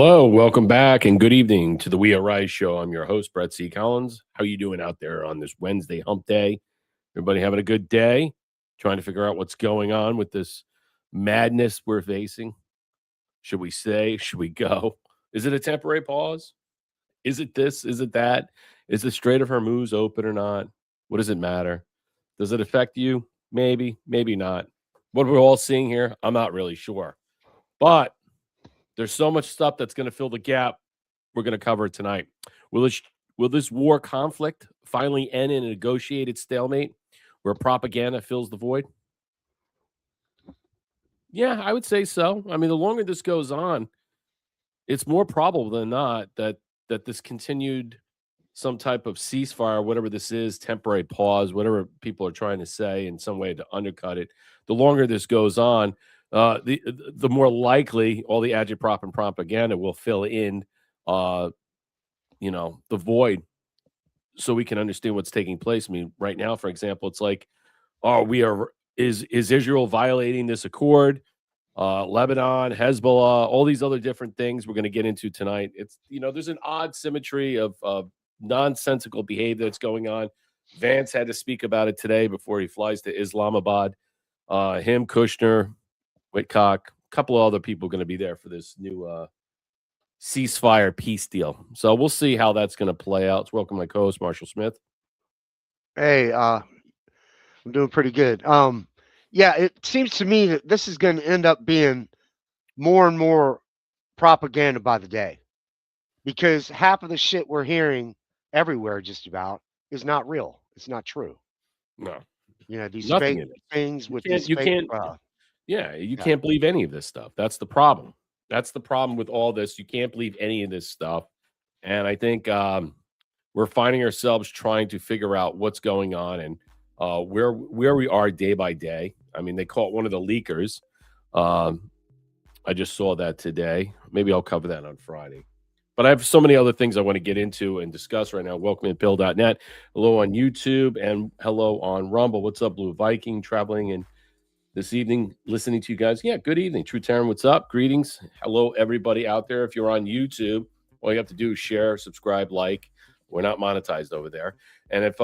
Hello, welcome back, and good evening to the We Are Rise show. I'm your host, Brett C. Collins. How you doing out there on this Wednesday hump day? Everybody having a good day? Trying to figure out what's going on with this madness we're facing? Should we stay? Should we go? Is it a temporary pause? Is it this? Is it that? Is the Strait of Hormuz open or not? What does it matter? Does it affect you? Maybe, maybe not. What we're all seeing here, I'm not really sure. But there's so much stuff that's going to fill the gap. We're going to cover it tonight. Will this war conflict finally end in a negotiated stalemate where propaganda fills the void? Yeah, I would say so. I mean, the longer this goes on, it's more probable than not that this continued some type of ceasefire, whatever this is, temporary pause, whatever people are trying to say in some way to undercut it. The longer this goes on, the more likely all the agitprop and propaganda will fill in, the void, so we can understand what's taking place. I mean, right now, for example, it's like, is Israel violating this accord? Lebanon, Hezbollah, all these other different things we're going to get into tonight. It's there's an odd symmetry of nonsensical behavior that's going on. Vance had to speak about it today before he flies to Islamabad. Him, Kushner, Whitcock, a couple of other people going to be there for this new ceasefire peace deal. So we'll see how that's going to play out. Let's welcome my co-host, Marshall Smith. Hey, I'm doing pretty good. Yeah, it seems to me that this is going to end up being more and more propaganda by the day, because half of the shit we're hearing everywhere just about is not real. It's not true. No, These nothing fake in it. things with You these fake. can't. Yeah, you can't believe any of this stuff. That's the problem. That's the problem with all this. You can't believe any of this stuff. And I think we're finding ourselves trying to figure out what's going on and where we are day by day. I mean, they caught one of the leakers. I just saw that today. Maybe I'll cover that on Friday. But I have so many other things I want to get into and discuss right now. Welcome to Pill.net. Hello on YouTube and hello on Rumble. What's up, Blue Viking? Traveling in this evening, listening to you guys. Yeah, good evening. True Taryn, what's up? Greetings. Hello, everybody out there. If you're on YouTube, all you have to do is share, subscribe, like. We're not monetized over there. And if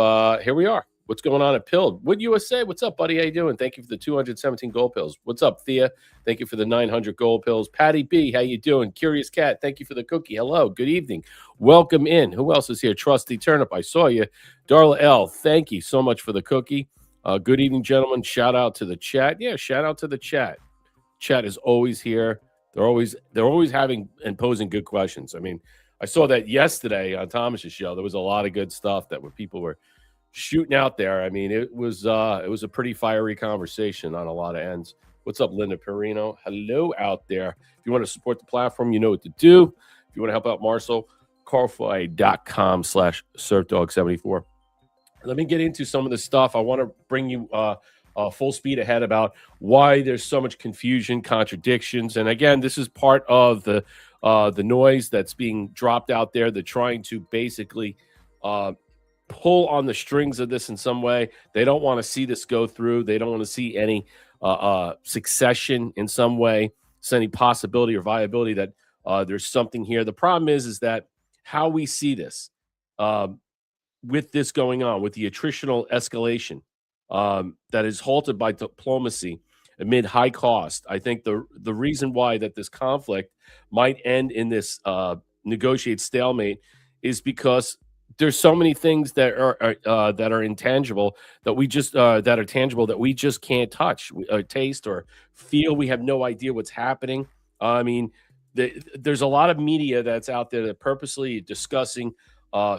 here we are. What's going on at Pill? Wood USA, what's up, buddy? How you doing? Thank you for the 217 gold pills. What's up, Thea? Thank you for the 900 gold pills. Patty B, how you doing? Curious Cat, thank you for the cookie. Hello, good evening. Welcome in. Who else is here? Trusty Turnip, I saw you. Darla L, thank you so much for the cookie. Good evening, gentlemen. Shout out to the chat. Yeah, shout out to the chat. Chat is always here. They're always having and posing good questions. I mean, I saw that yesterday on Thomas's show. There was a lot of good stuff that people were shooting out there. I mean, it was a pretty fiery conversation on a lot of ends. What's up, Linda Perino? Hello out there. If you want to support the platform, you know what to do. If you want to help out Marcel, carfly.com/surfdog74. Let me get into some of the stuff. I want to bring you full speed ahead about why there's so much confusion, contradictions. And again, this is part of the noise that's being dropped out there. They're trying to basically pull on the strings of this in some way. They don't want to see this go through. They don't want to see any succession in some way, so any possibility or viability that there's something here. The problem is that how we see this with this going on, with the attritional escalation that is halted by diplomacy amid high cost. I think the reason why that this conflict might end in this negotiated stalemate is because there's so many things that are intangible that we just that are tangible that we just can't touch, taste, or feel. We have no idea what's happening. I mean, there's a lot of media that's out there that purposely discussing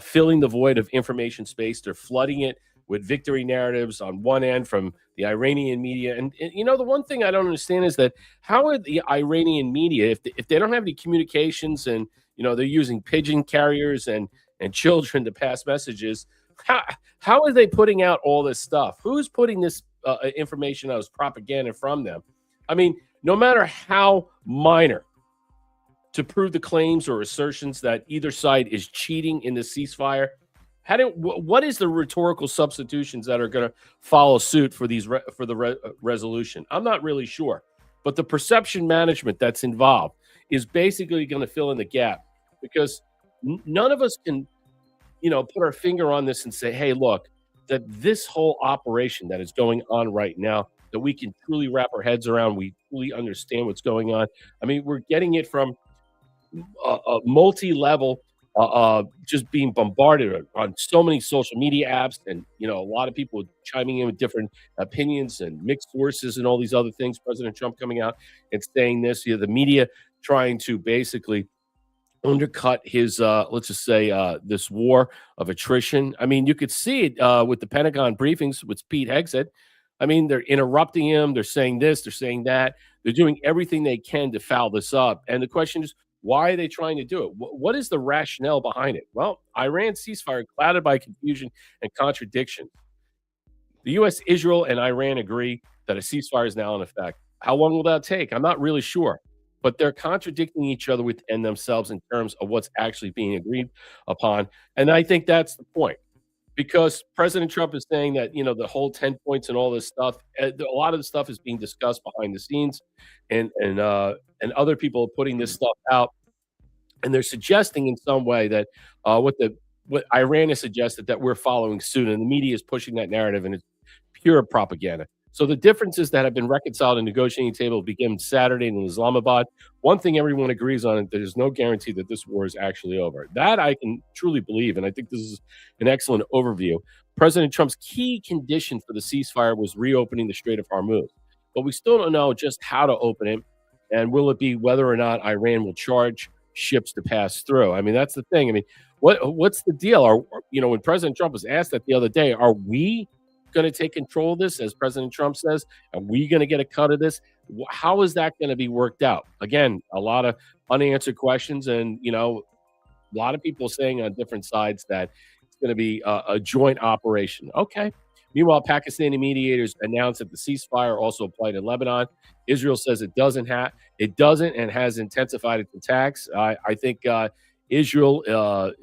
filling the void of information space. They're flooding it with victory narratives on one end from the Iranian media. And the one thing I don't understand is that how are the Iranian media, if they don't have any communications and, they're using pigeon carriers and children to pass messages, how are they putting out all this stuff? Who's putting this information out as propaganda from them? I mean, no matter how minor, to prove the claims or assertions that either side is cheating in the ceasefire, what is the rhetorical substitutions that are going to follow suit for the resolution? I'm not really sure, but the perception management that's involved is basically going to fill in the gap because none of us can, put our finger on this and say, hey, look, that this whole operation that is going on right now, that we can truly wrap our heads around, we truly understand what's going on. I mean, we're getting it from a multi-level, just being bombarded on so many social media apps, and a lot of people chiming in with different opinions and mixed sources and all these other things. President Trump coming out and saying this, the media trying to basically undercut his, let's just say, this war of attrition. I mean, you could see it with the Pentagon briefings with Pete Hegseth. I mean, they're interrupting him. They're saying this. They're saying that. They're doing everything they can to foul this up. And the question is, why are they trying to do it? What is the rationale behind it? Well, Iran ceasefire clouded by confusion and contradiction. The U.S., Israel, and Iran agree that a ceasefire is now in effect. How long will that take? I'm not really sure. But they're contradicting each other within themselves in terms of what's actually being agreed upon. And I think that's the point. Because President Trump is saying that, the whole 10 points and all this stuff, a lot of the stuff is being discussed behind the scenes, and other people are putting this stuff out, and they're suggesting in some way that what Iran has suggested, that we're following suit, and the media is pushing that narrative, and it's pure propaganda. So the differences that have been reconciled in negotiating table begin Saturday in Islamabad. One thing everyone agrees on is there's no guarantee that this war is actually over. That I can truly believe, and I think this is an excellent overview. President Trump's key condition for the ceasefire was reopening the Strait of Hormuz. But we still don't know just how to open it, and will it be whether or not Iran will charge ships to pass through. I mean, that's the thing. I mean, what's the deal? When President Trump was asked that the other day, are we going to take control of this, as President Trump says? Are we going to get a cut of this? How is that going to be worked out? Again, a lot of unanswered questions, and a lot of people saying on different sides that it's going to be a joint operation. Okay. Meanwhile, Pakistani mediators announced that the ceasefire also applied in Lebanon. Israel says it doesn't, and has intensified its attacks. I think Israel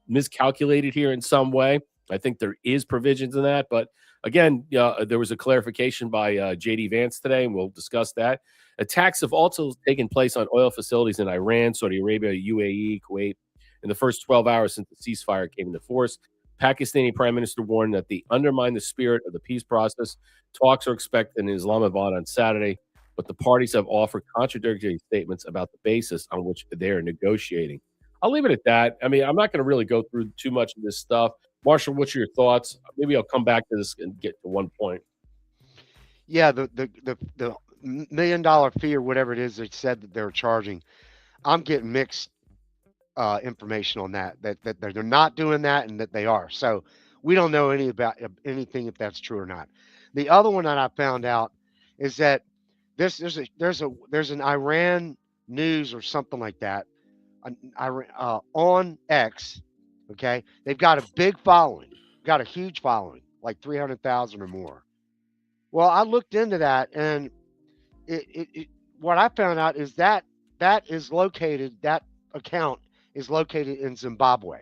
miscalculated here in some way. I think there is provisions in that, but again, there was a clarification by J.D. Vance today, and we'll discuss that. Attacks have also taken place on oil facilities in Iran, Saudi Arabia, UAE, Kuwait in the first 12 hours since the ceasefire came into force. Pakistani Prime Minister warned that they undermine the spirit of the peace process. Talks are expected in Islamabad on Saturday, but the parties have offered contradictory statements about the basis on which they are negotiating. I'll leave it at that. I mean, I'm not going to really go through too much of this stuff. Marshall, what's your thoughts? Maybe I'll come back to this and get to one point. Yeah, the $1 million fee or whatever it is they said that they're charging, I'm getting mixed information on that they're not doing that and that they are. So we don't know anything if that's true or not. The other one that I found out is that there's an Iran news or something like that on X. Okay, they've got a big following, got a huge following, like 300,000 or more. Well, I looked into that, and what I found out is that that account is located in Zimbabwe.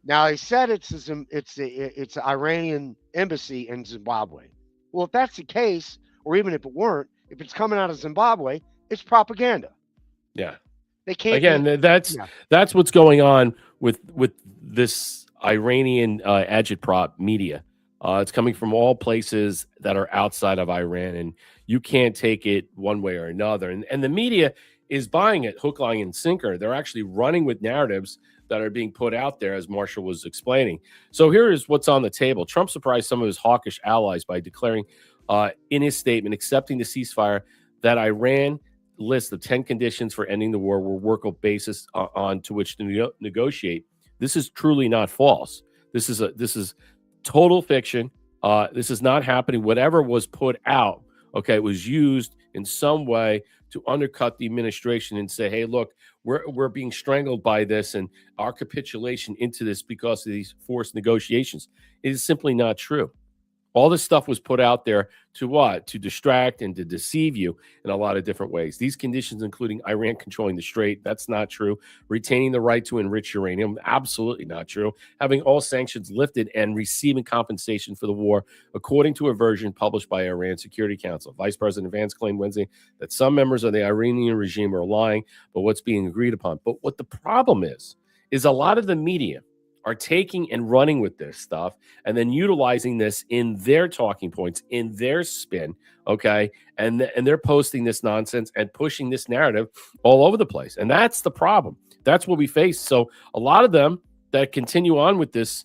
Now, they said it's the Iranian embassy in Zimbabwe. Well, if that's the case, or even if it weren't, if it's coming out of Zimbabwe, it's propaganda. Yeah. They can't. Again, that's what's going on with this Iranian agitprop media. It's coming from all places that are outside of Iran, and you can't take it one way or another. And the media is buying it hook, line, and sinker. They're actually running with narratives that are being put out there, as Marshall was explaining. So here is what's on the table. Trump surprised some of his hawkish allies by declaring in his statement accepting the ceasefire that Iran list of 10 conditions for ending the war were workable basis on to which to negotiate. This is truly not false. This is total fiction. This is not happening. Whatever was put out, okay, was used in some way to undercut the administration and say, hey, look, we're being strangled by this, and our capitulation into this because of these forced negotiations. It is simply not true. All this stuff was put out there to what? To distract and to deceive you in a lot of different ways. These conditions, including Iran controlling the Strait, that's not true. Retaining the right to enrich uranium, absolutely not true. Having all sanctions lifted and receiving compensation for the war, according to a version published by Iran Security Council. Vice President Vance claimed Wednesday that some members of the Iranian regime are lying about what's being agreed upon. But what the problem is a lot of the media are taking and running with this stuff and then utilizing this in their talking points, in their spin, okay? And they're posting this nonsense and pushing this narrative all over the place. And that's the problem. That's what we face. So a lot of them that continue on with this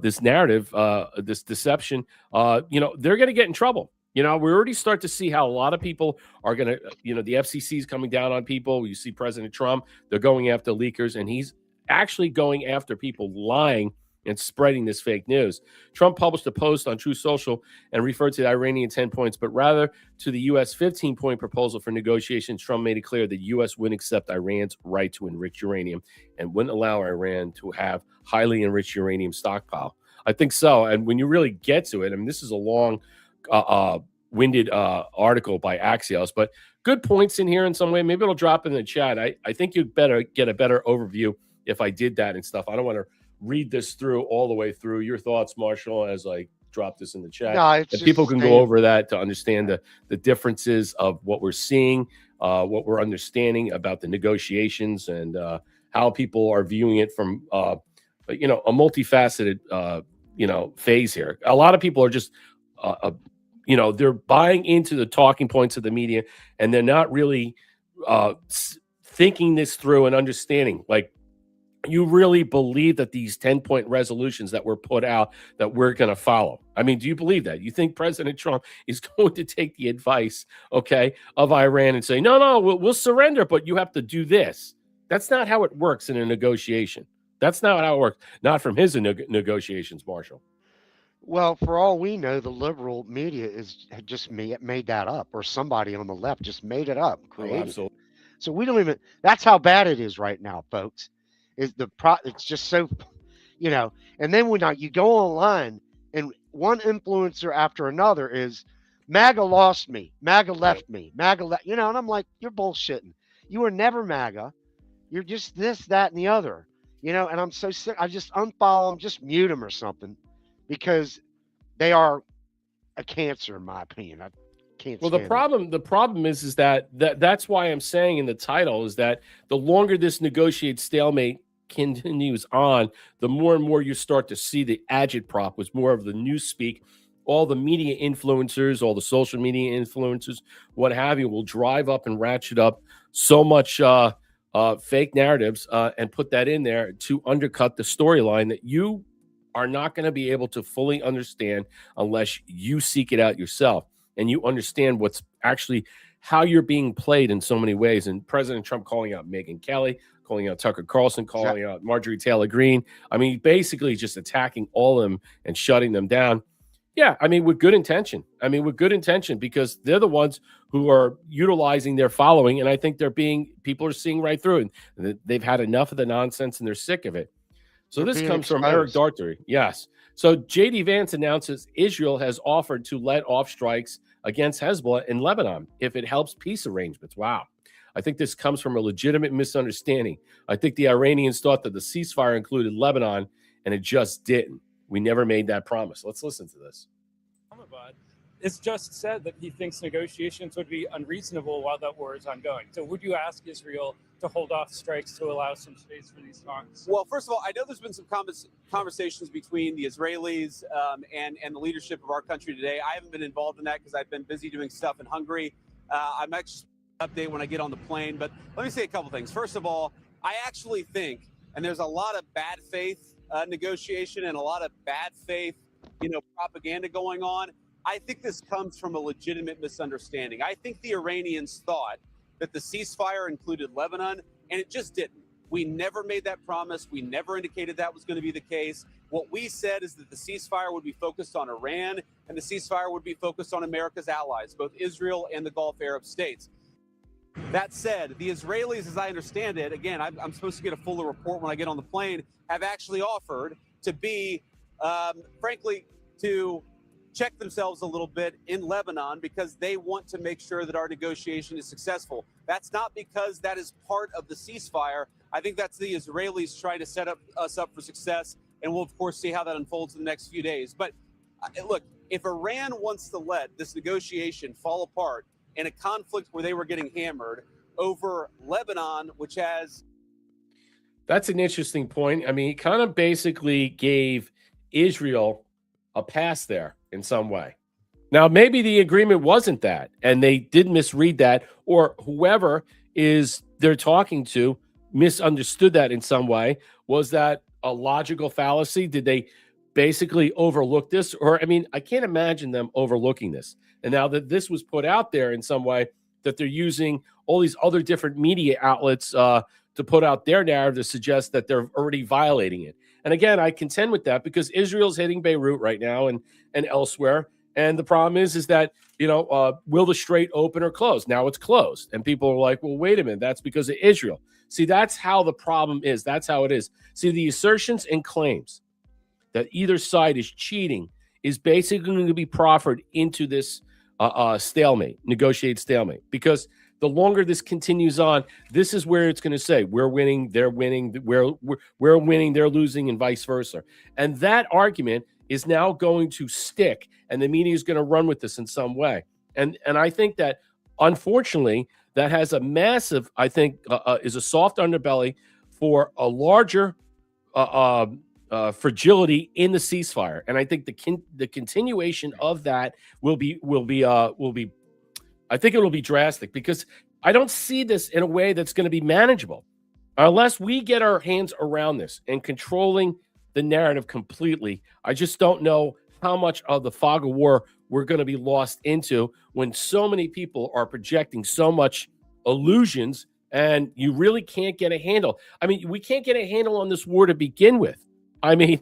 this narrative, this deception, they're going to get in trouble. We already start to see how a lot of people are going to, the FCC is coming down on people. You see President Trump, they're going after leakers, and he's actually going after people lying and spreading this fake news. Trump published a post on True Social and referred to the Iranian 10 points, but rather to the U.S. 15-point proposal for negotiations. Trump made it clear that the U.S. wouldn't accept Iran's right to enrich uranium and wouldn't allow Iran to have highly enriched uranium stockpile. I think so. And when you really get to it, I mean, this is a long, winded article by Axios, but good points in here in some way. Maybe it'll drop in the chat. I think you'd better get a better overview if I did that and stuff. I don't want to read this through all the way through. Your thoughts, Marshall, as I drop this in the chat. No, and people can go over that to understand the differences of what we're seeing, what we're understanding about the negotiations, and how people are viewing it from a multifaceted phase here. A lot of people are just they're buying into the talking points of the media, and they're not really thinking this through and understanding. Like, you really believe that these 10-point resolutions that were put out that we're going to follow? I mean, do you believe that? You think President Trump is going to take the advice, of Iran and say, no, we'll surrender, but you have to do this? That's not how it works in a negotiation. That's not how it works. Not from his negotiations, Marshall. Well, for all we know, the liberal media had just made that up, or somebody on the left just made it up, created it. Absolutely. So we don't even. That's how bad it is right now, folks. It's just so, And then when you go online, and one influencer after another is, MAGA lost me, MAGA left me, MAGA and I'm like, you're bullshitting. You were never MAGA. You're just this, that, and the other. And I'm so sick. I just unfollow them, just mute them or something, because they are a cancer, in my opinion. I can't. Well, the problem is that's why I'm saying in the title is that the longer this negotiated stalemate continues on, the more and more you start to see the agitprop was more of the newspeak. All the media influencers, all the social media influencers, what have you, will drive up and ratchet up so much fake narratives and put that in there to undercut the storyline that you are not going to be able to fully understand unless you seek it out yourself and you understand what's actually how you're being played in so many ways. And President Trump calling out Megyn Kelly, calling out Tucker Carlson, calling out Marjorie Taylor Greene. I mean, basically just attacking all of them and shutting them down. Yeah, I mean, with good intention. Because they're the ones who are utilizing their following. And I think people are seeing right through it. And they've had enough of the nonsense and they're sick of it. So this comes from Eric Dartery. Yes. So J.D. Vance announces Israel has offered to let off strikes against Hezbollah in Lebanon if it helps peace arrangements. Wow. I think this comes from a legitimate misunderstanding. I think the Iranians thought that the ceasefire included Lebanon, and it just didn't. We never made that promise. Let's listen to this. It's just said that he thinks negotiations would be unreasonable while that war is ongoing. So would you ask Israel to hold off strikes to allow some space for these talks? Well, first of all, I know there's been some conversations between the Israelis and the leadership of our country today. I haven't been involved in that because I've been busy doing stuff in Hungary. I'm actually update when I get on the plane. But let me say a couple things. First of all, I actually think, and there's a lot of bad faith negotiation and a lot of bad faith, propaganda going on. I think this comes from a legitimate misunderstanding. I think the Iranians thought that the ceasefire included Lebanon, and it just didn't. We never made that promise. We never indicated that was going to be the case. What we said is that the ceasefire would be focused on Iran, and the ceasefire would be focused on America's allies, both Israel and the Gulf Arab states. That said, the Israelis, as I understand it, again, I'm supposed to get a fuller report when I get on the plane, have actually offered to be, frankly, to check themselves a little bit in Lebanon because they want to make sure that our negotiation is successful. That's not because that is part of the ceasefire. I think that's the Israelis trying to set us up for success, and we'll, of course, see how that unfolds in the next few days. But look, if Iran wants to let this negotiation fall apart in a conflict where they were getting hammered over Lebanon, which has... That's an interesting point. I mean, he kind of basically gave Israel a pass there in some way. Now, maybe the agreement wasn't that, and they did misread that, or whoever is they're talking to misunderstood that in some way. Was that a logical fallacy? Did they basically overlook this? Or, I mean, I can't imagine them overlooking this. And now that this was put out there in some way, that they're using all these other different media outlets to put out their narrative to suggest that they're already violating it. And again, I contend with that because Israel's hitting Beirut right now and elsewhere. And the problem is that, will the strait open or close? Now it's closed. And people are like, well, wait a minute. That's because of Israel. See, that's how the problem is. That's how it is. See, the assertions and claims that either side is cheating is basically going to be proffered into this stalemate, negotiated stalemate. Because the longer this continues on, this is where it's going to say, we're winning, they're winning, we're winning, they're losing, and vice versa. And that argument is now going to stick, and the media is going to run with this in some way. And I think that, unfortunately, that has a massive, I think, is a soft underbelly for a larger fragility in the ceasefire. And I think the continuation of that will be I think it will be drastic because I don't see this in a way that's going to be manageable unless we get our hands around this and controlling the narrative completely. I just don't know how much of the fog of war we're going to be lost into when so many people are projecting so much illusions and you really can't get a handle. I mean, we can't get a handle on this war to begin with. I mean,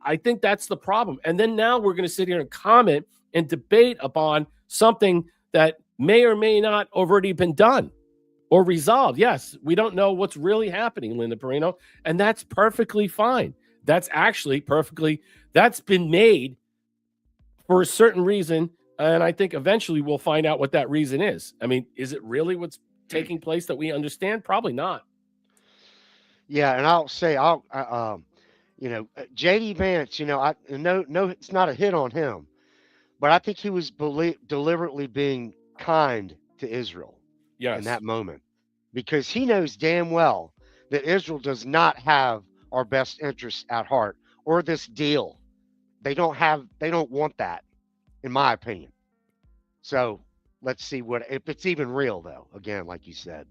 I think that's the problem. And then now we're going to sit here and comment and debate upon something that may or may not already been done or resolved. Yes, we don't know what's really happening, Linda Perino, and that's perfectly fine. That's actually that's been made for a certain reason, and I think eventually we'll find out what that reason is. I mean, is it really what's taking place that we understand? Probably not. Yeah, and I'll say, J.D. Vance, no, it's not a hit on him, but I think he was deliberately being kind to Israel in that moment because he knows damn well that Israel does not have our best interests at heart or this deal. They don't want that, in my opinion. So let's see if it's even real, though, again, like you said.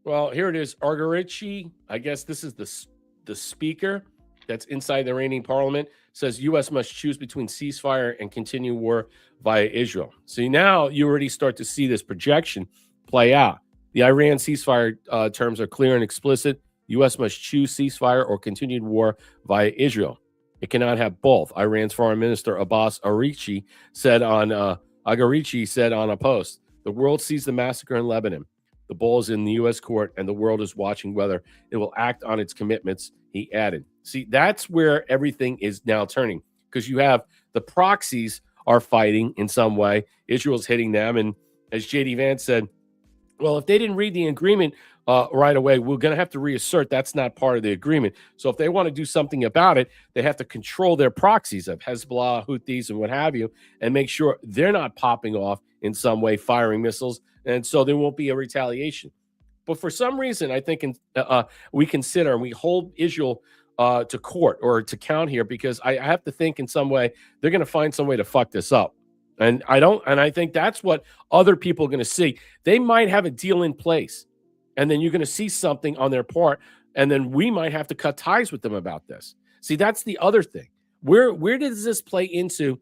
Well, here it is. Argarici, I guess this is the speaker that's inside the Iranian parliament, says U.S. must choose between ceasefire and continue war via Israel. So now you already start to see this projection play out. The Iran ceasefire terms are clear and explicit. U.S. must choose ceasefire or continued war via Israel. It cannot have both. Iran's foreign minister Abbas Araghchi said on a post, "The world sees the massacre in Lebanon. The ball is in the U.S. court, and the world is watching whether it will act on its commitments," he added. See, that's where everything is now turning because you have the proxies are fighting in some way. Israel's hitting them. And as J.D. Vance said, well, if they didn't read the agreement right away, we're going to have to reassert that's not part of the agreement. So if they want to do something about it, they have to control their proxies of Hezbollah, Houthis, and what have you, and make sure they're not popping off in some way, firing missiles. And so there won't be a retaliation. But for some reason, I think we consider and we hold Israel to court or to count here because I have to think in some way they're going to find some way to fuck this up. And I think that's what other people are going to see. They might have a deal in place, and then you're going to see something on their part, and then we might have to cut ties with them about this. See, that's the other thing. Where does this play into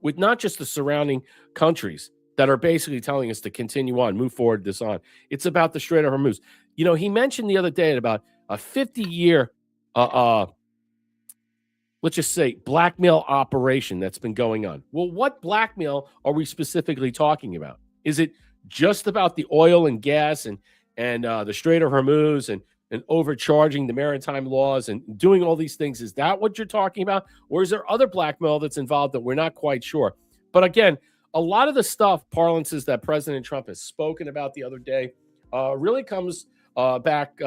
with not just the surrounding countries that are basically telling us to continue on, move forward, this on? It's about the Strait of Hormuz. He mentioned the other day about a 50-year let's just say blackmail operation that's been going on. Well, what blackmail are we specifically talking about? Is it just about the oil and gas and the Strait of Hormuz and overcharging the maritime laws and doing all these things? Is that what you're talking about? Or is there other blackmail that's involved that we're not quite sure? But again, a lot of the stuff, parlances that President Trump has spoken about the other day, really comes back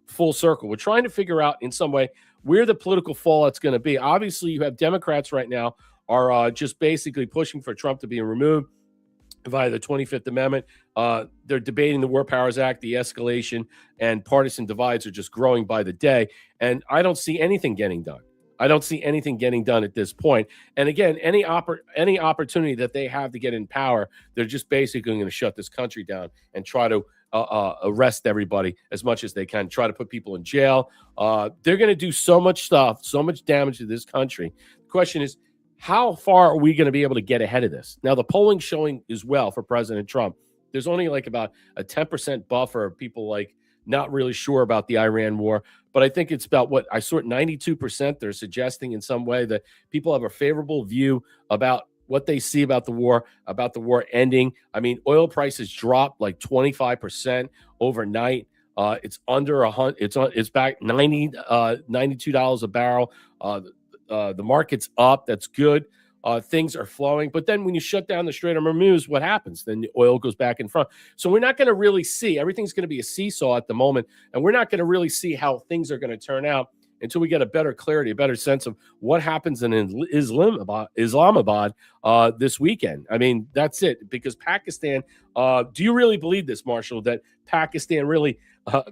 full circle. We're trying to figure out in some way where the political fallout's going to be. Obviously, you have Democrats right now are just basically pushing for Trump to be removed via the 25th Amendment. They're debating the War Powers Act, the escalation, and partisan divides are just growing by the day. And I don't see anything getting done. I don't see anything getting done at this point. And again, any opportunity that they have to get in power, they're just basically going to shut this country down and try to arrest everybody as much as they can, try to put people in jail. They're going to do so much stuff, so much damage to this country. The question is, how far are we going to be able to get ahead of this? Now, the polling showing as well for President Trump, there's only like about a 10% buffer of people like not really sure about the Iran war. But I think it's about what I saw at 92%. They're suggesting in some way that people have a favorable view about what they see about the war ending. I mean, oil prices dropped like 25% overnight. It's under it's back $92 a barrel. The market's up. That's good. Things are flowing. But then when you shut down the Strait of Hormuz, what happens? Then the oil goes back in front. So we're not going to really see. Everything's going to be a seesaw at the moment. And we're not going to really see how things are going to turn out until we get a better clarity, a better sense of what happens in Islamabad this weekend. I mean, that's it. Because Pakistan, do you really believe this, Marshall, that Pakistan really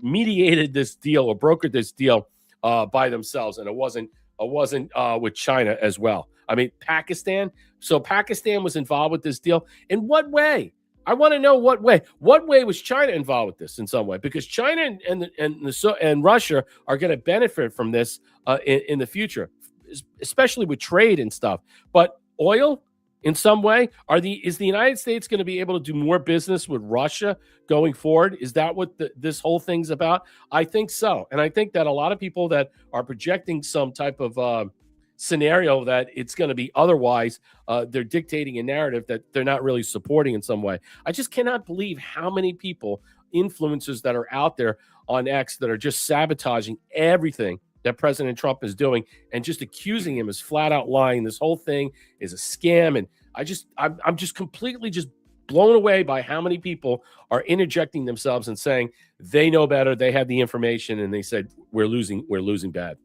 mediated this deal or brokered this deal by themselves, and it wasn't with China as well? I mean, Pakistan. So Pakistan was involved with this deal. In what way? I want to know what way. What way was China involved with this in some way? Because China and Russia are going to benefit from this in the future, especially with trade and stuff. But oil, in some way, is the United States going to be able to do more business with Russia going forward? Is that what this whole thing's about? I think so. And I think that a lot of people that are projecting some type of scenario that it's going to be otherwise, they're dictating a narrative that they're not really supporting in some way. I just cannot believe how many people, influencers that are out there on X, that are just sabotaging everything that President Trump is doing and just accusing him as flat out lying. This whole thing is a scam. And I'm just completely just blown away by how many people are interjecting themselves and saying they know better. They have the information, and they said, we're losing bad.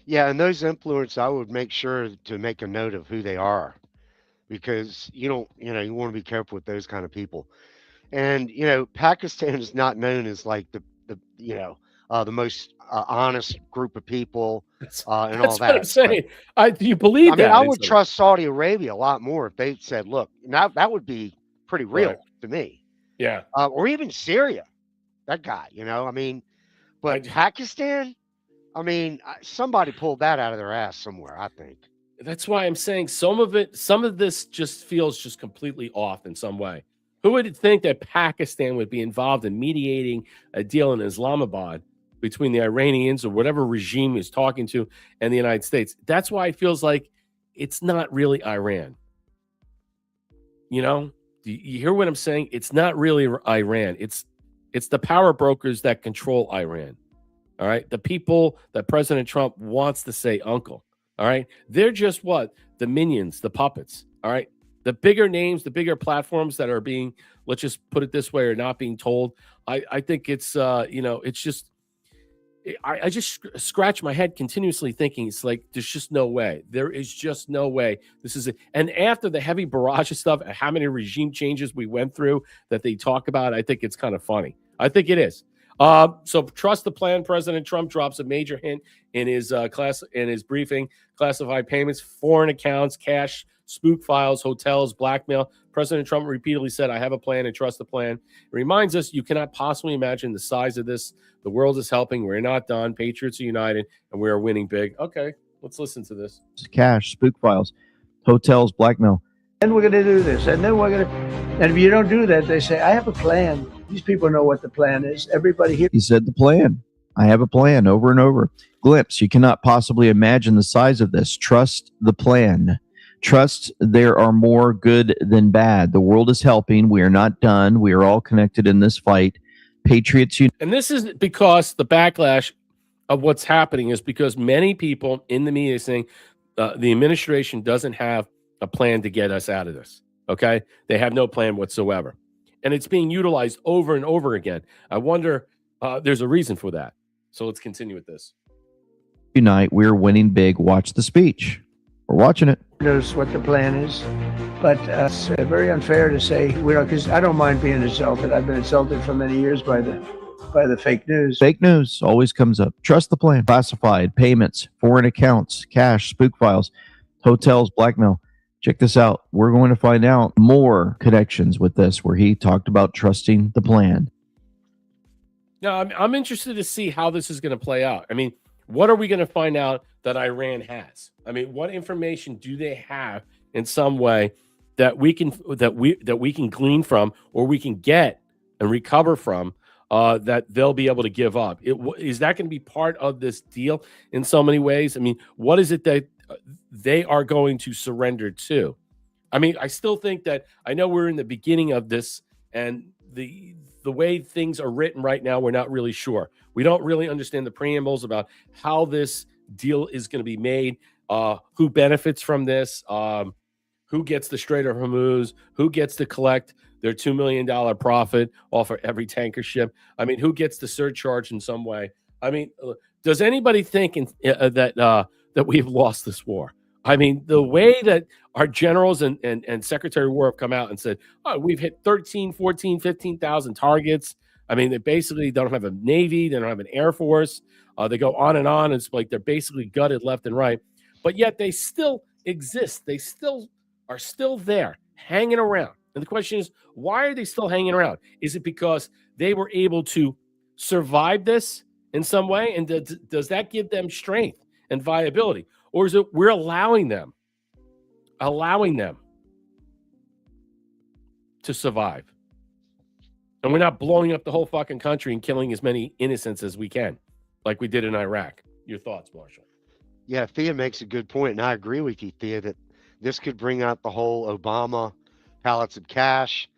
Yeah, and those influencers, I would make sure to make a note of who they are, because you want to be careful with those kind of people. And Pakistan is not known as like the most honest group of people and all that. That's what I'm saying. Do you believe that? I would trust Saudi Arabia a lot more if they said, "Look, now that would be pretty real to me." Yeah, or even Syria, that guy. But Pakistan. Somebody pulled that out of their ass somewhere, I think. That's why I'm saying some of this just feels just completely off in some way. Who would think that Pakistan would be involved in mediating a deal in Islamabad between the Iranians or whatever regime is talking to and the United States? That's why it feels like it's not really Iran. You hear what I'm saying? It's not really Iran. It's the power brokers that control Iran. All right. The people that President Trump wants to say uncle. All right. They're just what? The minions, the puppets. All right. The bigger names, the bigger platforms that are being, let's just put it this way, are not being told. I think it's, it's just, I just scratch my head continuously thinking it's like, there's just no way. There is just no way. This is it. And after the heavy barrage of stuff, how many regime changes we went through that they talk about, I think it's kind of funny. I think it is. So trust the plan. President Trump drops a major hint in his briefing: classified payments, foreign accounts, cash, spook files, hotels, blackmail. President Trump repeatedly said, "I have a plan and trust the plan." It reminds us, you cannot possibly imagine the size of this. The world is helping. We're not done. Patriots are united, and we are winning big. Okay, let's listen to this. Cash, spook files, hotels, blackmail. And we're going to do this, and then we're going to. And if you don't do that, they say, "I have a plan." These people know what the plan is. Everybody here. He said the plan. I have a plan over and over. Glimpse. You cannot possibly imagine the size of this. Trust the plan. Trust there are more good than bad. The world is helping. We are not done. We are all connected in this fight. Patriots. And this is because the backlash of what's happening is because many people in the media are saying the administration doesn't have a plan to get us out of this. Okay? They have no plan whatsoever. And it's being utilized over and over again. I wonder, there's a reason for that. So let's continue with this. Unite, we're winning big. Watch the speech. We're watching it. Knows what the plan is, but it's very unfair to say we don't, because I don't mind being insulted. I've been insulted for many years by the fake news. Fake news always comes up. Trust the plan. Classified payments, foreign accounts, cash, spook files, hotels, blackmail. Check this out. We're going to find out more connections with this, where he talked about trusting the plan. Now, I'm interested to see how this is going to play out. I mean, what are we going to find out that Iran has? I mean, what information do they have in some way that we can glean from, or we can get and recover from, that they'll be able to give up? Is that going to be part of this deal in so many ways? I mean, what is it that they are going to surrender to? I mean, I still think that, I know we're in the beginning of this, and the way things are written right now, we're not really sure. We don't really understand the preambles about how this deal is going to be made, who benefits from this, who gets the Strait of Hormuz, who gets to collect their $2 million profit off of every tanker ship. I mean, who gets the surcharge in some way? I mean, does anybody think that we've lost this war? I mean, the way that our generals and Secretary of War have come out and said, oh, we've hit 13, 14, 15,000 targets. I mean, they basically don't have a Navy. They don't have an Air Force. They go on and on. It's like they're basically gutted left and right. But yet they still exist. They still are still there, hanging around. And the question is, why are they still hanging around? Is it because they were able to survive this in some way? And does that give them strength and viability? Or is it we're allowing them to survive? And we're not blowing up the whole fucking country and killing as many innocents as we can, like we did in Iraq. Your thoughts, Marshall? Yeah, Thea makes a good point, and I agree with you, Thea, that this could bring out the whole Obama pallets of cash.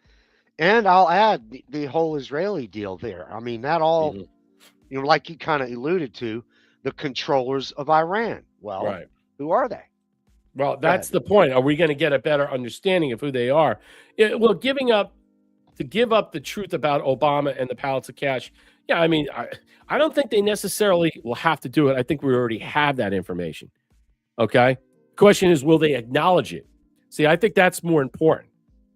And I'll add the whole Israeli deal there. I mean, that all, you know, like you kind of alluded to, the controllers of Iran. Well, Right. Who are they? Well, that's the point. Are we going to get a better understanding of who they are? Well, give up the truth about Obama and the pallets of cash. Yeah, I mean, I don't think they necessarily will have to do it. I think we already have that information. Okay. Question is, will they acknowledge it? See, I think that's more important.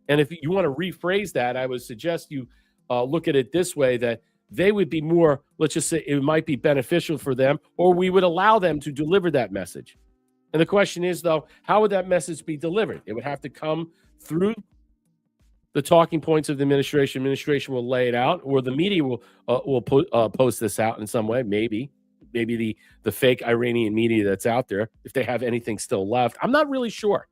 And if you want to rephrase that, I would suggest you look at it this way, that they would be more, let's just say it might be beneficial for them, or we would allow them to deliver that message. And the question is, though, how would that message be delivered? It would have to come through the talking points of the administration. Administration will lay it out, or the media will post this out in some way. Maybe the fake Iranian media that's out there, if they have anything still left. I'm not really sure.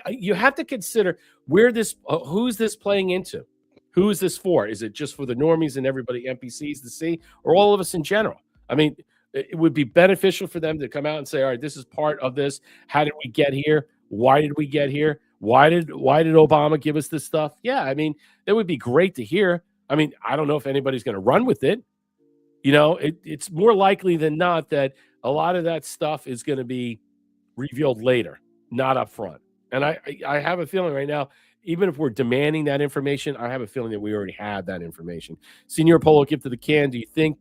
You have to consider where this, who's this playing into? Who is this for? Is it just for the normies and everybody, NPCs to see, or all of us in general? I mean, it would be beneficial for them to come out and say, all right, this is part of this. How did we get here? Why did we get here? Why did Obama give us this stuff? Yeah, I mean, it would be great to hear. I mean, I don't know if anybody's going to run with it. You know, it's more likely than not that a lot of that stuff is going to be revealed later, not up front. And I have a feeling right now, even if we're demanding that information, I have a feeling that we already have that information. Senor Polo, give to the can. Do you think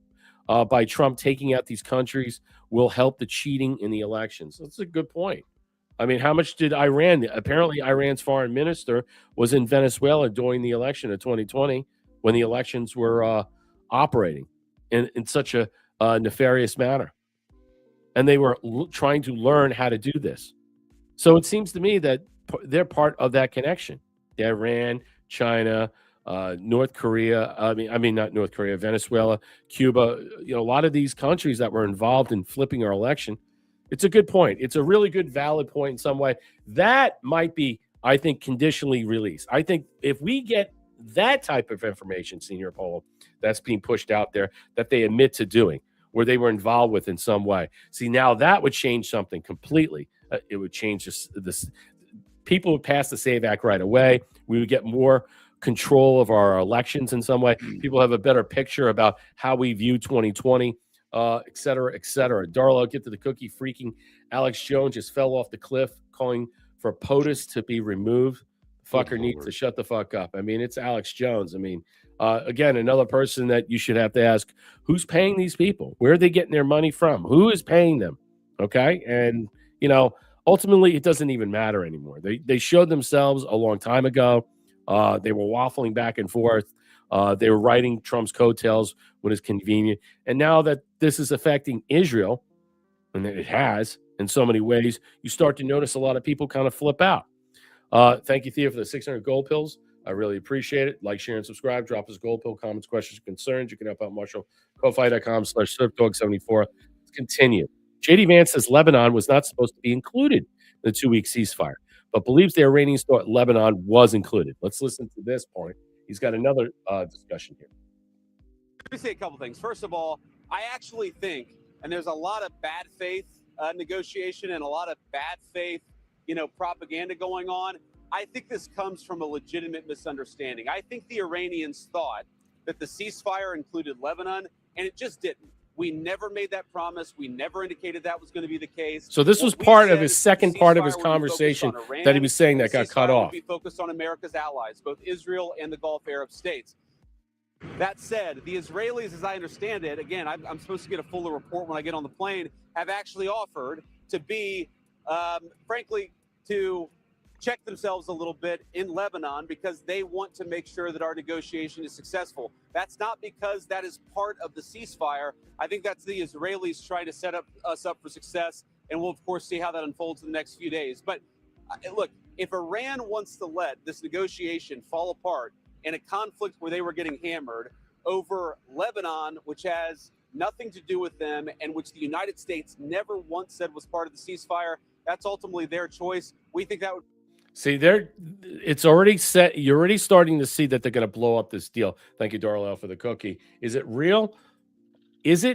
by Trump taking out these countries will help the cheating in the elections? That's a good point. I mean, how much did Iran? Apparently, Iran's foreign minister was in Venezuela during the election of 2020 when the elections were operating in such a nefarious manner. And they were trying to learn how to do this. So it seems to me that they're part of that connection. Iran, China, North Korea. I mean, not North Korea, Venezuela, Cuba. You know, a lot of these countries that were involved in flipping our election. It's a good point. It's a really good, valid point in some way. That might be, I think, conditionally released. I think if we get that type of information, Senior Polo, that's being pushed out there, that they admit to doing, where they were involved with in some way. See, now that would change something completely. It would change this. People would pass the SAVE Act right away. We would get more control of our elections in some way. People have a better picture about how we view 2020, et cetera, et cetera. Darlo, get to the cookie. Freaking Alex Jones just fell off the cliff, calling for POTUS to be removed. Fucker Good needs Lord. to shut the fuck up. I mean, it's Alex Jones. I mean, again, another person that you should have to ask, who's paying these people? Where are they getting their money from? Who is paying them? Okay. And, you know, ultimately, it doesn't even matter anymore. They showed themselves a long time ago. They were waffling back and forth. They were riding Trump's coattails when it's convenient. And now that this is affecting Israel, and it has in so many ways, you start to notice a lot of people kind of flip out. Thank you, Thea, for the 600 gold pills. I really appreciate it. Like, share, and subscribe. Drop us gold pill, comments, questions, concerns. You can help out Marshall. Ko-fi.com/SurfDog74. Let's continue. JD Vance says Lebanon was not supposed to be included in the 2-week ceasefire, but believes the Iranians thought Lebanon was included. Let's listen to this point. He's got another discussion here. Let me say a couple things. First of all, I actually think, and there's a lot of bad faith negotiation and a lot of bad faith, propaganda going on. I think this comes from a legitimate misunderstanding. I think the Iranians thought that the ceasefire included Lebanon, and it just didn't. We never made that promise. We never indicated that was going to be the case. So this was part of his second part of his conversation that he was saying that got cut off. Be focused on America's allies, both Israel and the Gulf Arab states. That said, the Israelis, as I understand it, again, I'm supposed to get a fuller report when I get on the plane, have actually offered to be, frankly, to check themselves a little bit in Lebanon because they want to make sure that our negotiation is successful. That's not because that is part of the ceasefire. I think that's the Israelis trying to set us up for success, and we'll, of course, see how that unfolds in the next few days. But look, if Iran wants to let this negotiation fall apart in a conflict where they were getting hammered over Lebanon, which has nothing to do with them and which the United States never once said was part of the ceasefire, that's ultimately their choice. We think that would... See, it's already set. You're already starting to see that they're going to blow up this deal. Thank you, Darlell, for the cookie. Is it real? Is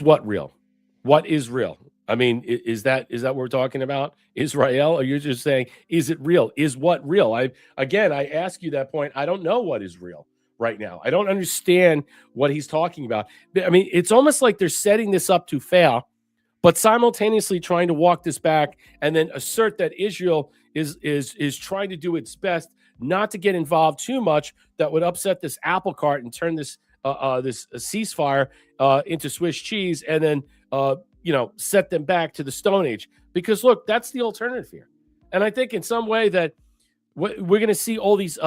what real? What is real? I mean, is that what we're talking about? Israel? Or you're just saying, is it real? Is what real? I ask you that point. I don't know what is real right now. I don't understand what he's talking about. I mean, it's almost like they're setting this up to fail, but simultaneously trying to walk this back and then assert that Israel is trying to do its best not to get involved too much that would upset this apple cart and turn this ceasefire into Swiss cheese and then set them back to the Stone Age. Because look, that's the alternative here. And I think in some way that we're going to see all these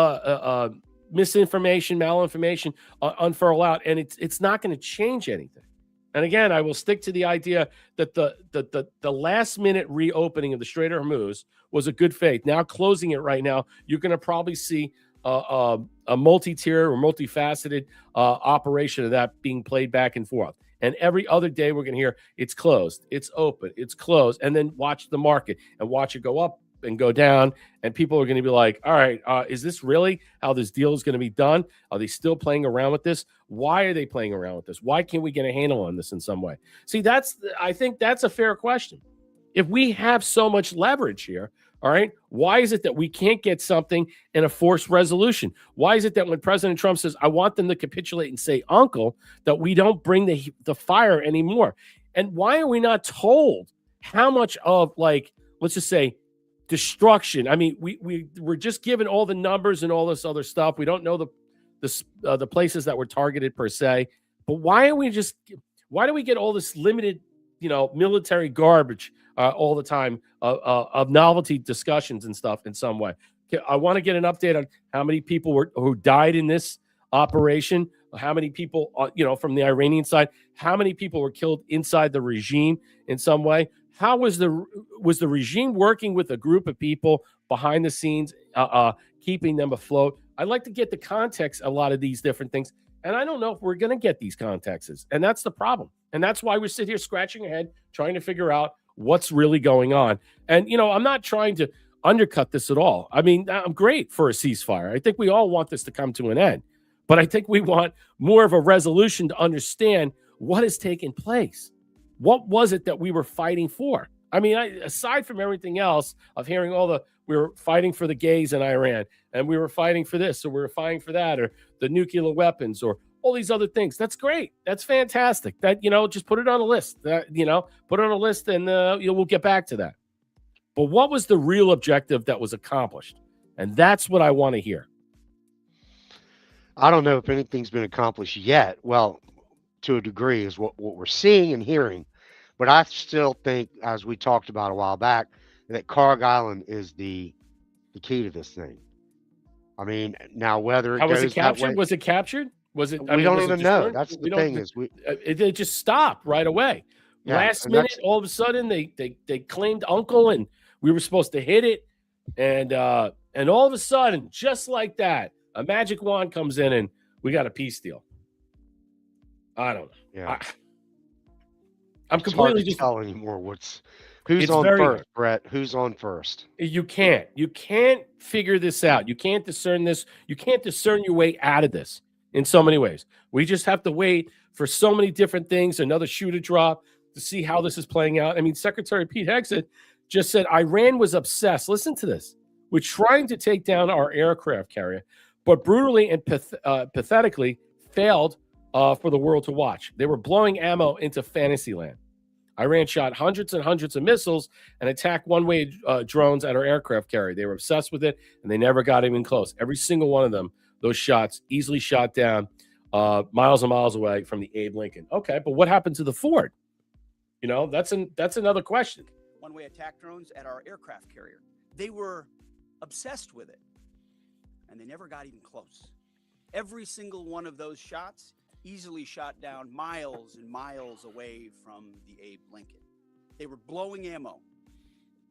misinformation, malinformation unfurl out, and it's not going to change anything. And again, I will stick to the idea that the last minute reopening of the Strait of Hormuz was a good faith. Now closing it right now, you're going to probably see a multi-tier or multifaceted operation of that being played back and forth. And every other day we're going to hear it's closed, it's open, it's closed, and then watch the market and watch it go up and go down, and people are going to be like, all right, is this really how this deal is going to be done? Are they still playing around with this? Why are they playing around with this? Why can't we get a handle on this in some way? See, I think that's a fair question. If we have so much leverage here, all right, why is it that we can't get something in a forced resolution? Why is it that when President Trump says, I want them to capitulate and say, uncle, that we don't bring the fire anymore? And why are we not told how much of, like, let's just say, destruction? I mean, we're just given all the numbers and all this other stuff. We don't know the places that were targeted per se. But why do we get all this limited, military garbage all the time of novelty discussions and stuff in some way? I want to get an update on how many people who died in this operation, how many people, from the Iranian side, how many people were killed inside the regime in some way. How was the regime working with a group of people behind the scenes, keeping them afloat? I'd like to get the context of a lot of these different things, and I don't know if we're going to get these contexts, and that's the problem. And that's why we sit here scratching our head, trying to figure out what's really going on. And, I'm not trying to undercut this at all. I mean, I'm great for a ceasefire. I think we all want this to come to an end, but I think we want more of a resolution to understand what has taken place. What was it that we were fighting for? I mean, aside from everything else of hearing we were fighting for the gays in Iran, and we were fighting for this, or we were fighting for that, or the nuclear weapons, or all these other things. That's great. That's fantastic. That, just put it on a list. Put it on a list, and we'll get back to that. But what was the real objective that was accomplished? And that's what I want to hear. I don't know if anything's been accomplished yet. Well, to a degree is what we're seeing and hearing. But I still think, as we talked about a while back, that Carg Island is the key to this thing. I mean, now whether How was goes it captured? that way, Was it captured? Was it? we don't even know. That's the thing is it just stopped right away. Yeah, Last and minute, all of a sudden, they claimed uncle, and we were supposed to hit it, and all of a sudden, just like that, a magic wand comes in, and we got a peace deal. I don't know. Yeah. I'm It's hard completely to just tell anymore who's It's on very- first, Brett. Who's on first? You can't figure this out. You can't discern this. You can't discern your way out of this in so many ways. We just have to wait for so many different things, another shoe to drop to see how this is playing out. I mean, Secretary Pete Hegseth just said Iran was obsessed. Listen to this. We're trying to take down our aircraft carrier, but brutally and pathetically failed for the world to watch. They were blowing ammo into fantasy land. Iran shot hundreds and hundreds of missiles and attacked one-way drones at our aircraft carrier. They were obsessed with it, and they never got even close. Every single one of them, those shots, easily shot down miles and miles away from the Abe Lincoln. Okay, but what happened to the Ford? You know, that's another question. One-way attack drones at our aircraft carrier. They were obsessed with it, and they never got even close. Every single one of those shots easily shot down miles and miles away from the Abe Lincoln. They were blowing ammo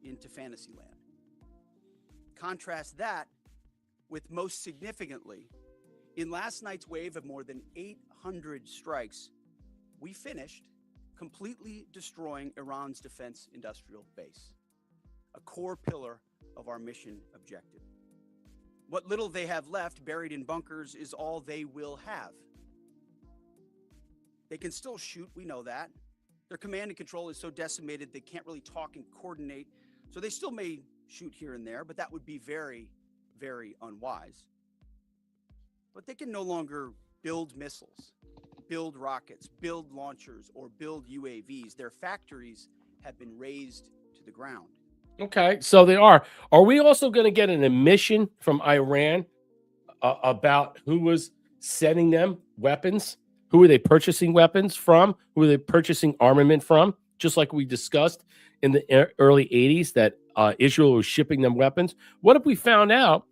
into Fantasyland. Contrast that with, most significantly, in last night's wave of more than 800 strikes, we finished completely destroying Iran's defense industrial base, a core pillar of our mission objective. What little they have left buried in bunkers is all they will have. They can still shoot, we know that. Their command and control is so decimated they can't really talk and coordinate, so they still may shoot here and there, but that would be very, very unwise. But they can no longer build missiles, build rockets, build launchers, or build UAVs. Their factories have been razed to the ground. Okay, so they are. Are we also going to get an admission from Iran about who was sending them weapons? Who are they purchasing weapons from? Who are they purchasing armament from? Just like we discussed in the early 80s that Israel was shipping them weapons. What if we found out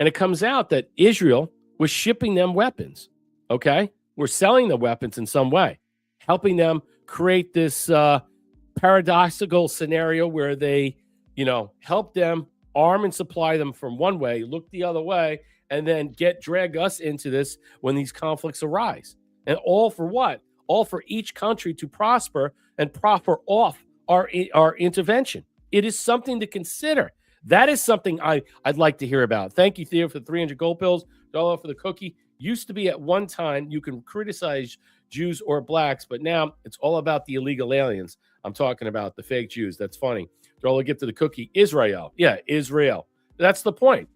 and it comes out that Israel was shipping them weapons? Okay, we're selling the weapons in some way, helping them create this paradoxical scenario where they, help them arm and supply them from one way, look the other way, and then drag us into this when these conflicts arise. And all for what? All for each country to prosper and profit off our intervention. It is something to consider. That is something I'd like to hear about. Thank you, Theo, for the 300 gold pills. $1 for the cookie. Used to be at one time you can criticize Jews or blacks, but now it's all about the illegal aliens. I'm talking about the fake Jews. That's funny. $1 gift to the cookie. Israel. Yeah, Israel. That's the point.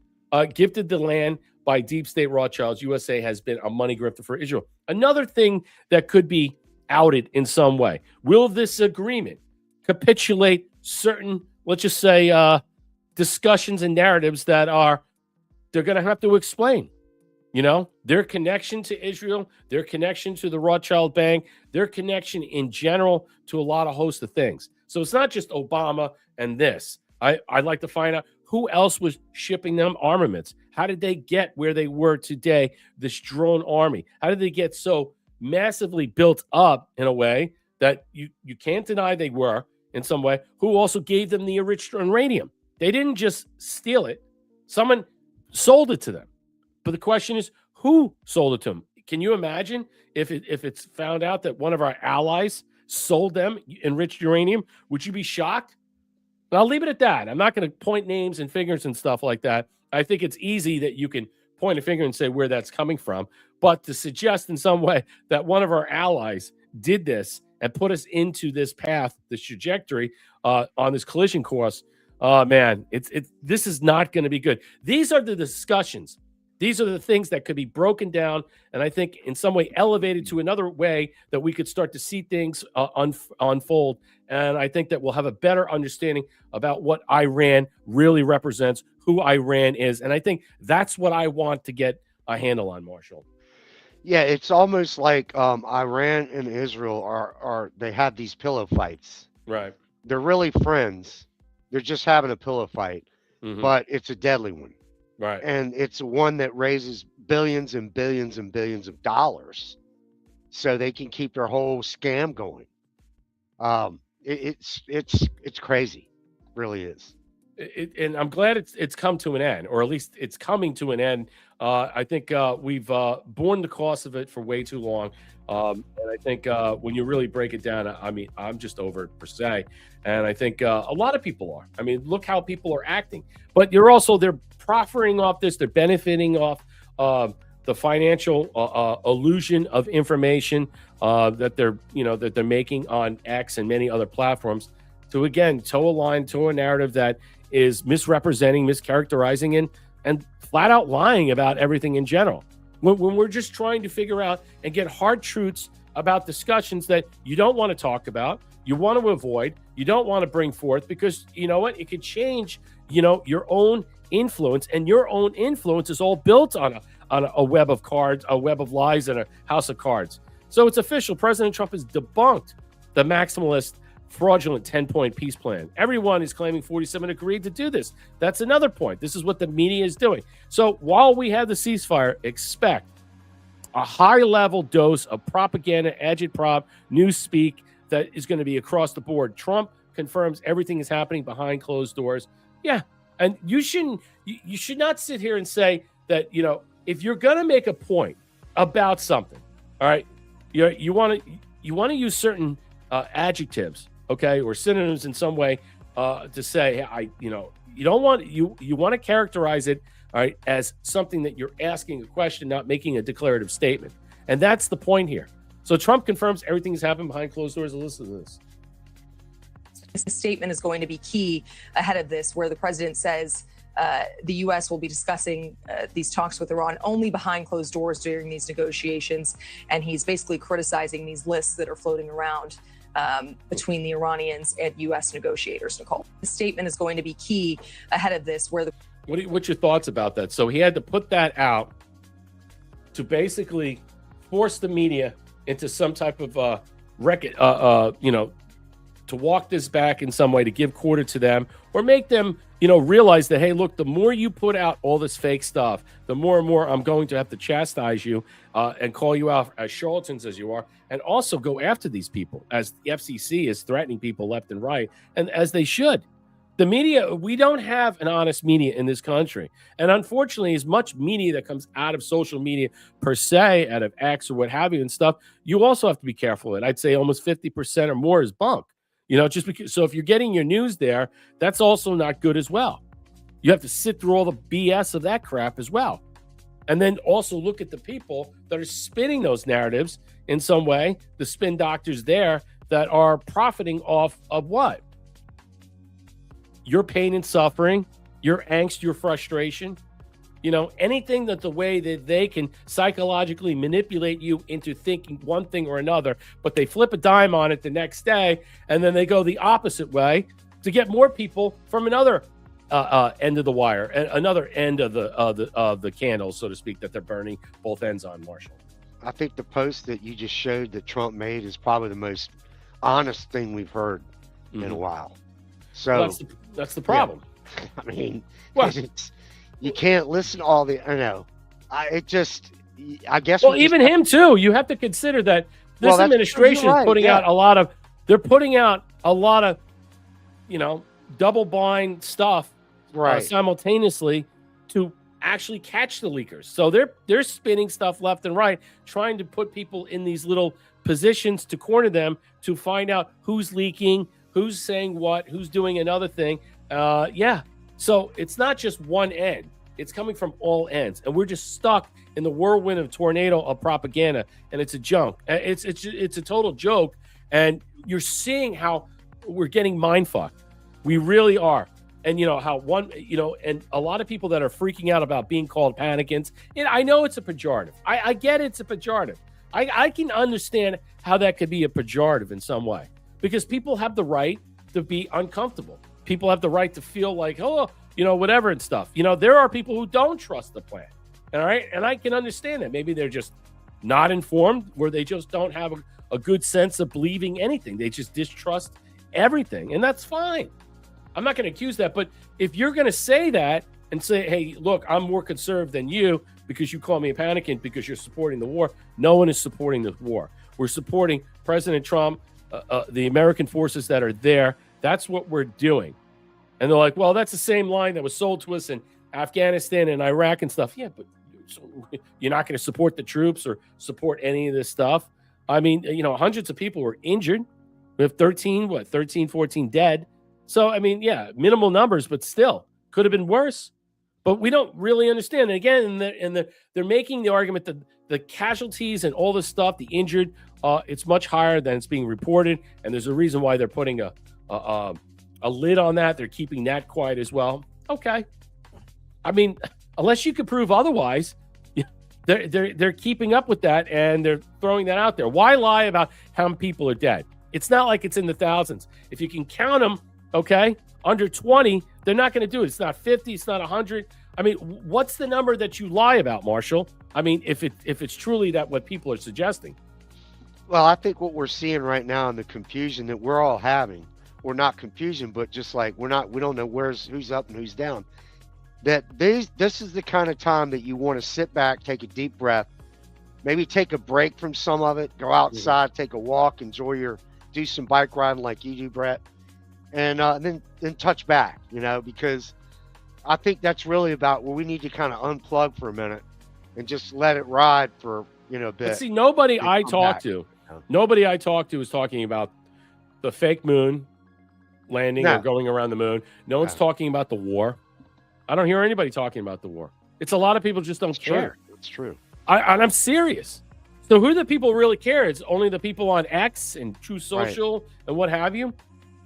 Gifted the land by Deep State Rothschilds. USA has been a money grifter for Israel. Another thing that could be outed in some way. Will this agreement capitulate certain, let's just say, discussions and narratives that they're going to have to explain? Their connection to Israel, their connection to the Rothschild Bank, their connection in general to a lot of host of things. So it's not just Obama and this. I'd like to find out who else was shipping them armaments. How did they get where they were today, this drone army? How did they get so massively built up in a way that you can't deny they were in some way? Who also gave them the enriched uranium? They didn't just steal it. Someone sold it to them. But the question is, who sold it to them? Can you imagine if it's found out that one of our allies sold them enriched uranium? Would you be shocked? And I'll leave it at that. I'm not going to point names and figures and stuff like that. I think it's easy that you can point a finger and say where that's coming from. But to suggest in some way that one of our allies did this and put us into this path, this trajectory on this collision course, man, this is not going to be good. These are the discussions These are the things that could be broken down and I think in some way elevated to another way that we could start to see things unfold. And I think that we'll have a better understanding about what Iran really represents, who Iran is. And I think that's what I want to get a handle on, Marshall. Yeah, it's almost like Iran and Israel are they have these pillow fights. Right. They're really friends. They're just having a pillow fight, but it's a deadly one. Right. And it's one that raises billions and billions and billions of dollars so they can keep their whole scam going. It's crazy. It really is. And I'm glad it's come to an end, or at least it's coming to an end. I think we've borne the cost of it for way too long. And I think when you really break it down, I mean, I'm just over it per se. And I think a lot of people are. I mean, look how people are acting. But they're profiting off this. They're benefiting off the financial illusion of information that they're making on X and many other platforms to, again, toe a line, toe a narrative that is misrepresenting, mischaracterizing, and flat out lying about everything in general. When we're just trying to figure out and get hard truths about discussions that you don't want to talk about, you want to avoid, you don't want to bring forth, because you know what? It could change, your own influence, and your own influence is all built on a web of cards, a web of lies, and a house of cards. So it's official. President Trump has debunked the maximalist, fraudulent 10-point peace plan. Everyone is claiming 47 agreed to do this. That's another point. This is what the media is doing. So while we have the ceasefire, expect a high-level dose of propaganda, agitprop, newspeak that is going to be across the board. Trump confirms everything is happening behind closed doors. Yeah, and you should not sit here and say that, if you're going to make a point about something, all right, you want to use certain adjectives, okay, or synonyms in some way to say, you want to characterize it, all right, as something that you're asking a question, not making a declarative statement. And that's the point here. So Trump confirms everything has happened behind closed doors. Listen to this. This statement is going to be key ahead of this, where the president says the U.S. will be discussing these talks with Iran only behind closed doors during these negotiations. And he's basically criticizing these lists that are floating around between the Iranians and U.S. negotiators, Nicole. The statement is going to be key ahead of this, where the... What's your thoughts about that? So he had to put that out to basically force the media into some type of to walk this back in some way, to give quarter to them, or make them, realize that, hey, look, the more you put out all this fake stuff, the more and more I'm going to have to chastise you and call you out as charlatans as you are, and also go after these people, as the FCC is threatening people left and right, and as they should. The media, we don't have an honest media in this country. And unfortunately, as much media that comes out of social media per se, out of X or what have you and stuff, you also have to be careful with. I'd say almost 50% or more is bunk. Just because. So if you're getting your news there, that's also not good as well. You have to sit through all the BS of that crap as well. And then also look at the people that are spinning those narratives in some way, the spin doctors there that are profiting off of what? Your pain and suffering, your angst, your frustration, anything that the way that they can psychologically manipulate you into thinking one thing or another, but they flip a dime on it the next day, and then they go the opposite way to get more people from another end of the wire, and another end of the candle, so to speak, that they're burning both ends on, Marshall. I think the post that you just showed that Trump made is probably the most honest thing we've heard in a while. So well, that's the problem. Yeah. I mean, you can't listen to all the. I know. I guess. Well, even him too. You have to consider that this administration is putting out a lot of. They're putting out a lot of, double blind stuff, right, simultaneously to actually catch the leakers. So they're spinning stuff left and right, trying to put people in these little positions to corner them to find out who's leaking, who's saying what, who's doing another thing. So it's not just one end. It's coming from all ends. And we're just stuck in the whirlwind of tornado of propaganda. And it's a junk. It's a total joke. And you're seeing how we're getting mind fucked. We really are. And how one, and a lot of people that are freaking out about being called panicants. And I know it's a pejorative. I get it's a pejorative. I can understand how that could be a pejorative in some way, because people have the right to be uncomfortable. People have the right to feel like, whatever and stuff. There are people who don't trust the plan. All right. And I can understand that. Maybe they're just not informed, where they just don't have a good sense of believing anything. They just distrust everything. And that's fine. I'm not going to accuse that. But if you're going to say that and say, hey, look, I'm more conservative than you because you call me a panicant because you're supporting the war. No one is supporting the war. We're supporting President Trump, the American forces that are there. That's what we're doing. And they're like, well, that's the same line that was sold to us in Afghanistan and Iraq and stuff. Yeah, but you're not going to support the troops or support any of this stuff. I mean, hundreds of people were injured. We have 14 dead. So, I mean, yeah, minimal numbers, but still could have been worse. But we don't really understand. And again, they're making the argument that the casualties and all this stuff, the injured, it's much higher than it's being reported. And there's a reason why they're putting a lid on that. They're keeping that quiet as well. Okay. I mean, unless you could prove otherwise, they're keeping up with that and they're throwing that out there. Why lie about how many people are dead? It's not like it's in the thousands. If you can count them, okay, under 20, they're not going to do it. It's not 50. It's not 100. I mean, what's the number that you lie about, Marshall? I mean, if it's truly that what people are suggesting. Well, I think what we're seeing right now in the confusion that we're all having, or not confusion, but just like we don't know who's up and who's down. That this is the kind of time that you want to sit back, take a deep breath, maybe take a break from some of it, go outside, take a walk, do some bike riding like you do, Brett, and then touch back, because I think that's really about where we need to kind of unplug for a minute and just let it ride for a bit. But see, nobody I talk to is talking about the fake moon landing or going around the moon. No one's talking about the war. I don't hear anybody talking about the war. It's a lot of people just don't care. It's true. And I'm serious. So who do the people really care? It's only the people on X and True Social and what have you.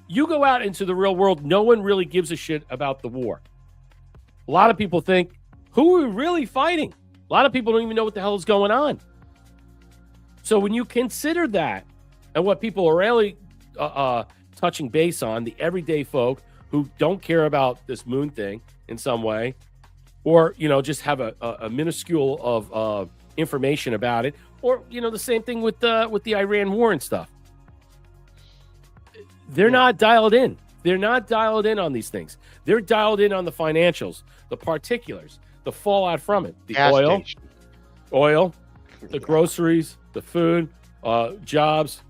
You go out into the real world, no one really gives a shit about the war. A lot of people think, who are we really fighting? A lot of people don't even know what the hell is going on. So when you consider that and what people are really touching base on, the everyday folk who don't care about this moon thing in some way, or, just have a minuscule of information about it, or, the same thing with the Iran war and stuff. They're not dialed in. They're not dialed in on these things. They're dialed in on the financials, the particulars, the fallout from it, the oil, the groceries, the food, jobs,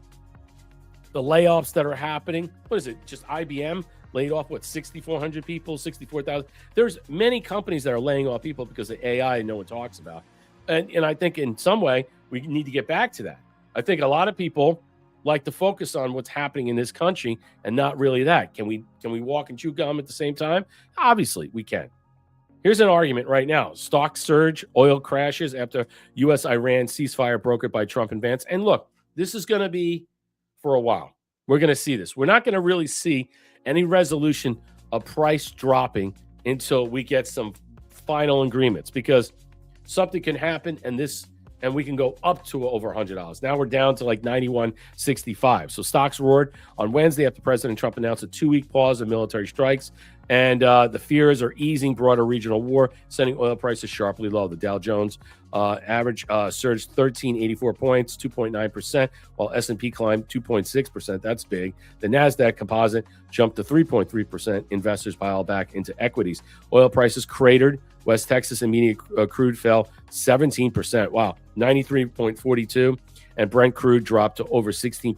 the layoffs that are happening. What is it? Just IBM laid off, 6,400 people, 64,000. There's many companies that are laying off people because of AI no one talks about. And I think in some way we need to get back to that. I think a lot of people like to focus on what's happening in this country and not really that. Can we walk and chew gum at the same time? Obviously we can. Here's an argument right now. Stock surge, oil crashes after U.S.-Iran ceasefire brokered by Trump and Vance. And look, this is going to be for a while. We're going to see this. We're not going to really see any resolution of price dropping until we get some final agreements, because something can happen and we can go up to over $100. Now we're down to like 91.65. So stocks roared on Wednesday after President Trump announced a 2-week pause of military strikes. And the fears are easing broader regional war, sending oil prices sharply low. The Dow Jones average surged 1,384 points, 2.9%, while S&P climbed 2.6%. That's big. The NASDAQ composite jumped to 3.3%. Investors piled back into equities. Oil prices cratered. West Texas immediate crude fell 17%. Wow, 93.42. And Brent crude dropped to over 16%,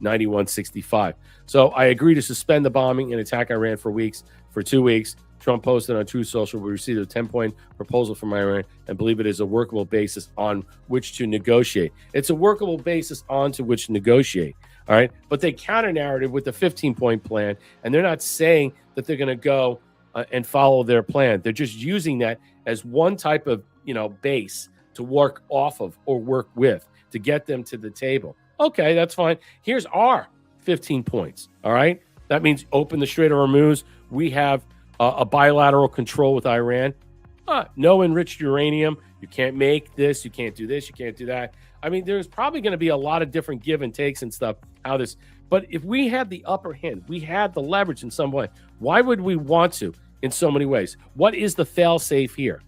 91.65. So I agree to suspend the bombing and attack Iran for 2 weeks. Trump posted on True Social, we received a 10-point proposal from Iran and believe it is a workable basis on which to negotiate. It's a workable basis onto which to negotiate. All right. But they counter narrative with the 15-point plan, and they're not saying that they're going to go and follow their plan. They're just using that as one type of, base to work off of or work with to get them to the table. Okay, that's fine. Here's our 15 points. All right. That means open the Strait of Hormuz. We have a bilateral control with Iran. No enriched uranium. You can't make this. You can't do this. You can't do that. I mean, there's probably going to be a lot of different give and takes and stuff. But if we had the upper hand, we had the leverage in some way. Why would we want to in so many ways? What is the fail-safe here?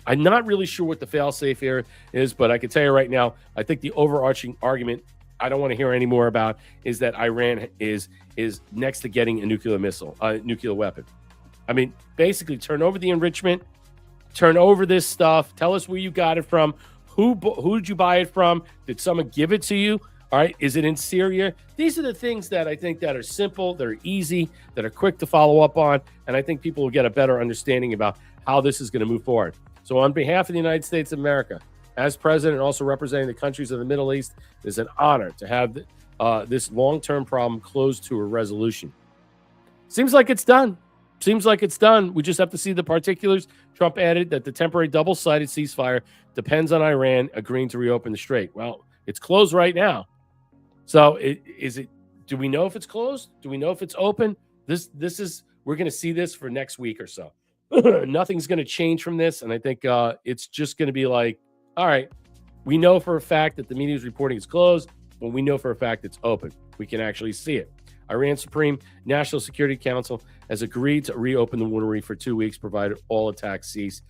I'm not really sure what the fail-safe here is, but I can tell you right now, I think the overarching argument I don't want to hear any more about is that Iran is next to getting a nuclear weapon. I mean, basically, turn over the enrichment, turn over this stuff, tell us where you got it from, who did you buy it from, did someone give it to you? All right, is it in Syria? These are the things that I think that are simple, that are easy, that are quick to follow up on, and I think people will get a better understanding about how this is going to move forward. So on behalf of the United States of America, as president and also representing the countries of the Middle East, it is an honor to have this long-term problem closed to a resolution. Seems like it's done. We just have to see the particulars. Trump added that the temporary double-sided ceasefire depends on Iran agreeing to reopen the strait. Well, it's closed right now. So do we know if it's closed? Do we know if it's open? We're going to see this for next week or so. Nothing's going to change from this. And I think it's just going to be like, all right, we know for a fact that the media is reporting it's closed, but we know for a fact it's open. We can actually see it. Iran's Supreme National Security Council has agreed to reopen the winery for 2 weeks, provided all attacks cease.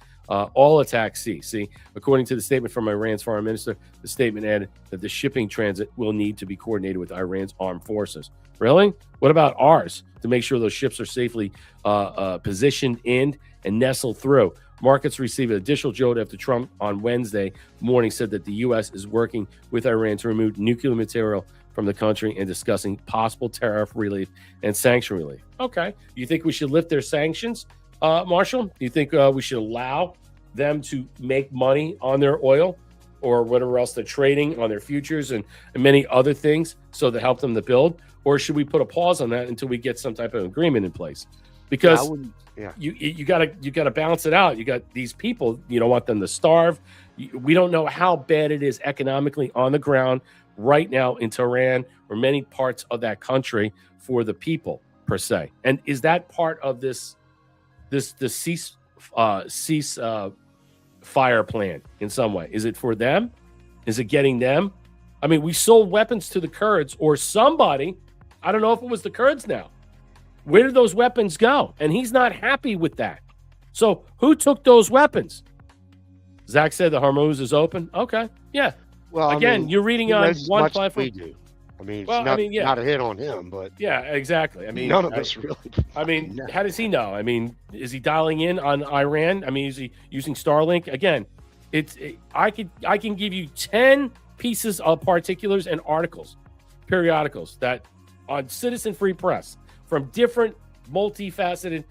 See, according to the statement from Iran's foreign minister, the statement added that the shipping transit will need to be coordinated with Iran's armed forces. Really? What about ours to make sure those ships are safely positioned in and nestled through? Markets received an additional jolt after Trump on Wednesday morning said that the U.S. is working with Iran to remove nuclear material from the country and discussing possible tariff relief and sanction relief. Okay. You think we should lift their sanctions, Marshall? Do you think we should allow them to make money on their oil or whatever else they're trading on their futures and many other things so to help them to build? Or should we put a pause on that until we get some type of agreement in place? Because you gotta balance it out. You got these people, you don't want them to starve. We don't know how bad it is economically on the ground right now in Tehran or many parts of that country for the people per se. And is that part of this cease fire plan in some way? Is it for them? Is it getting them? I mean, we sold weapons to the Kurds or somebody. I don't know if it was the Kurds now. Where did those weapons go? And he's not happy with that. So who took those weapons? Zach said the Hormuz is open. Okay. Yeah. Well, again, you're reading on one platform. We do. I mean, it's not a hit on him, but yeah, exactly. I mean, none of us really. I mean, how does he know? I mean, is he dialing in on Iran? I mean, is he using Starlink? Again, I can give you 10 pieces of particulars and articles, periodicals that on Citizen Free Press from different multifaceted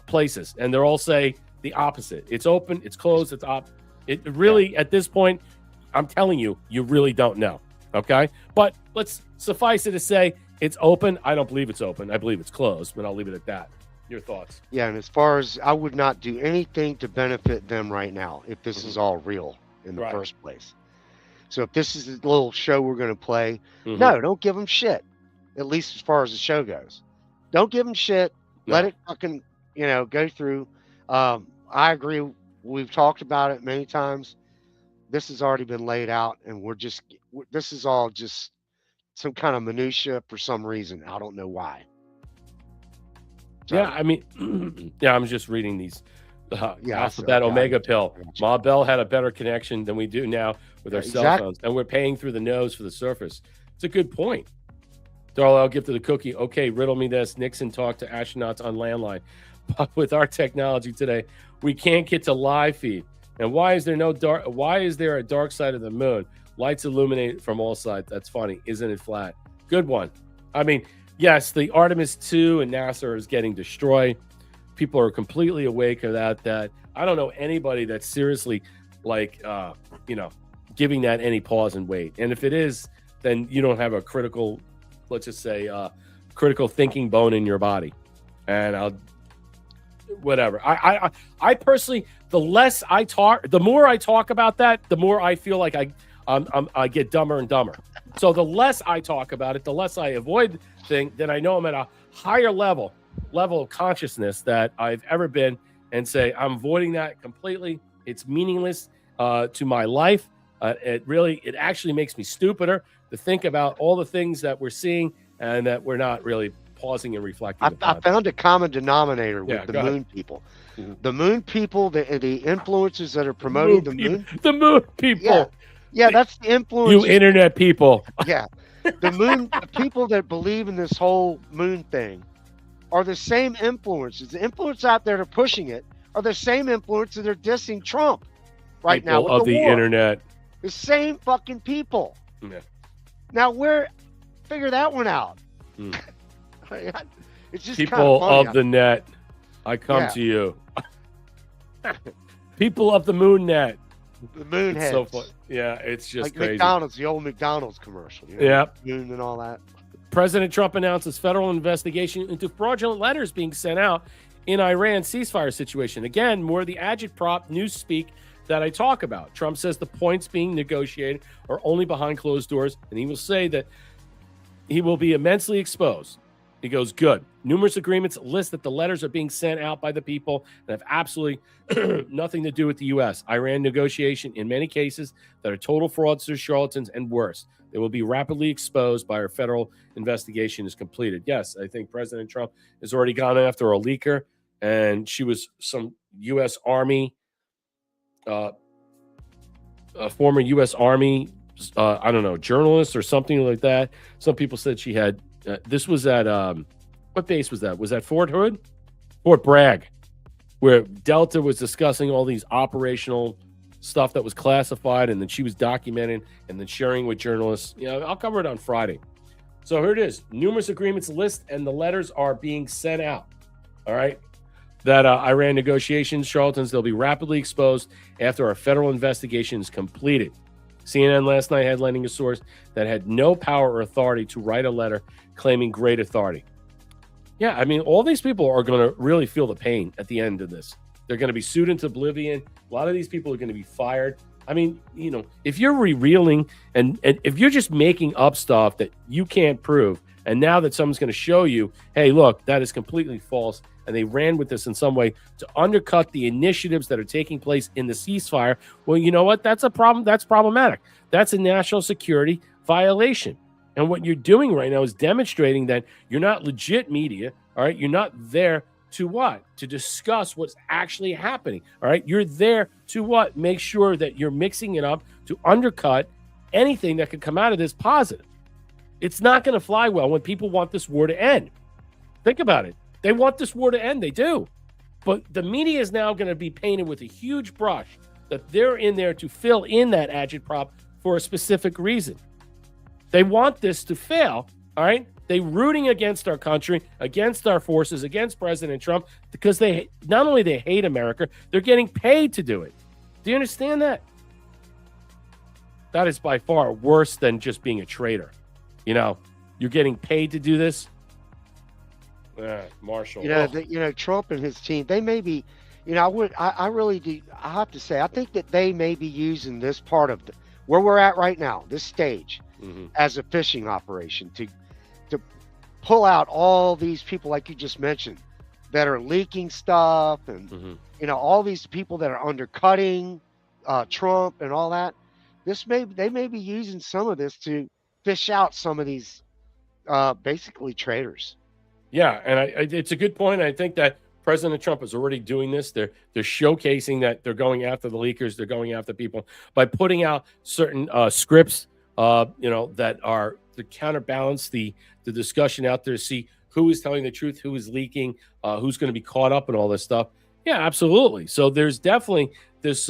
places, and they'll all say the opposite. It's open, it's closed, it's op. It really, at this point, I'm telling you, you really don't know. Okay, but let's suffice it to say it's open. I don't believe it's open. I believe it's closed, but I'll leave it at that. Your thoughts? Yeah, and as far as I would not do anything to benefit them right now if this is all real in the first place. So if this is a little show we're going to play, no, don't give them shit. At least as far as the show goes, don't give them shit. No. Let it fucking go through. I agree. We've talked about it many times. This has already been laid out, and this is all just some kind of minutia for some reason. I don't know why. So, yeah, I mean, I'm just reading these. Alphabet Omega pill. Ma Bell had a better connection than we do now with our cell phones, and we're paying through the nose for the surface. It's a good point. Darla, I'll give to the cookie. Okay, riddle me this. Nixon talked to astronauts on landline. But with our technology today, we can't get to live feed. And why is there a dark side of the moon? Lights illuminate from all sides. That's funny. Isn't it flat? Good one. I mean, yes, the Artemis 2 and NASA is getting destroyed. People are completely awake of that. I don't know anybody that's seriously giving that any pause and wait. And if it is, then you don't have a critical, let's just say, critical thinking bone in your body. And whatever. I personally, the less I talk, the more I talk about that, the more I feel like I get dumber and dumber. So the less I talk about it, the less I avoid thing, then I know I'm at a higher level level of consciousness that I've ever been, and say I'm avoiding that completely. It's meaningless to my life. It actually makes me stupider to think about all the things that we're seeing and that we're not really pausing and reflecting. I found a common denominator with the go moon ahead. people. Mhm. The moon people, the influencers that are promoting the moon. The moon people. Yeah, that's the influence. You internet people. Yeah. The people that believe in this whole moon thing are the same influencers. The influencers out there that are pushing it are the same influencers that are dissing Trump right now with of the war. internet. The same fucking people. Yeah. Now figure that one out. It's just People funny. of the net, I come to you. People of the moon net. The moon It's heads. so fun. Yeah, it's just like crazy. McDonald's, the old McDonald's commercial. Yep. Moon and all that. President Trump announces federal investigation into fraudulent letters being sent out in Iran ceasefire situation. Again, more of the agitprop news speak that I talk about. Trump says the points being negotiated are only behind closed doors, and he will say that he will be immensely exposed. He goes, good. Numerous agreements list that the letters are being sent out by the people that have absolutely nothing to do with the U.S. Iran negotiation in many cases that are total fraudsters, charlatans, and worse. They will be rapidly exposed by our federal investigation is completed. Yes, I think President Trump has already gone after a leaker, and she was some U.S. Army, a former U.S. Army, I don't know, journalist or something like that. Some people said she had, this was at, what base was that? Was that Fort Hood? Fort Bragg, where Delta was discussing all these operational stuff that was classified, and then she was documenting and then sharing with journalists. I'll cover it on Friday. So here it is. Numerous agreements list, and the letters are being sent out. All right. That Iran negotiations, charlatans, they'll be rapidly exposed after our federal investigation is completed. CNN last night headlining a source that had no power or authority to write a letter claiming great authority. Yeah, I mean, all these people are going to really feel the pain at the end of this. They're going to be sued into oblivion. A lot of these people are going to be fired. I mean, if you're revealing and if you're just making up stuff that you can't prove, and now that someone's going to show you, hey, look, that is completely false, and they ran with this in some way to undercut the initiatives that are taking place in the ceasefire, well, you know what? That's a problem. That's problematic. That's a national security violation. And what you're doing right now is demonstrating that you're not legit media, all right? You're not there to what? To discuss what's actually happening, all right? You're there to what? Make sure that you're mixing it up to undercut anything that could come out of this positive. It's not going to fly well when people want this war to end. Think about it. They want this war to end. They do. But the media is now going to be painted with a huge brush that they're in there to fill in that agitprop for a specific reason. They want this to fail, all right? They're rooting against our country, against our forces, against President Trump, because they not only they hate America, they're getting paid to do it. Do you understand that? That is by far worse than just being a traitor. You're getting paid to do this. Marshall. Trump and his team, they may be, I really do. I have to say, I think that they may be using this part of where we're at right now, this stage, as a fishing operation to pull out all these people, like you just mentioned, that are leaking stuff, and all these people that are undercutting Trump and all that. They may be using some of this to fish out some of these basically traitors. Yeah, and it's a good point. I think that President Trump is already doing this. They're showcasing that they're going after the leakers. They're going after people by putting out certain scripts, that are to counterbalance the discussion out there to see who is telling the truth, who is leaking, who's going to be caught up in all this stuff. Yeah, absolutely. So there's definitely this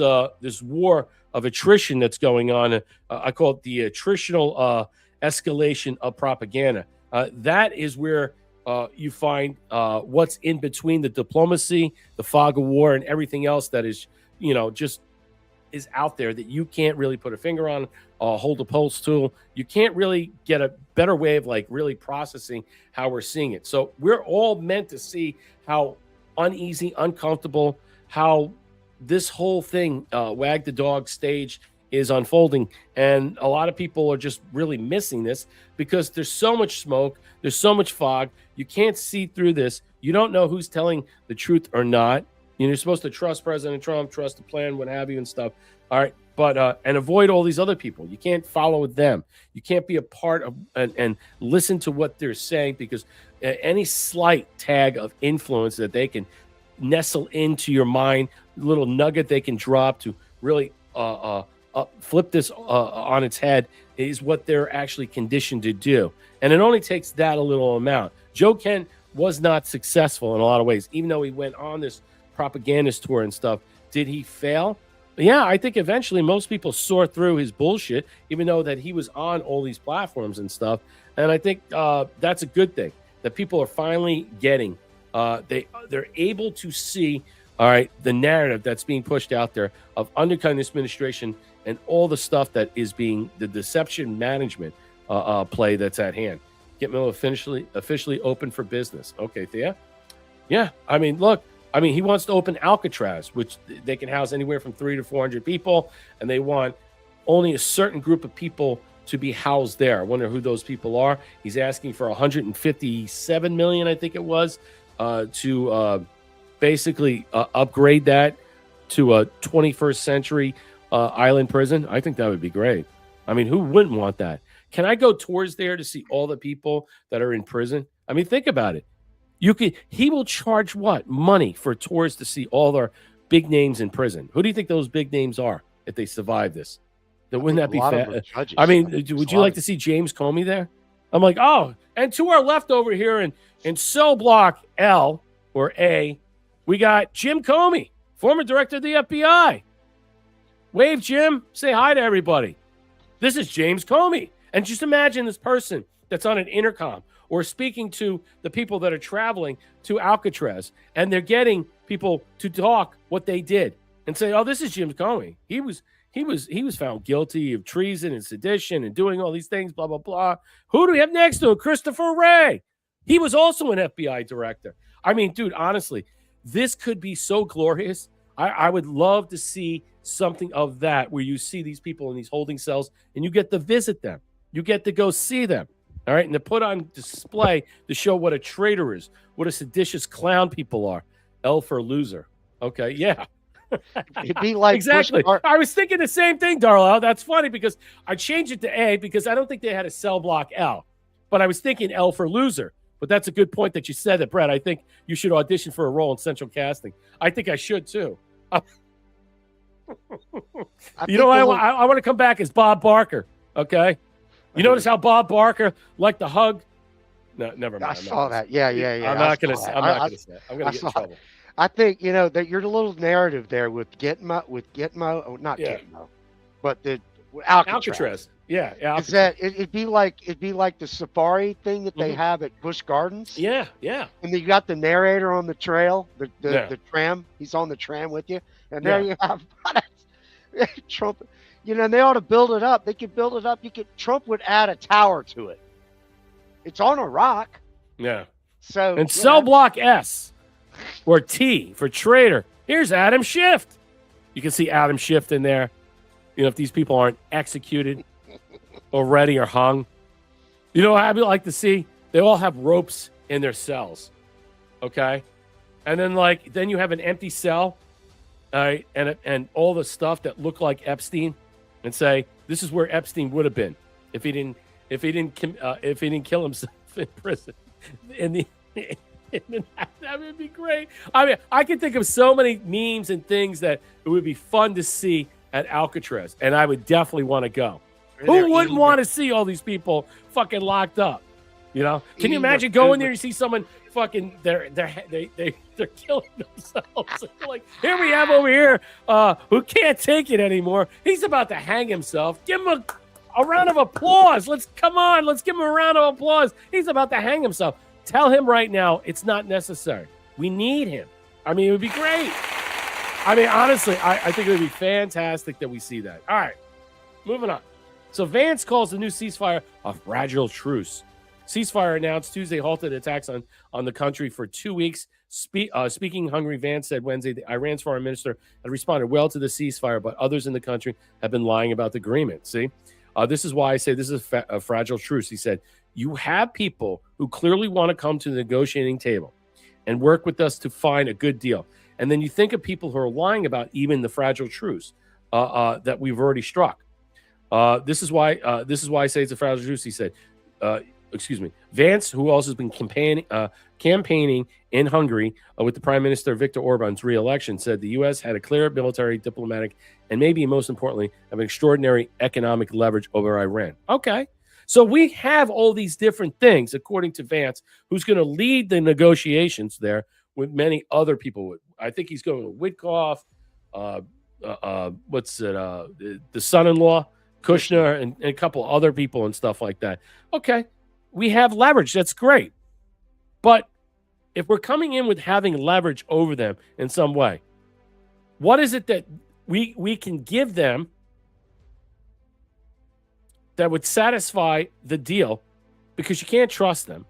war of attrition that's going on. I call it the attritional escalation of propaganda. That is where you find what's in between the diplomacy, the fog of war, and everything else that is, just is out there that you can't really put a finger on, hold a pulse to. You can't really get a better way of really processing how we're seeing it. So we're all meant to see how uneasy, uncomfortable, how this whole thing, wag the dog stage, is unfolding. And a lot of people are just really missing this because there's so much smoke. There's so much fog. You can't see through this. You don't know who's telling the truth or not. You're supposed to trust President Trump, trust the plan, what have you and stuff. All right. But and avoid all these other people. You can't follow them. You can't be a part of and listen to what they're saying, because any slight tag of influence that they can nestle into your mind, little nugget they can drop to really flip this on its head, is what they're actually conditioned to do. And it only takes that a little amount. Joe Kent was not successful in a lot of ways, even though he went on this propagandist tour and stuff. Did he fail? Yeah, I think eventually most people saw through his bullshit, even though that he was on all these platforms and stuff. And I think that's a good thing, that people are finally getting. They're able to see, all right, the narrative that's being pushed out there of undercutting this administration and all the stuff that is being the deception management play that's at hand. Get Miller officially open for business. Okay, Thea? Yeah, I mean, look. I mean, he wants to open Alcatraz, which they can house anywhere from 300 to 400 people, and they want only a certain group of people to be housed there. I wonder who those people are. He's asking for 157 million, I think it was, to basically upgrade that to a 21st century island prison. I think that would be great. I mean, who wouldn't want that? Can I go tours there to see all the people that are in prison? I mean, think about it. He will charge what? Money for tours to see all their big names in prison. Who do you think those big names are if they survive this? Wouldn't that be fat? I mean, would you like to see James Comey there? I'm like, oh, and to our left over here in cell block L or A, we got Jim Comey, former director of the FBI. Wave, Jim. Say hi to everybody. This is James Comey. And just imagine this person that's on an intercom or speaking to the people that are traveling to Alcatraz, and they're getting people to talk what they did and say, "Oh, this is Jim Comey. He was found guilty of treason and sedition and doing all these things, blah blah blah." Who do we have next to him? Christopher Wray. He was also an FBI director. I mean, dude, honestly, this could be so glorious. I would love to see something of that, where you see these people in these holding cells and you get to visit them. You get to go see them. All right, and to put on display to show what a traitor is, what a seditious clown people are. L for loser. Okay, yeah. It'd be like exactly. I was thinking the same thing, Darla. That's funny because I changed it to A because I don't think they had a cell block L, but I was thinking L for loser. But that's a good point that you said that, Brett. I think you should audition for a role in Central Casting. I think I should too. You know, I want to come back as Bob Barker. Okay. You notice how Bob Barker liked to hug? No, never mind. I saw that. Yeah. I'm not going to say. I'm going to get in trouble. I think, you know, that your little narrative there with Gitmo, not Gitmo, but the Alcatraz. Yeah. Is that it'd be like the safari thing that they have at Busch Gardens. Yeah. And you got the narrator on the trail, the tram. He's on the tram with you, and there you have Trump. You know, they ought to build it up. They could build it up. Trump would add a tower to it. It's on a rock. Yeah. So and cell block S or T for traitor. Here's Adam Schiff. You can see Adam Schiff in there. You know, if these people aren't executed already or hung. You know what I'd like to see? They all have ropes in their cells. Okay? And then you have an empty cell. All right, and all the stuff that looked like Epstein, and say this is where Epstein would have been if he didn't kill himself in prison. That would be great. I mean, I can think of so many memes and things that it would be fun to see at Alcatraz, and I would definitely want to go. Who wouldn't want to see all these people fucking locked up? You know, can you imagine going there and see someone fucking they're killing themselves? Like, here we have over here who can't take it anymore. He's about to hang himself. Give him a round of applause. Let's give him a round of applause. He's about to hang himself. Tell him right now it's not necessary. We need him. I mean, it would be great. I mean, honestly, I think it would be fantastic that we see that. All right, moving on. So Vance calls the new ceasefire a fragile truce. Ceasefire announced Tuesday halted attacks on the country for 2 weeks. Speaking Hungary, Vance said Wednesday the Iran's foreign minister had responded well to the ceasefire, but others in the country have been lying about the agreement. See, this is why I say this is a fragile truce. He said, you have people who clearly want to come to the negotiating table and work with us to find a good deal. And then you think of people who are lying about even the fragile truce that we've already struck. This is why I say it's a fragile truce. He said, Vance, who also has been campaigning in Hungary with the Prime Minister Viktor Orban's re-election, said the U.S. had a clear military, diplomatic, and maybe most importantly, an extraordinary economic leverage over Iran. Okay. So we have all these different things, according to Vance, who's going to lead the negotiations there with many other people. I think he's going with Witkoff, the son-in-law, Kushner, and a couple other people and stuff like that. Okay, we have leverage. That's great. But if we're coming in with having leverage over them in some way, what is it that we can give them that would satisfy the deal? Because you can't trust them.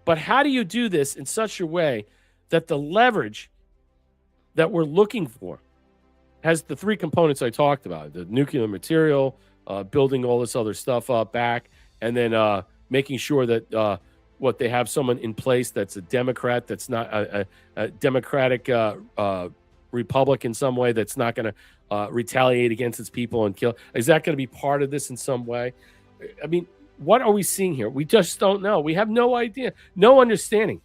But how do you do this in such a way that the leverage that we're looking for has the three components I talked about: the nuclear material, building all this other stuff up back, and then making sure that they have someone in place that's a Democrat, that's not a Democratic Republic in some way, that's not going to retaliate against its people and kill. Is that going to be part of this in some way? I mean, what are we seeing here? We just don't know. We have no idea, no understanding.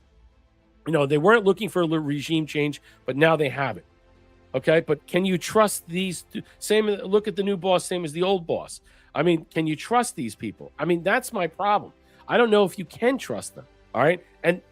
They weren't looking for a regime change, but now they have it. Okay, but can you trust these? Same, look at the new boss, same as the old boss. I mean, can you trust these people? I mean, that's my problem. I don't know if you can trust them. All right. And,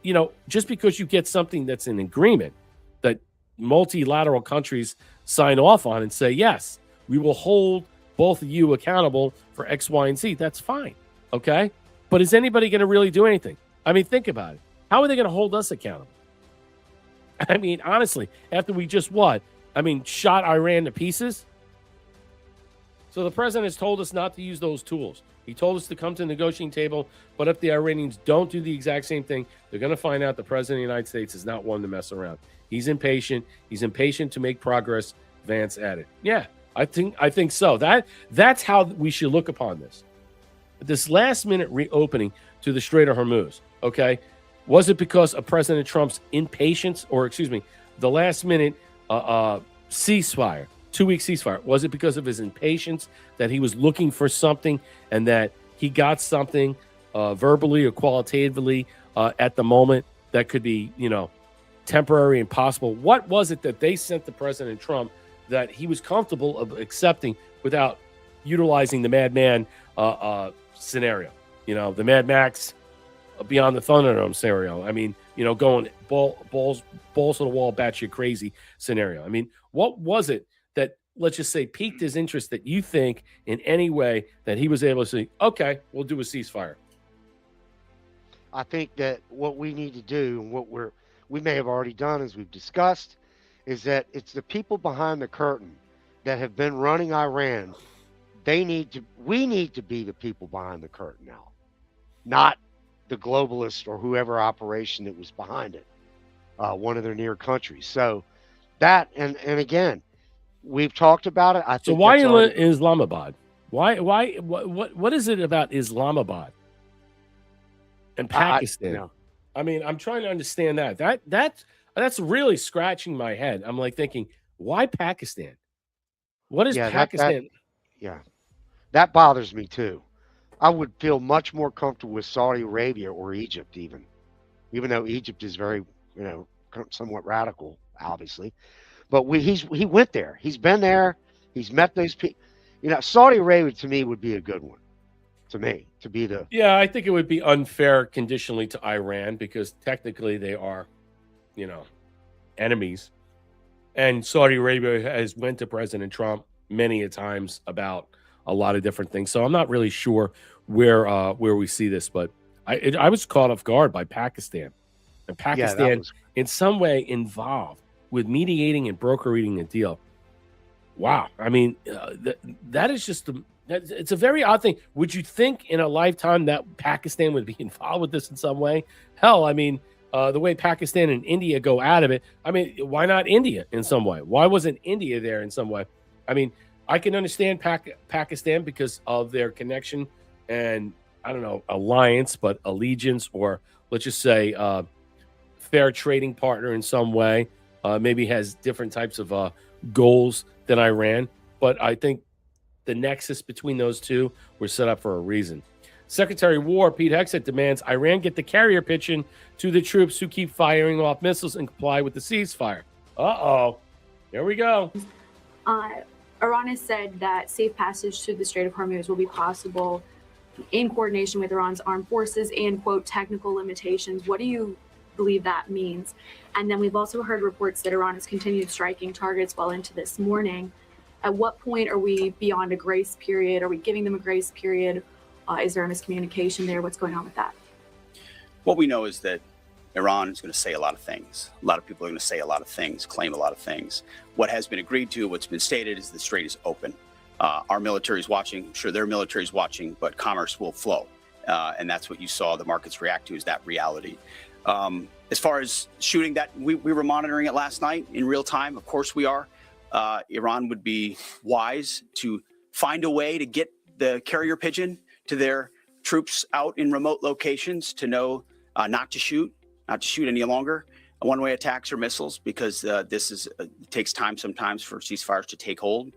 just because you get something that's an agreement that multilateral countries sign off on and say, yes, we will hold both of you accountable for X, Y, and Z, that's fine. Okay. But is anybody going to really do anything? I mean, think about it. How are they going to hold us accountable? I mean, honestly, after we just shot Iran to pieces. So the president has told us not to use those tools. He told us to come to the negotiating table, but if the Iranians don't do the exact same thing, they're going to find out the president of the United States is not one to mess around. He's impatient. He's impatient to make progress. Vance added. Yeah, I think so. That's how we should look upon this. This last-minute reopening to the Strait of Hormuz, okay, was it because of President Trump's impatience, or the last-minute ceasefire, 2-week ceasefire? Was it because of his impatience that he was looking for something and that he got something verbally or qualitatively at the moment that could be, temporary and possible? What was it that they sent to President Trump that he was comfortable of accepting without utilizing the madman scenario? The Mad Max Beyond the Thunderdome scenario. I mean, going balls to the wall, batshit crazy scenario. I mean, what was it that, let's just say, piqued his interest that you think in any way that he was able to say, okay, we'll do a ceasefire? I think that what we need to do, and what we may have already done, as we've discussed, is that it's the people behind the curtain that have been running Iran. We need to be the people behind the curtain now, not the globalist or whoever operation that was behind it, one of their near countries. So that, and again, we've talked about it. I think. So why in Islamabad? What is it about Islamabad and Pakistan? I mean, I'm trying to understand that. That's really scratching my head. I'm like thinking, why Pakistan? What is Pakistan? That bothers me too. I would feel much more comfortable with Saudi Arabia or Egypt, even though Egypt is very, somewhat radical, obviously. But he went there. He's been there. He's met those people. Saudi Arabia to me would be a good one. To me, to be the. Yeah, I think it would be unfair conditionally to Iran because technically they are, enemies. And Saudi Arabia has went to President Trump many a times about a lot of different things. So I'm not really sure where we see this, but I was caught off guard by Pakistan. And Pakistan in some way involved with mediating and brokering a deal. Wow. I mean, that is just it's a very odd thing. Would you think in a lifetime that Pakistan would be involved with this in some way? Hell, I mean, the way Pakistan and India go out of it. I mean, why not India in some way? Why wasn't India there in some way? I mean, I can understand Pakistan because of their connection and, I don't know, alliance, but allegiance, or let's just say fair trading partner in some way, maybe has different types of goals than Iran. But I think the nexus between those two were set up for a reason. Secretary of War Pete Hegseth demands Iran get the carrier pigeon to the troops who keep firing off missiles and comply with the ceasefire. Uh-oh. Here we go. Iran has said that safe passage through the Strait of Hormuz will be possible in coordination with Iran's armed forces and, quote, technical limitations. What do you believe that means? And then we've also heard reports that Iran has continued striking targets well into this morning. At what point are we beyond a grace period? Are we giving them a grace period? Is there a miscommunication there? What's going on with that? What we know is that Iran is going to say a lot of things. A lot of people are going to say a lot of things, claim a lot of things. What has been agreed to, what's been stated, is the strait is open. Our military is watching. I'm sure their military is watching, but commerce will flow. And that's what you saw the markets react to, is that reality. As far as shooting that, we were monitoring it last night in real time. Of course we are. Iran would be wise to find a way to get the carrier pigeon to their troops out in remote locations to know not to shoot any longer one-way attacks or missiles, because this takes time sometimes for ceasefires to take hold.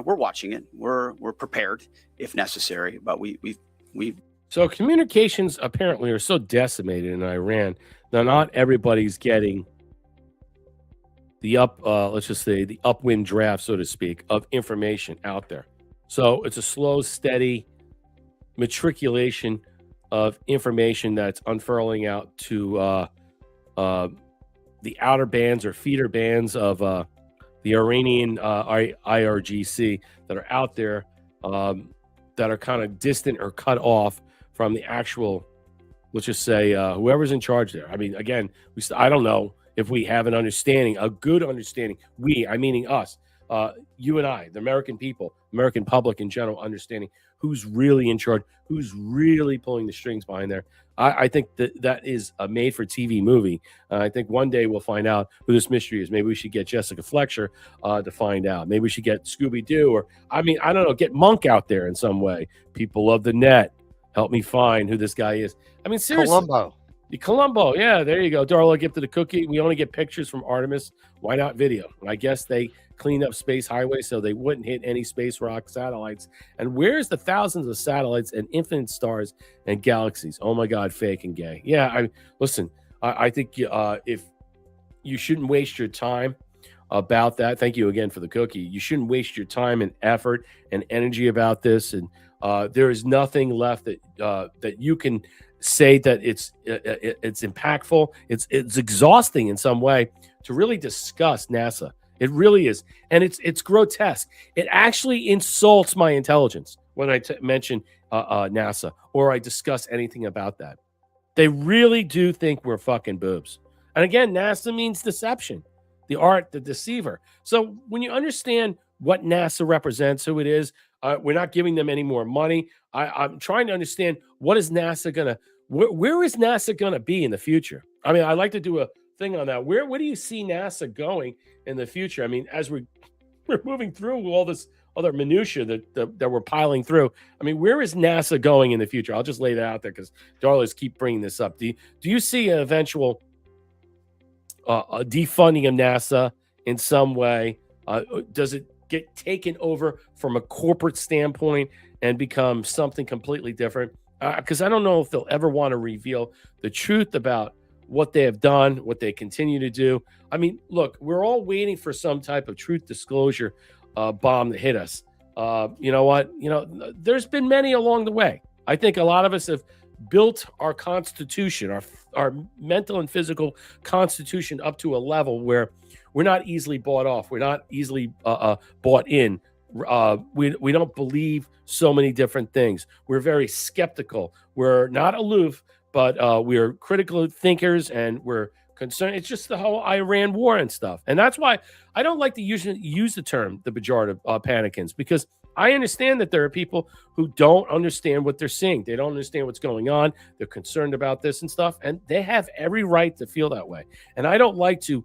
We're watching it. We're prepared if necessary, but we. So communications apparently are so decimated in Iran that not everybody's getting the let's just say the upwind draft, so to speak, of information out there. So it's a slow, steady matriculation of information that's unfurling out to the outer bands or feeder bands of the Iranian IRGC that are out there that are kind of distant or cut off from the actual, let's just say, whoever's in charge there. I mean, again, I don't know if we have an understanding, a good understanding. I meaning us, you and I, the American people, American public in general, understanding who's really in charge, who's really pulling the strings behind there. I think that is a made-for-TV movie. I think one day we'll find out who this mystery is. Maybe we should get Jessica Fletcher to find out. Maybe we should get Scooby-Doo, or, I mean, I don't know, get Monk out there in some way. People of the net, help me find who this guy is. I mean, seriously. Columbo, yeah, there you go. Darla gifted a cookie. We only get pictures from Artemis. Why not video? I guess they cleaned up Space Highway so they wouldn't hit any space rock satellites. And where's the thousands of satellites and infinite stars and galaxies? Oh my God, fake and gay. Yeah, listen. I think if you shouldn't waste your time about that. Thank you again for the cookie. You shouldn't waste your time and effort and energy about this. And there is nothing left that you can say that it's impactful. It's exhausting in some way to really discuss NASA. It really is, and it's grotesque. It actually insults my intelligence when I mention NASA or I discuss anything about that. They really do think we're fucking boobs. And again, NASA means deception, the art, the deceiver. So when you understand what NASA represents, who it is, we're not giving them any more money. I'm trying to understand what is NASA gonna, where is NASA gonna be in the future? I mean, I'd like to do a thing on that. Where do you see NASA going in the future? I mean, as we're moving through all this other minutia that we're piling through, I mean, where is NASA going in the future? I'll just lay that out there because Darla's keep bringing this up. Do you see an eventual defunding of NASA in some way? Does it get taken over from a corporate standpoint and become something completely different? Because I don't know if they'll ever want to reveal the truth about what they have done, what they continue to do. I mean, look, we're all waiting for some type of truth disclosure bomb to hit us. You know what? You know, there's been many along the way. I think a lot of us have built our constitution, our mental and physical constitution up to a level where we're not easily bought off. We're not easily bought in. We don't believe so many different things. We're very skeptical. We're not aloof, but we're critical thinkers and we're concerned. It's just the whole Iran war and stuff. And that's why I don't like to use the term the pejorative panicans, because I understand that there are people who don't understand what they're seeing. They don't understand what's going on. They're concerned about this and stuff, and they have every right to feel that way. And I don't like to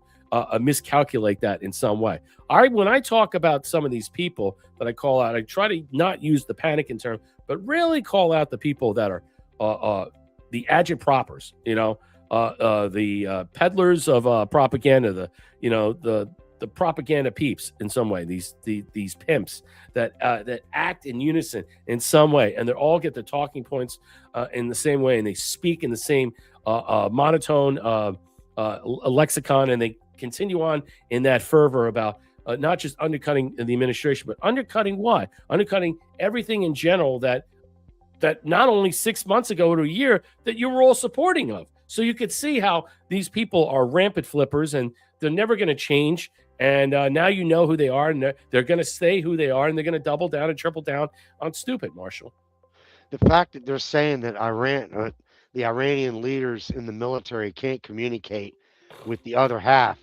miscalculate that in some way. When I talk about some of these people that I call out, I try to not use the panicking term, but really call out the people that are the agitproppers, the peddlers of propaganda, the propaganda peeps in some way, these pimps that act in unison in some way, and they all get their talking points in the same way, and they speak in the same monotone lexicon, and they continue on in that fervor about not just undercutting the administration, but undercutting what? Undercutting everything in general that not only 6 months ago to a year that you were all supporting of. So you could see how these people are rampant flippers, and they're never going to change. And now you know who they are, and they're going to stay who they are, and they're going to double down and triple down on stupid, Marshall. The fact that they're saying that the Iranian leaders in the military can't communicate with the other half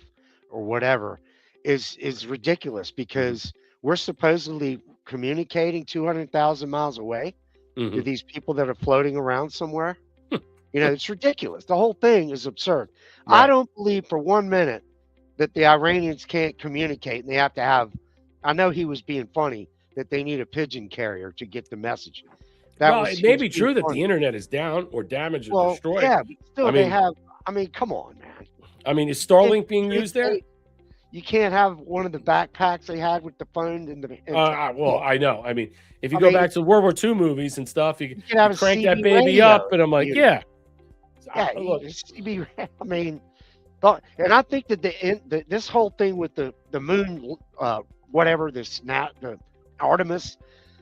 or whatever is ridiculous, because we're supposedly communicating 200,000 miles away to these people that are floating around somewhere. It's ridiculous. The whole thing is absurd. Right. I don't believe for 1 minute that the Iranians can't communicate, and they have to have, I know he was being funny, that they need a pigeon carrier to get the message. It may be true that the internet is down or damaged or destroyed. Yeah, but still they have, come on, man. I mean, is Starlink being used there? You can't have one of the backpacks they had with the phone well, I know. I mean, if you go back to World War II movies and stuff, you can have crank that baby up, and I'm like, look. And I think that this whole thing with the moon, whatever, the Artemis,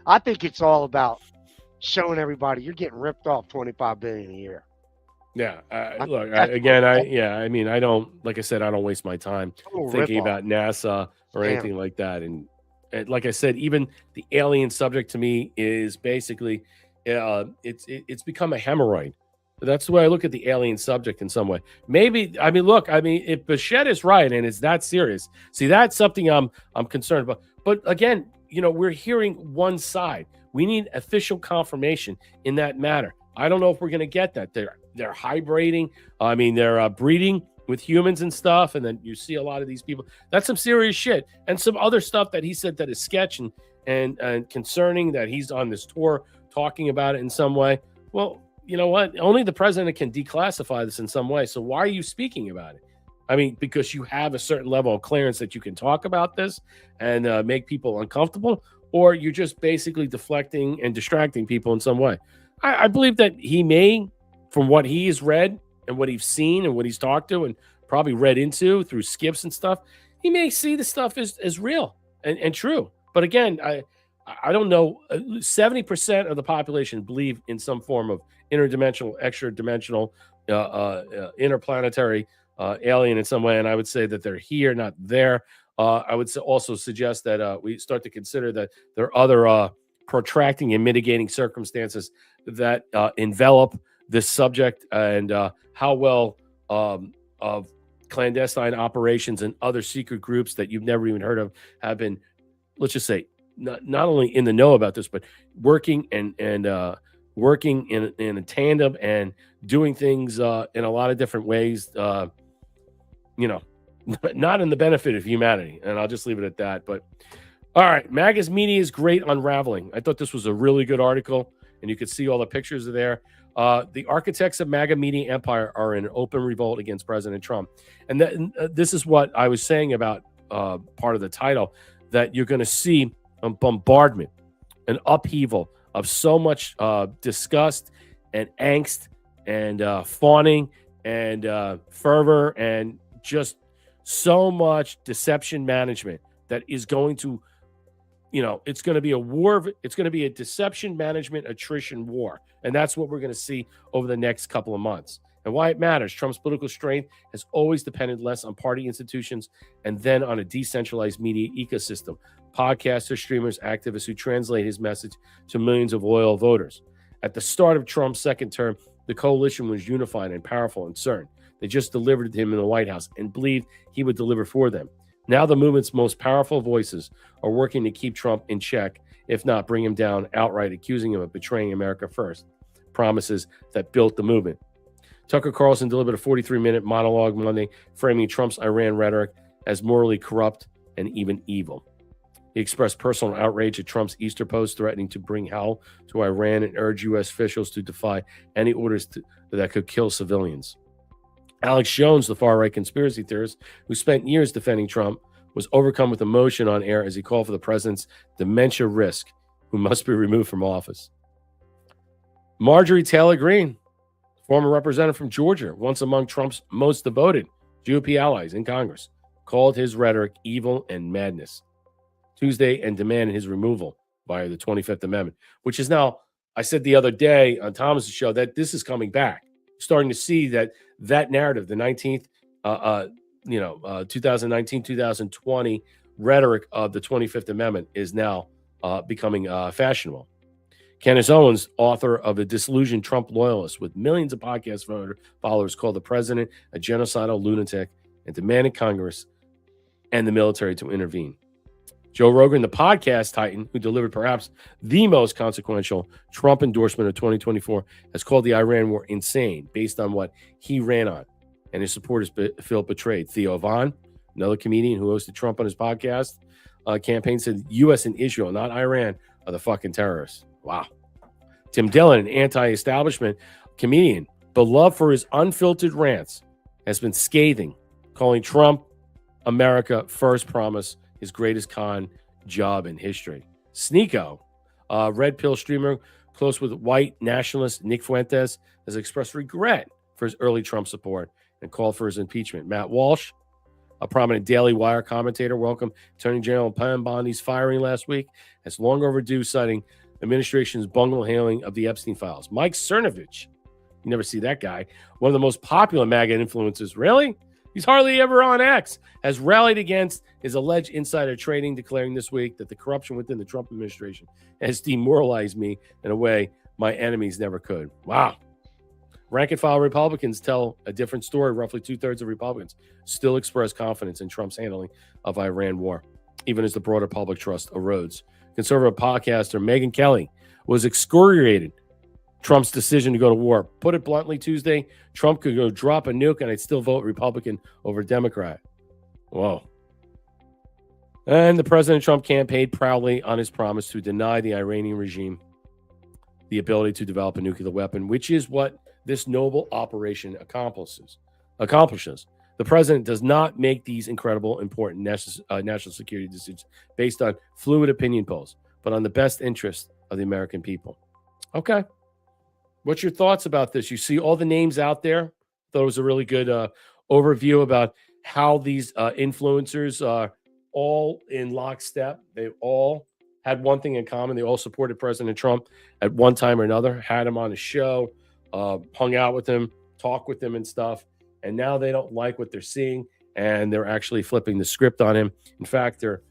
I think it's all about showing everybody you're getting ripped off $25 billion a year. Yeah. I mean, I don't, like I said, I don't waste my time thinking about NASA or anything like that. And like I said, even the alien subject to me is basically, it's become a hemorrhoid. That's the way I look at the alien subject in some way. Maybe, if Bichette is right and it's that serious, see, that's something I'm concerned about. But again, we're hearing one side. We need official confirmation in that matter. I don't know if we're going to get that. They're hybriding. I mean, they're breeding with humans and stuff. And then you see a lot of these people. That's some serious shit. And some other stuff that he said that is sketch and concerning, that he's on this tour talking about it in some way. Well, you know what? Only the president can declassify this in some way. So why are you speaking about it? I mean, because you have a certain level of clearance that you can talk about this and make people uncomfortable, or you're just basically deflecting and distracting people in some way. I believe that he may, from what he has read and what he's seen and what he's talked to and probably read into through skips and stuff, he may see the stuff as real and true. But again, I don't know. 70% of the population believe in some form of interdimensional, extra-dimensional, interplanetary alien in some way, and I would say that they're here, not there. I would also suggest that we start to consider that there are other protracting and mitigating circumstances that envelop this subject, and how well of clandestine operations and other secret groups that you've never even heard of have been, let's just say, not only in the know about this, but working and working in a tandem and doing things in a lot of different ways, not in the benefit of humanity. And I'll just leave it at that. But all right, MAGA's Media's Great Unraveling. I thought this was a really good article, and you could see all the pictures there. The architects of MAGA media empire are in open revolt against President Trump. And this is what I was saying about part of the title, that you're going to see a bombardment, an upheaval of so much disgust and angst and fawning and fervor and just so much deception management that is going to, it's going to be a war. It's going to be a deception management attrition war. And that's what we're going to see over the next couple of months. And why it matters: Trump's political strength has always depended less on party institutions and then on a decentralized media ecosystem, podcasters, streamers, activists who translate his message to millions of loyal voters. At the start of Trump's second term, the coalition was unified and powerful and certain. They just delivered him in the White House and believed he would deliver for them. Now the movement's most powerful voices are working to keep Trump in check if not bring him down outright, accusing him of betraying America first. Promises that built the movement. Tucker Carlson delivered a 43-minute monologue Monday, framing Trump's Iran rhetoric as morally corrupt and even evil. He expressed personal outrage at Trump's Easter post, threatening to bring hell to Iran and urged U.S. officials to defy any orders that could kill civilians. Alex Jones, the far-right conspiracy theorist who spent years defending Trump, was overcome with emotion on air as he called for the president's dementia risk, who must be removed from office. Marjorie Taylor Greene, former representative from Georgia, once among Trump's most devoted GOP allies in Congress, called his rhetoric evil and madness Tuesday and demanded his removal via the 25th Amendment, which is now, I said the other day on Thomas's show that this is coming back. Starting to see that narrative, the 2019-2020 rhetoric of the 25th Amendment is now becoming fashionable. Candace Owens, author of A Disillusioned Trump Loyalist with millions of podcast followers, called the president a genocidal lunatic and demanded Congress and the military to intervene. Joe Rogan, the podcast titan, who delivered perhaps the most consequential Trump endorsement of 2024, has called the Iran war insane based on what he ran on, and his supporters feel betrayed. Theo Von, another comedian who hosted Trump on his podcast campaign, said U.S. and Israel, not Iran, are the fucking terrorists. Wow. Tim Dillon, an anti-establishment comedian, beloved for his unfiltered rants, has been scathing, calling Trump America First promise his greatest con job in history. Sneeko, red pill streamer close with white nationalist Nick Fuentes, has expressed regret for his early Trump support and called for his impeachment. Matt Walsh, a prominent Daily Wire commentator, welcomed Attorney General Pam Bondi's firing last week as long overdue, citing administration's bungle handling of the Epstein files. Mike Cernovich, you never see that guy, one of the most popular MAGA influencers. Really? He's hardly ever on X, has rallied against his alleged insider trading, declaring this week that the corruption within the Trump administration has demoralized me in a way my enemies never could. Wow. Rank and file Republicans tell a different story. Roughly 2/3 of Republicans still express confidence in Trump's handling of Iran war, even as the broader public trust erodes. Conservative podcaster Megyn Kelly was excoriated Trump's decision to go to war. Put it bluntly, Tuesday, Trump could go drop a nuke and I'd still vote Republican over Democrat. Whoa. And the President Trump campaigned proudly on his promise to deny the Iranian regime the ability to develop a nuclear weapon, which is what this noble operation accomplishes. The president does not make these incredible, important national security decisions based on fluid opinion polls, but on the best interest of the American people. Okay. What's your thoughts about this? You see all the names out there. Thought it was a really good overview about how these influencers are all in lockstep. They all had one thing in common. They all supported President Trump at one time or another, had him on a show, hung out with him, talked with him and stuff. And now they don't like what they're seeing, and they're actually flipping the script on him. In fact, they're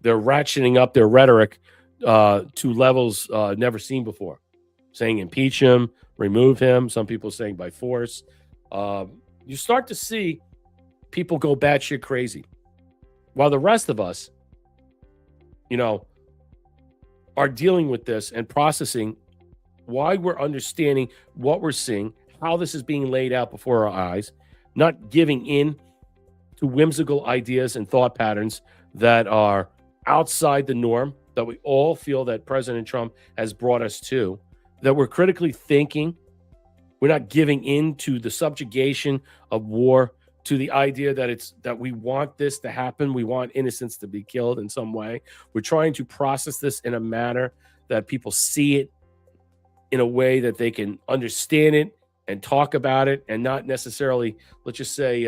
ratcheting up their rhetoric to levels never seen before, saying impeach him, remove him. Some people saying by force. You start to see people go batshit crazy, while the rest of us, are dealing with this and processing why we're understanding what we're seeing, how this is being laid out before our eyes, not giving in to whimsical ideas and thought patterns that are outside the norm that we all feel that President Trump has brought us to, that we're critically thinking. We're not giving in to the subjugation of war, to the idea that we want this to happen. We want innocents to be killed in some way. We're trying to process this in a manner that people see it in a way that they can understand it and talk about it, and not necessarily, let's just say,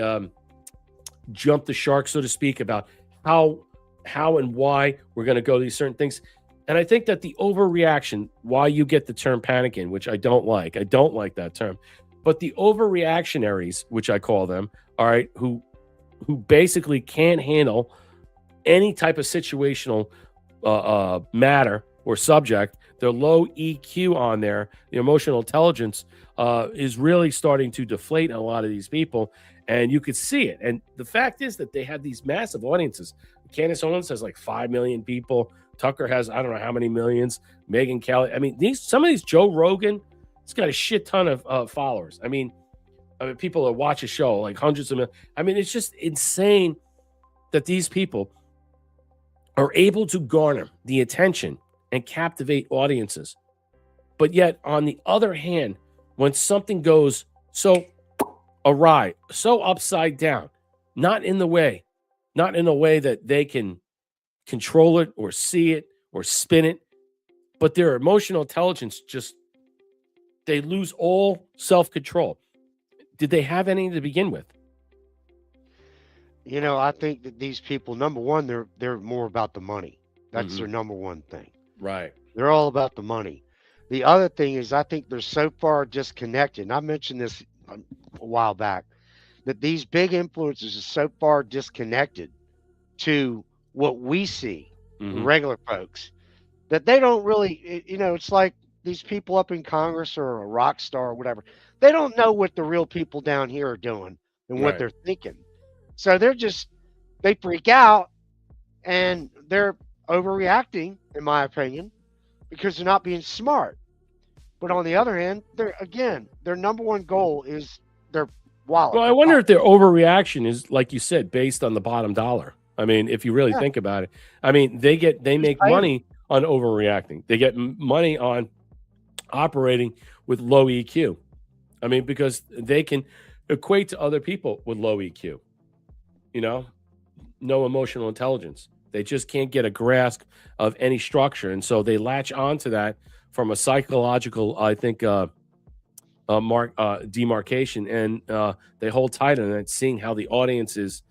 jump the shark, so to speak, about how and why we're going to go these certain things. And I think that the overreaction, why you get the term panicking, which I don't like that term, but the overreactionaries, which I call them, all right, who basically can't handle any type of situational matter or subject, their low EQ on there, the emotional intelligence is really starting to deflate in a lot of these people, and you could see it. And the fact is that they have these massive audiences. Candace Owens has like 5 million people Tucker has, I don't know how many millions. Megyn Kelly. I mean, some of these, Joe Rogan, he's got a shit ton of followers. I mean, people that watch a show, like hundreds of millions. I mean, it's just insane that these people are able to garner the attention and captivate audiences. But yet, on the other hand, when something goes so awry, so upside down, not in a way that they can control it or see it or spin it, but their emotional intelligence just, they lose all self-control. Did they have any to begin with? You know, I think that these people, number one, they're more about the money. That's their number one thing. Right. They're all about the money. The other thing is, I think they're so far disconnected. And I mentioned this a while back, that these big influencers are so far disconnected to what we see, regular folks, that they don't really, you know, it's like these people up in Congress or a rock star or whatever. They don't know what the real people down here are doing and what they're thinking. So they freak out and they're overreacting, in my opinion, because they're not being smart. But on the other hand, their number one goal is their wallet. Well, I wonder if their overreaction is, like you said, based on the bottom dollar. I mean, if you really think about it, I mean, they make money on overreacting. They get money on operating with low EQ. I mean, because they can equate to other people with low EQ, you know, no emotional intelligence. They just can't get a grasp of any structure. And so they latch onto that from a psychological, I think, demarcation. And they hold tight on it, seeing how the audience is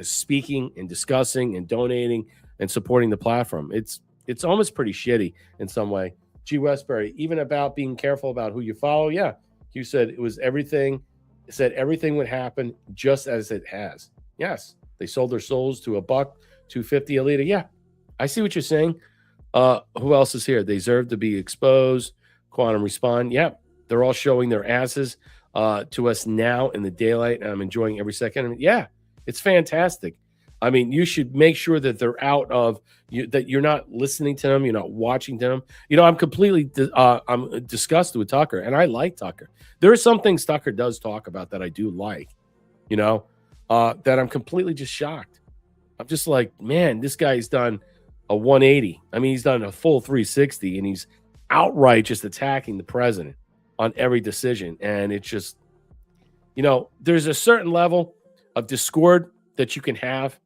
speaking and discussing and donating and supporting the platform. It's almost pretty shitty in some way. G. Westbury, even about being careful about who you follow. Yeah. You said it was everything. It said everything would happen just as it has. Yes. They sold their souls to $1.250 a liter. Yeah. I see what you're saying. Who else is here? They deserve to be exposed. Quantum Respond. Yeah. They're all showing their asses to us now in the daylight. And I'm enjoying every second of it. Yeah. It's fantastic. I mean, you should make sure that they're out of you, that you're not listening to them, you're not watching them. You know, I'm completely I'm disgusted with Tucker, and I like Tucker. There are some things Tucker does talk about that I do like, you know, that I'm completely just shocked. I'm just like, man, this guy's done a 180. I mean, he's done a full 360, and he's outright just attacking the president on every decision. And it's just, you know, there's a certain level of discord that you can have.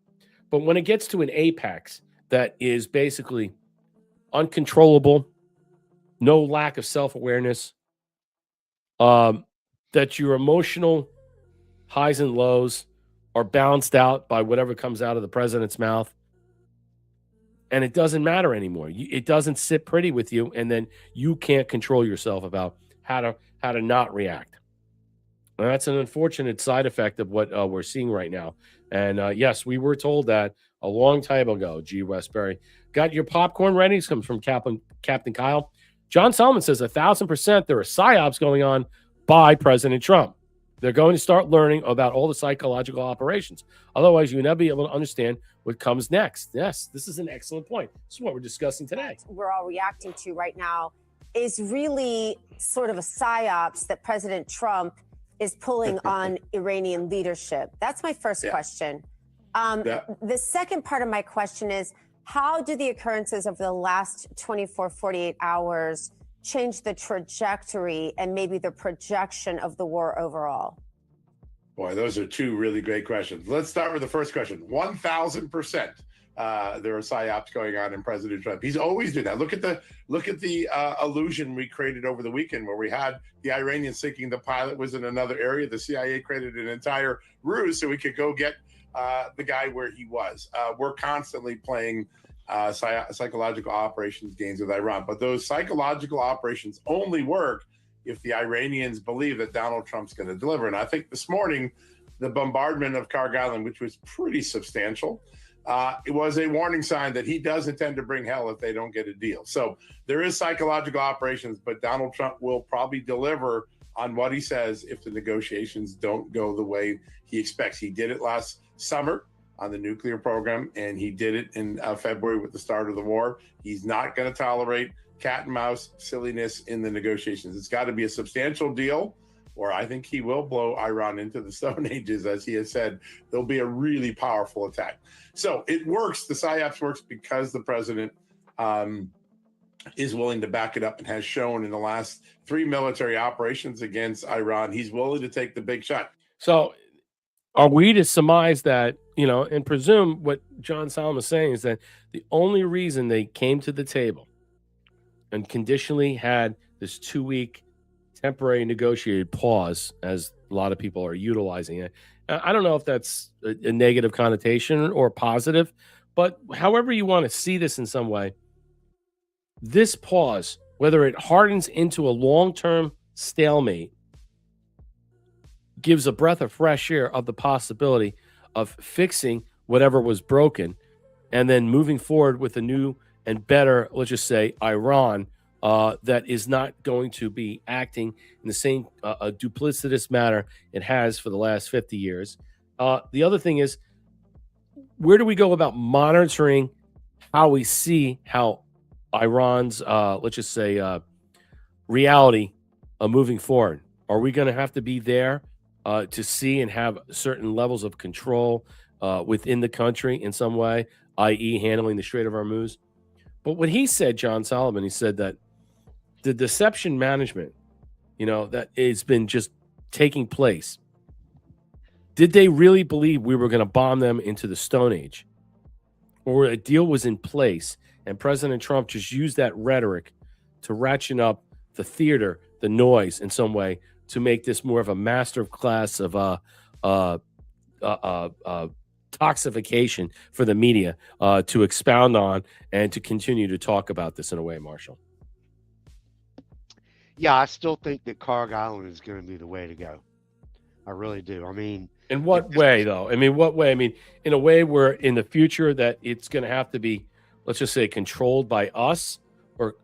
But when it gets to an apex that is basically uncontrollable, no lack of self-awareness, that your emotional highs and lows are balanced out by whatever comes out of the president's mouth, and it doesn't matter anymore. It doesn't sit pretty with you, and then you can't control yourself about how to not react. And that's an unfortunate side effect of what we're seeing right now. And yes, we were told that a long time ago. G. Westbury, got your popcorn ready? This comes from Captain Kyle. John Solomon says 1,000% there are psyops going on by President Trump. They're going to start learning about all the psychological operations. Otherwise, you will never be able to understand what comes next. Yes, this is an excellent point. This is what we're discussing today. We're all reacting to right now is really sort of a psyops that President Trump is pulling on Iranian leadership. That's my first question. The second part of my question is, how do the occurrences of the last 24, 48 hours change the trajectory and maybe the projection of the war overall? Boy, those are two really great questions. Let's start with the first question. 1,000%. There are psyops going on in President Trump. He's always doing that. Look at the illusion we created over the weekend, where we had the Iranians thinking the pilot was in another area. The CIA created an entire ruse so we could go get the guy where he was. We're constantly playing psychological operations games with Iran, but those psychological operations only work if the Iranians believe that Donald Trump's going to deliver. And I think this morning, the bombardment of Carg Island, which was pretty substantial, it was a warning sign that he does intend to bring hell if they don't get a deal. So there is psychological operations, but Donald Trump will probably deliver on what he says if the negotiations don't go the way he expects. He did it last summer on the nuclear program, and he did it in February with the start of the war. He's not going to tolerate cat and mouse silliness in the negotiations. It's got to be a substantial deal, or I think he will blow Iran into the Stone Ages, as he has said. There'll be a really powerful attack. So it works. The PSYOPs works because the president is willing to back it up and has shown in the last 3 military operations against Iran, he's willing to take the big shot. So are we to surmise that, and presume what John Solomon is saying is that the only reason they came to the table and conditionally had this 2-week temporary negotiated pause, as a lot of people are utilizing it. I don't know if that's a negative connotation or positive, but however you want to see this in some way, this pause, whether it hardens into a long-term stalemate, gives a breath of fresh air of the possibility of fixing whatever was broken and then moving forward with a new and better, let's just say, Iran that is not going to be acting in the same duplicitous manner it has for the last 50 years. The other thing is, where do we go about monitoring how we see how Iran's, let's just say, reality moving forward? Are we going to have to be there to see and have certain levels of control within the country in some way, i.e. handling the Strait of Hormuz? But what he said, John Solomon, he said that the deception management, that it's been just taking place. Did they really believe we were going to bomb them into the Stone Age? Or a deal was in place and President Trump just used that rhetoric to ratchet up the theater, the noise in some way, to make this more of a master class of toxification for the media to expound on and to continue to talk about this in a way, Marshall? Yeah, I still think that Carg Island is going to be the way to go. I really do. I mean, in what way, though? I mean, what way? I mean, in a way where in the future that it's going to have to be, let's just say, controlled by us, or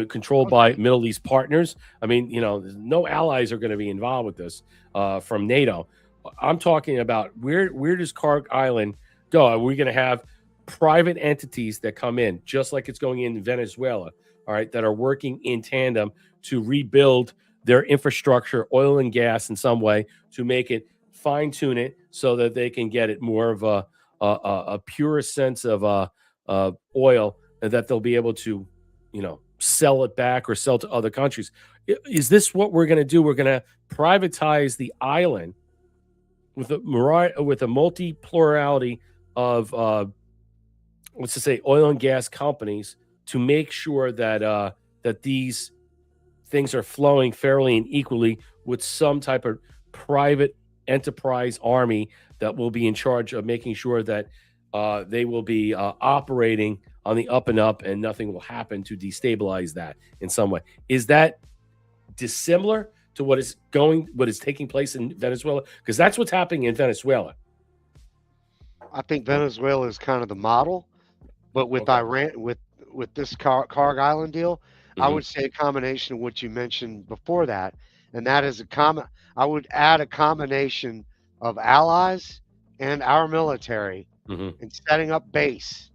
controlled by Middle East partners. I mean, no allies are going to be involved with this from NATO. I'm talking about where does Carg Island go? Are we going to have private entities that come in, just like it's going in Venezuela, all right, that are working in tandem to rebuild their infrastructure, oil and gas in some way, to make it, fine-tune it so that they can get it more of a pure sense of oil, and that they'll be able to, sell it back or sell to other countries. Is this what we're going to do? We're going to privatize the island with a multi-plurality of, let's just say, oil and gas companies to make sure that that these things are flowing fairly and equally, with some type of private enterprise army that will be in charge of making sure that they will be operating on the up and up, and nothing will happen to destabilize that in some way. Is that dissimilar to what is taking place in Venezuela? Because that's what's happening in Venezuela. I think Venezuela is kind of the model, but with Iran, with this Carg Island deal, I would say a combination of what you mentioned before that, and that is I would add a combination of allies and our military and setting up base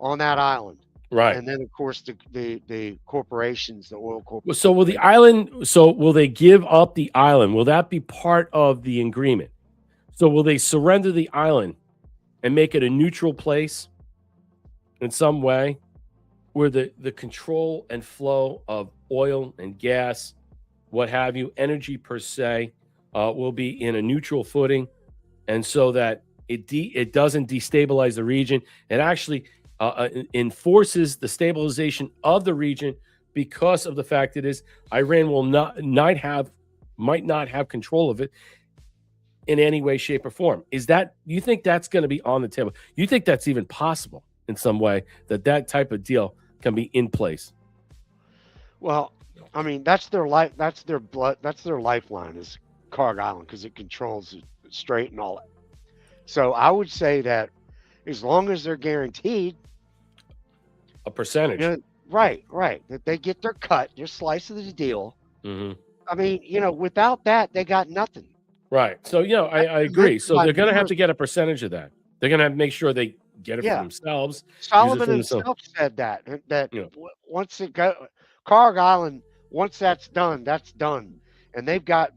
on that island, right? And then, of course, the corporations, the oil corporations. So will the island? So will they give up the island? Will that be part of the agreement? So will they surrender the island and make it a neutral place in some way, where the control and flow of oil and gas, what have you, energy per se, will be in a neutral footing, and so that it doesn't destabilize the region, it actually enforces the stabilization of the region, because of the fact it is Iran will might not have control of it in any way, shape, or form. Is that, you think that's going to be on the table? You think that's even possible in some way, that type of deal can be in place? Well, I mean, that's their life. That's their blood. That's their lifeline, is Carg Island, because it controls the strait and all that. So I would say that as long as they're guaranteed a percentage, right, that they get their cut, their slice of the deal. I mean, without that, they got nothing. Right. So, I agree. So they're going to have to get a percentage of that. They're going to have to make sure they get it for themselves. Solomon himself said that once it go Carg Island, once that's done, and they've got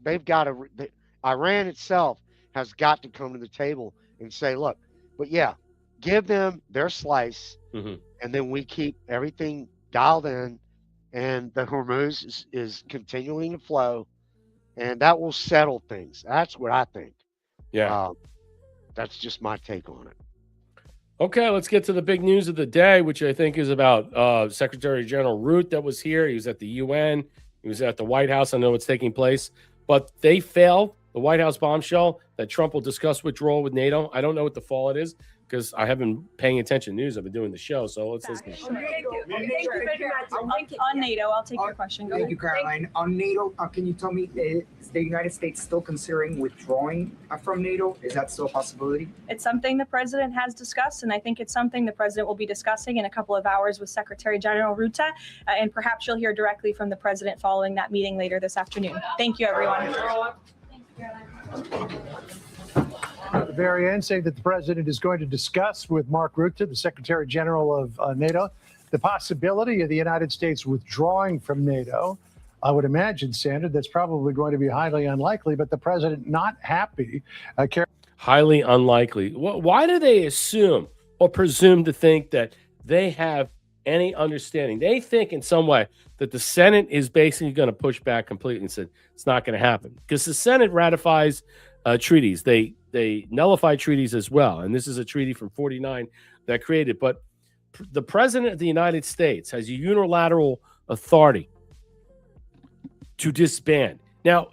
Iran itself has got to come to the table and say, look, but give them their slice, and then we keep everything dialed in, and the Hormuz is continuing to flow, and that will settle things. That's what I think. That's just my take on it. Okay, let's get to the big news of the day, which I think is about Secretary General Root that was here. He was at the UN. He was at the White House. I know it's taking place. But they failed, the White House bombshell, that Trump will discuss withdrawal with NATO. I don't know what the fallout is because I haven't been paying attention to news. I've been doing the show, so let's listen. On NATO, I'll take your question. Thank you, Caroline. On NATO, can you tell me, is the United States still considering withdrawing from NATO? Is that still a possibility? It's something the president has discussed, and I think it's something the president will be discussing in a couple of hours with Secretary General Rutte, and perhaps you'll hear directly from the president following that meeting later this afternoon. Thank you, everyone. At the very end, say that the president is going to discuss with Mark Rutte, the Secretary General of NATO, the possibility of the United States withdrawing from NATO. I would imagine, Sandra, that's probably going to be highly unlikely, but the president not happy. Highly unlikely. Why do they assume or presume to think that they have any understanding? They think in some way that the Senate is basically going to push back completely and said it's not going to happen because the Senate ratifies treaties. They nullify treaties as well. And this is a treaty from 49 that created. But the president of the United States has a unilateral authority to disband. Now,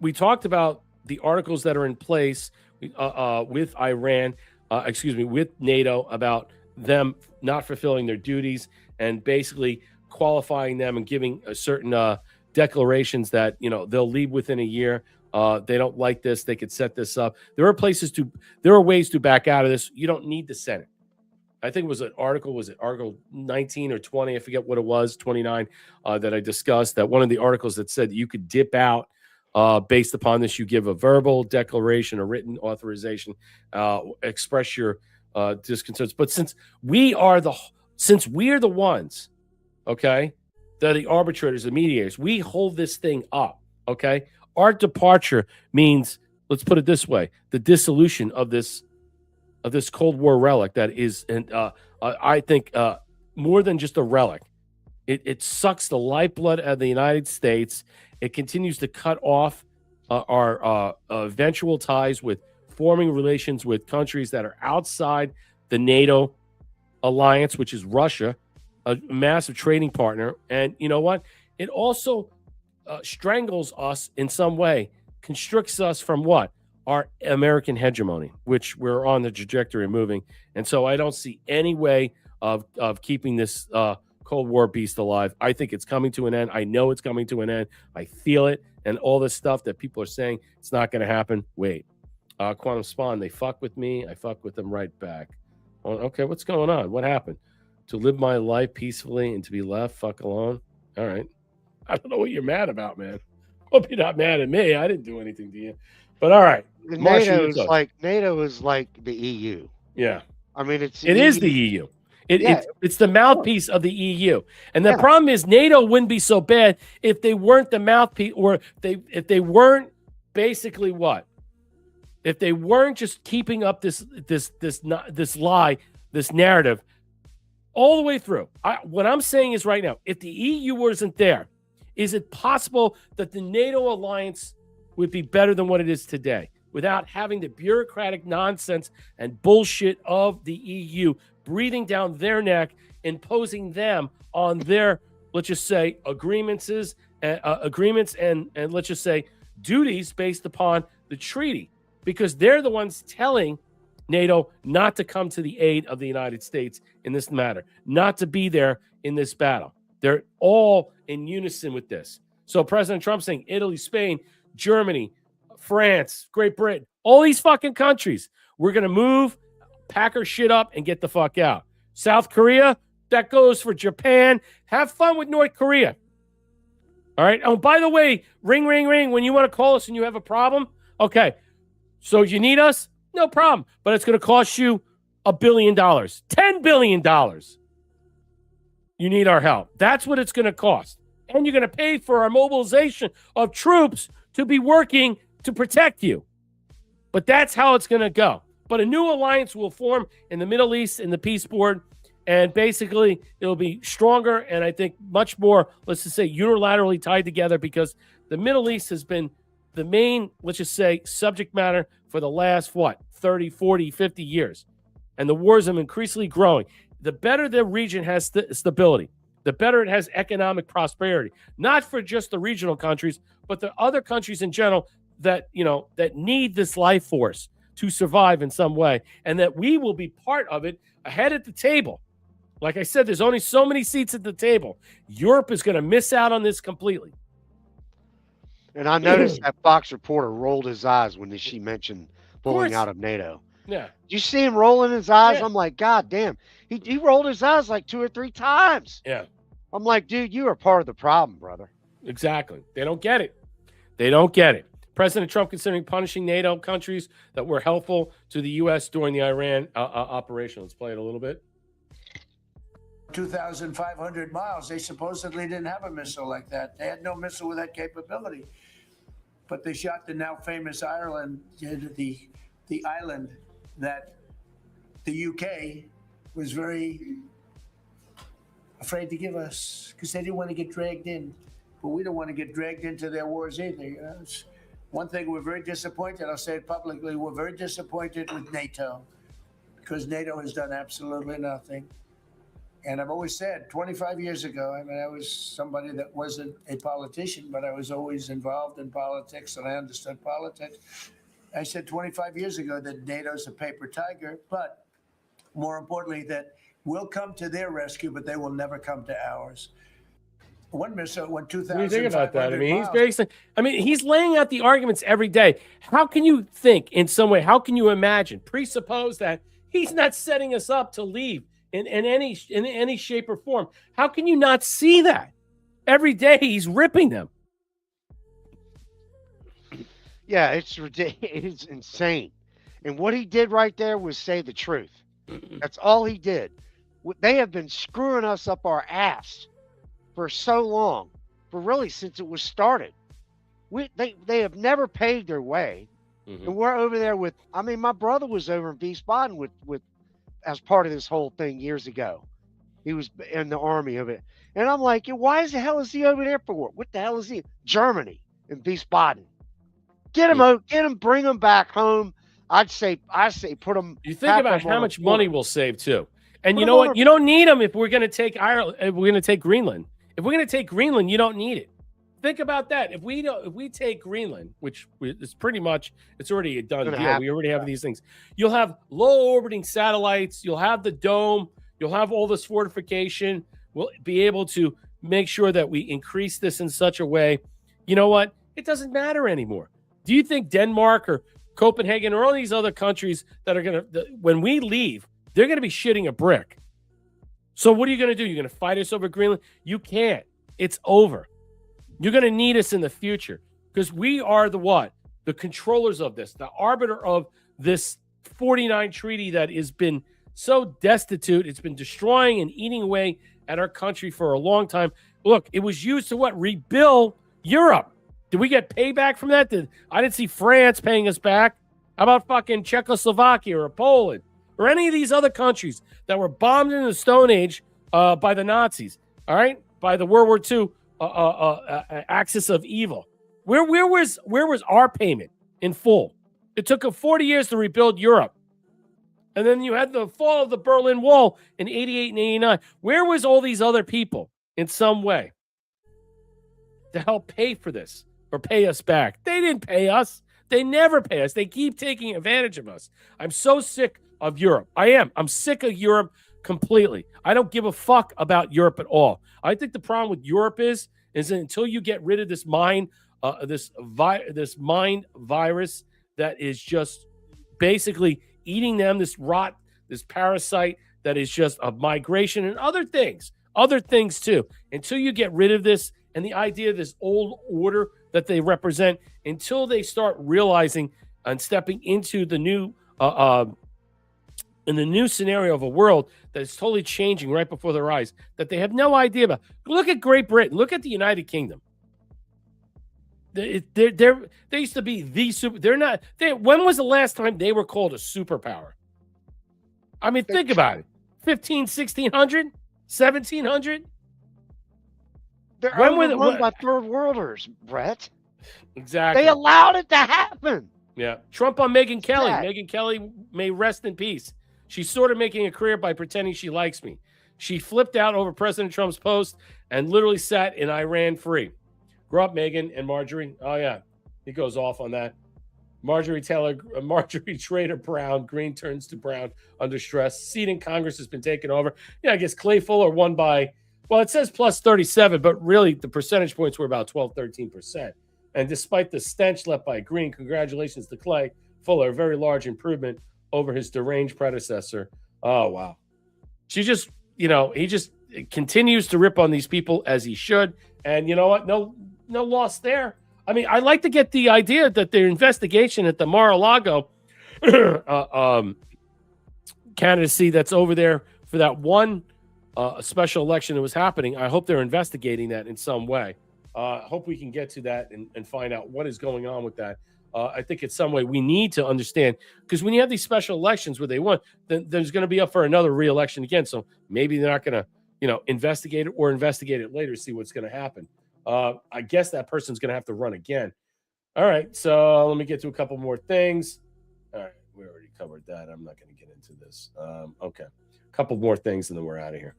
we talked about the articles that are in place with Iran, with NATO, about them not fulfilling their duties and basically qualifying them and giving a certain declarations that, they'll leave within a year. They don't like this. They could set this up. There are ways to back out of this. You don't need the Senate. I think was it Article 19 or 20? I forget what it was, 29, that I discussed. That one of the articles that said that you could dip out based upon this. You give a verbal declaration, a written authorization, express your disconcerts. But since we are the ones, okay, that are the arbitrators, the mediators, we hold this thing up, okay. Our departure means, let's put it this way, the dissolution of this Cold War relic that is, I think, more than just a relic. It sucks the lifeblood of the United States. It continues to cut off our eventual ties with forming relations with countries that are outside the NATO alliance, which is Russia, a massive trading partner. And you know what? It also strangles us in some way, constricts us from what? Our American hegemony, which we're on the trajectory of moving. And so I don't see any way of keeping this Cold War beast alive. I think it's coming to an end. I know it's coming to an end. I feel it. And all this stuff that people are saying, it's not going to happen. Wait. Quantum Spawn, they fuck with me. I fuck with them right back. Oh, okay, what's going on? What happened? To live my life peacefully and to be left fuck alone? All right. I don't know what you're mad about, man. Hope you're not mad at me. I didn't do anything to you. But all right. NATO is like the EU. Yeah. I mean, it is the EU. It's the mouthpiece of the EU. And the problem is NATO wouldn't be so bad if they weren't the mouthpiece, or if they weren't basically what? If they weren't just keeping up this lie, this narrative all the way through. What I'm saying is right now, if the EU wasn't there, is it possible that the NATO alliance would be better than what it is today without having the bureaucratic nonsense and bullshit of the EU breathing down their neck, imposing them on their, let's just say, agreements and let's just say duties based upon the treaty, because they're the ones telling NATO not to come to the aid of the United States in this matter, not to be there in this battle. They're all in unison with this. So President Trump saying Italy, Spain, Germany, France, Great Britain, all these fucking countries, we're going to move, pack our shit up, and get the fuck out. South Korea, that goes for Japan. Have fun with North Korea. All right? Oh, by the way, ring, ring, ring, when you want to call us and you have a problem, okay, so you need us, No problem. But it's going to cost you $1 billion, $10 billion. You need our help. That's what it's going to cost. And you're going to pay for our mobilization of troops to be working to protect you. But that's how it's going to go. But a new alliance will form in the Middle East in the peace board. And basically, it'll be stronger and I think much more, let's just say, unilaterally tied together because the Middle East has been the main, let's just say, subject matter for the last, 30, 40, 50 years. And the wars are increasingly growing. The better the region has stability, the better it has economic prosperity, not for just the regional countries, but the other countries in general that, that need this life force to survive in some way, and that we will be part of it ahead at the table. Like I said, there's only so many seats at the table. Europe is going to miss out on this completely. And I noticed that Fox reporter rolled his eyes when she mentioned pulling out of NATO. Yeah. Did you see him rolling his eyes? Yeah. I'm like, God damn. He rolled his eyes like 2 or 3 times. Yeah. I'm like, dude, you are part of the problem, brother. Exactly. They don't get it. They don't get it. President Trump considering punishing NATO countries that were helpful to the U.S. during the Iran operation. Let's play it a little bit. 2,500 miles. They supposedly didn't have a missile like that. They had no missile with that capability. But they shot the now famous Ireland, the island that the UK was very afraid to give us because they didn't want to get dragged in. But we don't want to get dragged into their wars either. It's one thing we're very disappointed. I'll say it publicly. We're very disappointed with NATO because NATO has done absolutely nothing. And I've always said 25 years ago, I was somebody that wasn't a politician, but I was always involved in politics and I understood politics. I said 25 years ago that NATO's a paper tiger, but more importantly, that we'll come to their rescue, but they will never come to ours. One missile went 2,000. What do you think about that? He's laying out the arguments every day. How can you think in some way? How can you imagine, presuppose that he's not setting us up to leave in any shape or form? How can you not see that? Every day he's ripping them. Yeah, it's ridiculous. It's insane. And what he did right there was say the truth. That's all he did. They have been screwing us up our ass for so long, for really since it was started. They have never paved their way. Mm-hmm. And we're over there with, my brother was over in Wiesbaden with as part of this whole thing years ago. He was in the army of it. And I'm like, why the hell is he over there for? What the hell is he? Germany and Wiesbaden. Get him, bring him back home. I say, put him. You think about how much money we'll save too. And you know what? You don't need them if we're going to take Ireland. If we're going to take Greenland. If we're going to take Greenland, you don't need it. Think about that. If we take Greenland, which is pretty much, it's already a done deal. We already have these things. You'll have low orbiting satellites. You'll have the dome. You'll have all this fortification. We'll be able to make sure that we increase this in such a way. You know what? It doesn't matter anymore. Do you think Denmark or Copenhagen or all these other countries that are going to, when we leave, they're going to be shitting a brick? So what are you going to do? You're going to fight us over Greenland? You can't. It's over. You're going to need us in the future because we are the what? The controllers of this, the arbiter of this 49 treaty that has been so destitute. It's been destroying and eating away at our country for a long time. Look, it was used to what? Rebuild Europe. Did we get payback from that? I didn't see France paying us back. How about fucking Czechoslovakia or Poland or any of these other countries that were bombed in the Stone Age by the Nazis, all right? By the World War II axis of evil. Where was our payment in full? It took 40 years to rebuild Europe. And then you had the fall of the Berlin Wall in 88 and 89. Where was all these other people in some way to help pay for this or pay us back? They didn't pay us. They never pay us. They keep taking advantage of us. I'm so sick of Europe. I am. I'm sick of Europe completely. I don't give a fuck about Europe at all. I think the problem with Europe is that until you get rid of this mind virus that is just basically eating them, this rot, this parasite that is just a migration and other things too. Until you get rid of this and the idea of this old order that they represent, until they start realizing and stepping into the new in the new scenario of a world that is totally changing right before their eyes that they have no idea about. Look at Great Britain. Look at the United Kingdom. They used to be the super. They're not. When was the last time they were called a superpower? I mean, think about it. 1600, 1700. They're When were overrun by third worlders, Brett. Exactly. They allowed it to happen. Yeah. Trump on Megyn Kelly. that? Megyn Kelly may rest in peace. She's sort of making a career by pretending she likes me. She flipped out over President Trump's post and literally sat in Iran free. Grow up, Megyn and Marjorie. Oh, yeah. He goes off on that. Marjorie Trader Brown. Green turns to brown under stress. Seat in Congress has been taken over. Yeah, I guess Clay Fuller won by, well, it says plus 37, but really the percentage points were about 12, 13%. And despite the stench left by Green, congratulations to Clay Fuller, a very large improvement over his deranged predecessor. Oh, wow. She just, he just continues to rip on these people as he should. And you know what? No loss there. I mean, I like to get the idea that their investigation at the Mar-a-Lago candidacy that's over there for that one special election that was happening. I hope they're investigating that in some way. Hope we can get to that and find out what is going on with that. I think it's some way we need to understand, because when you have these special elections where they won, then there's going to be up for another re-election again. So maybe they're not going to, investigate it or investigate it later, see what's going to happen. I guess that person's going to have to run again. All right. So let me get to a couple more things. All right. We already covered that. I'm not going to get into this. Okay. A couple more things and then we're out of here.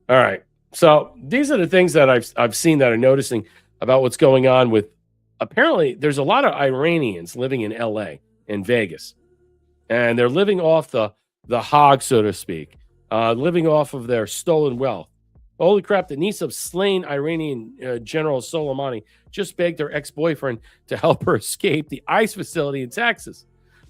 All right. So these are the things that I've seen that are noticing about what's going on with, apparently there's a lot of Iranians living in LA and Vegas, and they're living off the hog, so to speak, living off of their stolen wealth. Holy crap, the niece of slain Iranian General Soleimani just begged her ex-boyfriend to help her escape the ICE facility in Texas.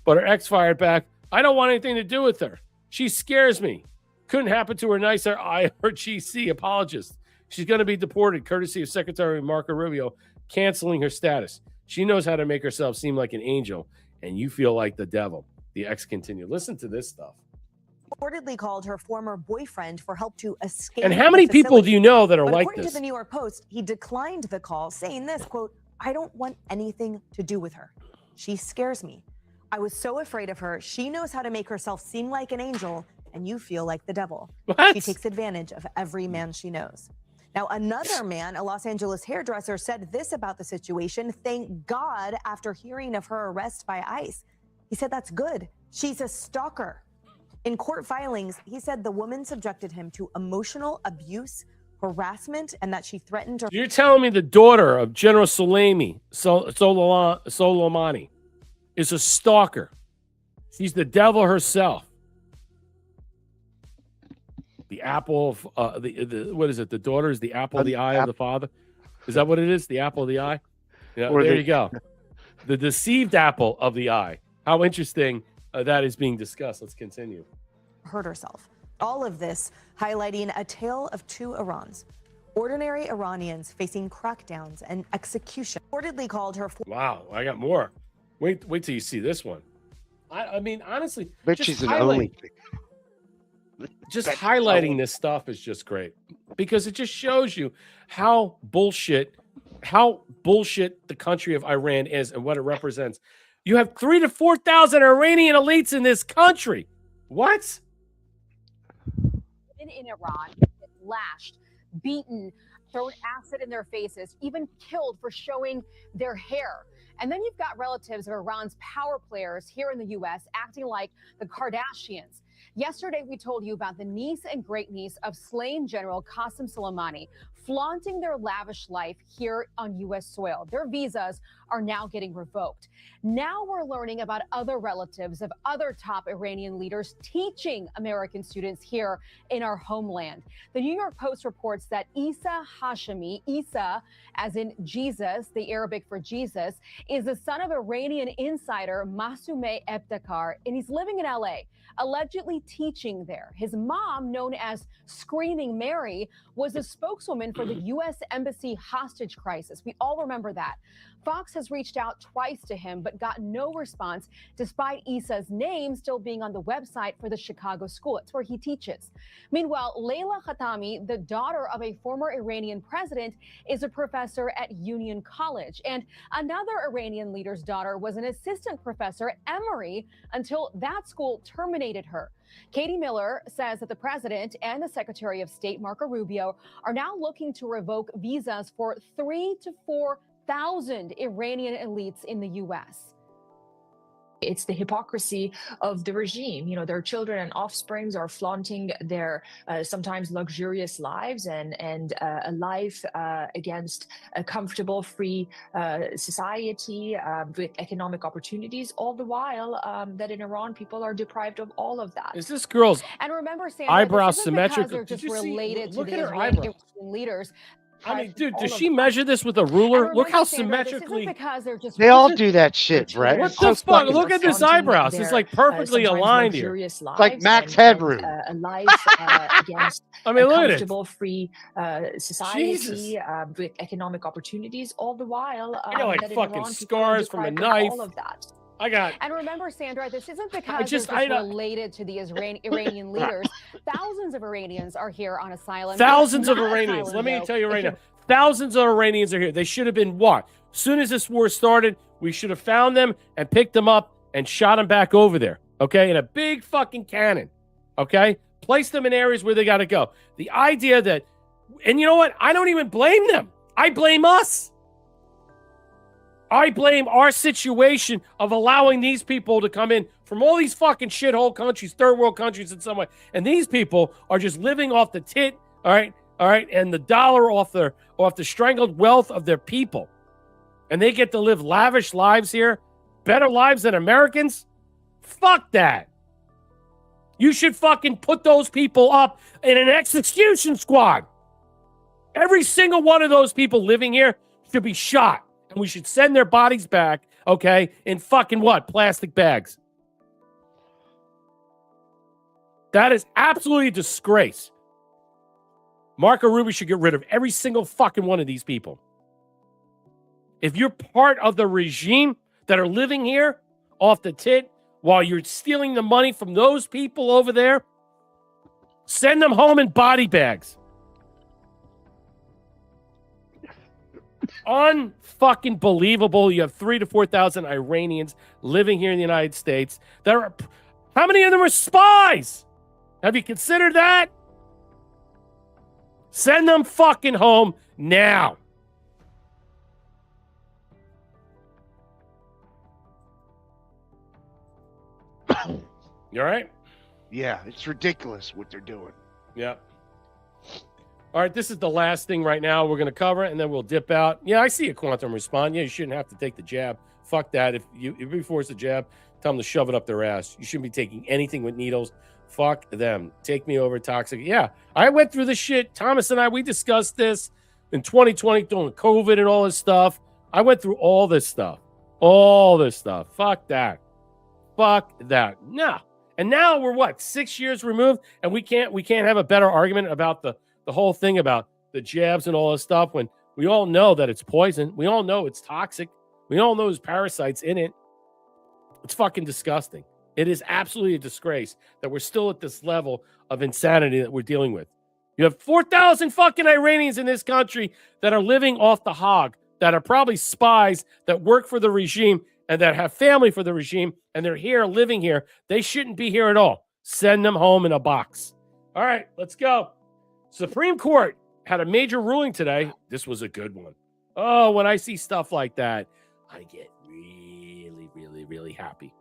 But her ex fired back, I don't want anything to do with her. She scares me. Couldn't happen to her nicer IRGC apologist. She's going to be deported, courtesy of Secretary Marco Rubio canceling her status. She knows how to make herself seem like an angel, and you feel like the devil. The ex continued. Listen to this stuff. Reportedly called her former boyfriend for help to escape. And how many people do you know that are like according this? To the New York Post, he declined the call, saying this, quote, I don't want anything to do with her. She scares me. I was so afraid of her. She knows how to make herself seem like an angel, and you feel like the devil. What? She takes advantage of every man she knows. Now, another man, a Los Angeles hairdresser, said this about the situation. Thank God after hearing of her arrest by ICE. He said that's good. She's a stalker. In court filings, he said the woman subjected him to emotional abuse, harassment, and that she threatened her. You're telling me the daughter of General Soleimani is a stalker. She's the devil herself. The apple of what is it? The daughter is the apple of the eye of the father. Is that what it is? The apple of the eye? Yeah, there you go. The deceived apple of the eye. How interesting that is being discussed. Let's continue. Hurt herself. All of this highlighting a tale of two Irans. Ordinary Iranians facing crackdowns and execution. Reportedly called her. Wow, I got more. Wait till you see this one. I mean, honestly, But she's an only. Just highlighting this stuff is just great, because it just shows you how bullshit the country of Iran is and what it represents. You have 3,000 to 4,000 Iranian elites in this country. What? In Iran, lashed, beaten, thrown acid in their faces, even killed for showing their hair. And then you've got relatives of Iran's power players here in the U.S. acting like the Kardashians. Yesterday, we told you about the niece and great-niece of slain General Qasem Soleimani flaunting their lavish life here on U.S. soil. Their visas are now getting revoked. Now we're learning about other relatives of other top Iranian leaders teaching American students here in our homeland. The New York Post reports that Isa Hashemi, Isa as in Jesus, the Arabic for Jesus, is the son of Iranian insider Masumeh Ebtekar, and he's living in L.A., allegedly teaching there. His mom, known as Screaming Mary, was a spokeswoman for the U.S. Embassy hostage crisis. We all remember that. Fox has reached out twice to him, but got no response, despite Issa's name still being on the website for the Chicago school. It's where he teaches. Meanwhile, Layla Khatami, the daughter of a former Iranian president, is a professor at Union College. And another Iranian leader's daughter was an assistant professor at Emory until that school terminated her. Katie Miller says that the president and the Secretary of State, Marco Rubio, are now looking to revoke visas for 3,000 to 4,000 Iranian elites in the U.S. It's the hypocrisy of the regime. You know, their children and offsprings are flaunting their sometimes luxurious lives and a life against a comfortable, free society with economic opportunities, all the while that in Iran people are deprived of all of that. Is this girl's And remember, Sandra, eyebrows this isn't because symmetrical? they're just Did you see? related Look to at the her Iranian eyebrows. leaders. I mean, dude, All does of she that. measure this with a ruler? And Look remember, how Sandra, this isn't symmetrically. because they're just They all do that shit, Brett. What It's the so fuck? fucking Look at this flaunting eyebrows. It's their, like perfectly sometimes aligned here. luxurious It's like lives Max and Headroom. a life against I mean, a look at it. comfortable, free society Jesus. with economic opportunities, all the while I got like that in fucking Iran, people are scars from a deprived of knife. all of that. I got. And remember, Sandra, this isn't because just- they're just I don't- related to the Iranian leaders. Thousands of Iranians are here on asylum. Thousands of Not Iranians. asylum, Let me though. tell you If right you're now. Thousands of Iranians are here. They should have been what? As soon as this war started, we should have found them and picked them up and shot them back over there. Okay, in a big fucking cannon. Okay, place them in areas where they got to go. The idea that, and you know what? I don't even blame them. I blame us. I blame our situation of allowing these people to come in from all these fucking shithole countries, third world countries in some way. And these people are just living off the tit, all right, and the dollar off the strangled wealth of their people. And they get to live lavish lives here, better lives than Americans? Fuck that. You should fucking put those people up in an execution squad. Every single one of those people living here should be shot. And we should send their bodies back, okay, in fucking what? Plastic bags. That is absolutely a disgrace. Marco Rubio should get rid of every single fucking one of these people. If you're part of the regime that are living here off the tit while you're stealing the money from those people over there, send them home in body bags. Unfucking believable. You have 3,000 to 4,000 Iranians living here in the United States. How many of them are spies? Have you considered that? Send them fucking home now. You all right? Yeah, it's ridiculous what they're doing. Yeah. All right, this is the last thing right now. We're going to cover it, and then we'll dip out. Yeah, I see a quantum respond. Yeah, you shouldn't have to take the jab. Fuck that. If you force the jab, tell them to shove it up their ass. You shouldn't be taking anything with needles. Fuck them. Take me over toxic. Yeah, I went through this shit. Thomas and I, we discussed this in 2020 during COVID and all this stuff. I went through all this stuff. All this stuff. Fuck that. Fuck that. No. And now we're what, 6 years removed, and we can't have a better argument about the whole thing about the jabs and all this stuff when we all know that it's poison. We all know it's toxic. We all know there's parasites in it. It's fucking disgusting. It is absolutely a disgrace that we're still at this level of insanity that we're dealing with. You have 4,000 fucking Iranians in this country that are living off the hog, that are probably spies that work for the regime and that have family for the regime, and they're here living here. They shouldn't be here at all. Send them home in a box. All right, let's go. Supreme Court had a major ruling today. This was a good one. Oh, when I see stuff like that, I get really, really, really happy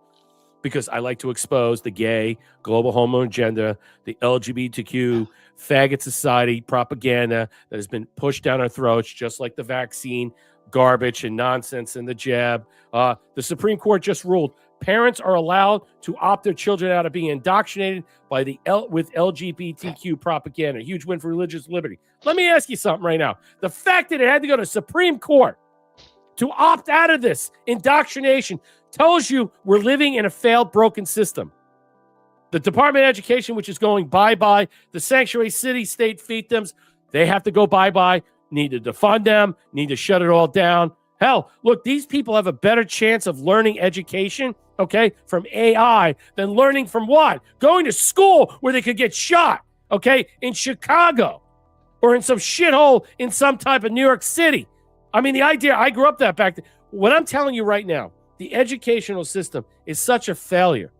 because I like to expose the gay, global homo agenda, the LGBTQ, faggot society propaganda that has been pushed down our throats, just like the vaccine garbage and nonsense and the jab. The Supreme Court just ruled parents are allowed to opt their children out of being indoctrinated by with LGBTQ propaganda. Huge win for religious liberty. Let me ask you something right now. The fact that it had to go to Supreme Court to opt out of this indoctrination tells you we're living in a failed, broken system. The Department of Education, which is going bye-bye, the sanctuary city-state fiefdoms, they have to go bye-bye, need to defund them, need to shut it all down, Hell, look, these people have a better chance of learning education, okay, from AI than learning from what? Going to school where they could get shot, okay, in Chicago or in some shithole in some type of New York City. I mean, the idea, I grew up that back then. What I'm telling you right now, the educational system is such a failure.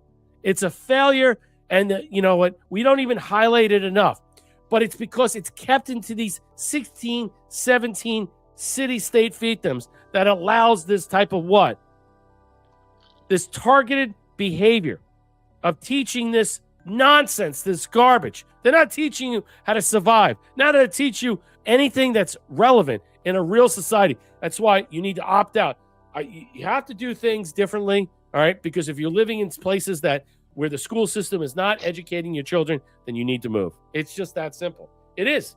It's a failure, and you know what? We don't even highlight it enough. But it's because it's kept into these 16, 17 city-state fiefdoms that allows this type of what? This targeted behavior of teaching this nonsense, this garbage. They're not teaching you how to survive. Not how to teach you anything that's relevant in a real society. That's why you need to opt out. You have to do things differently, all right? Because if you're living in places where the school system is not educating your children, then you need to move. It's just that simple. It is.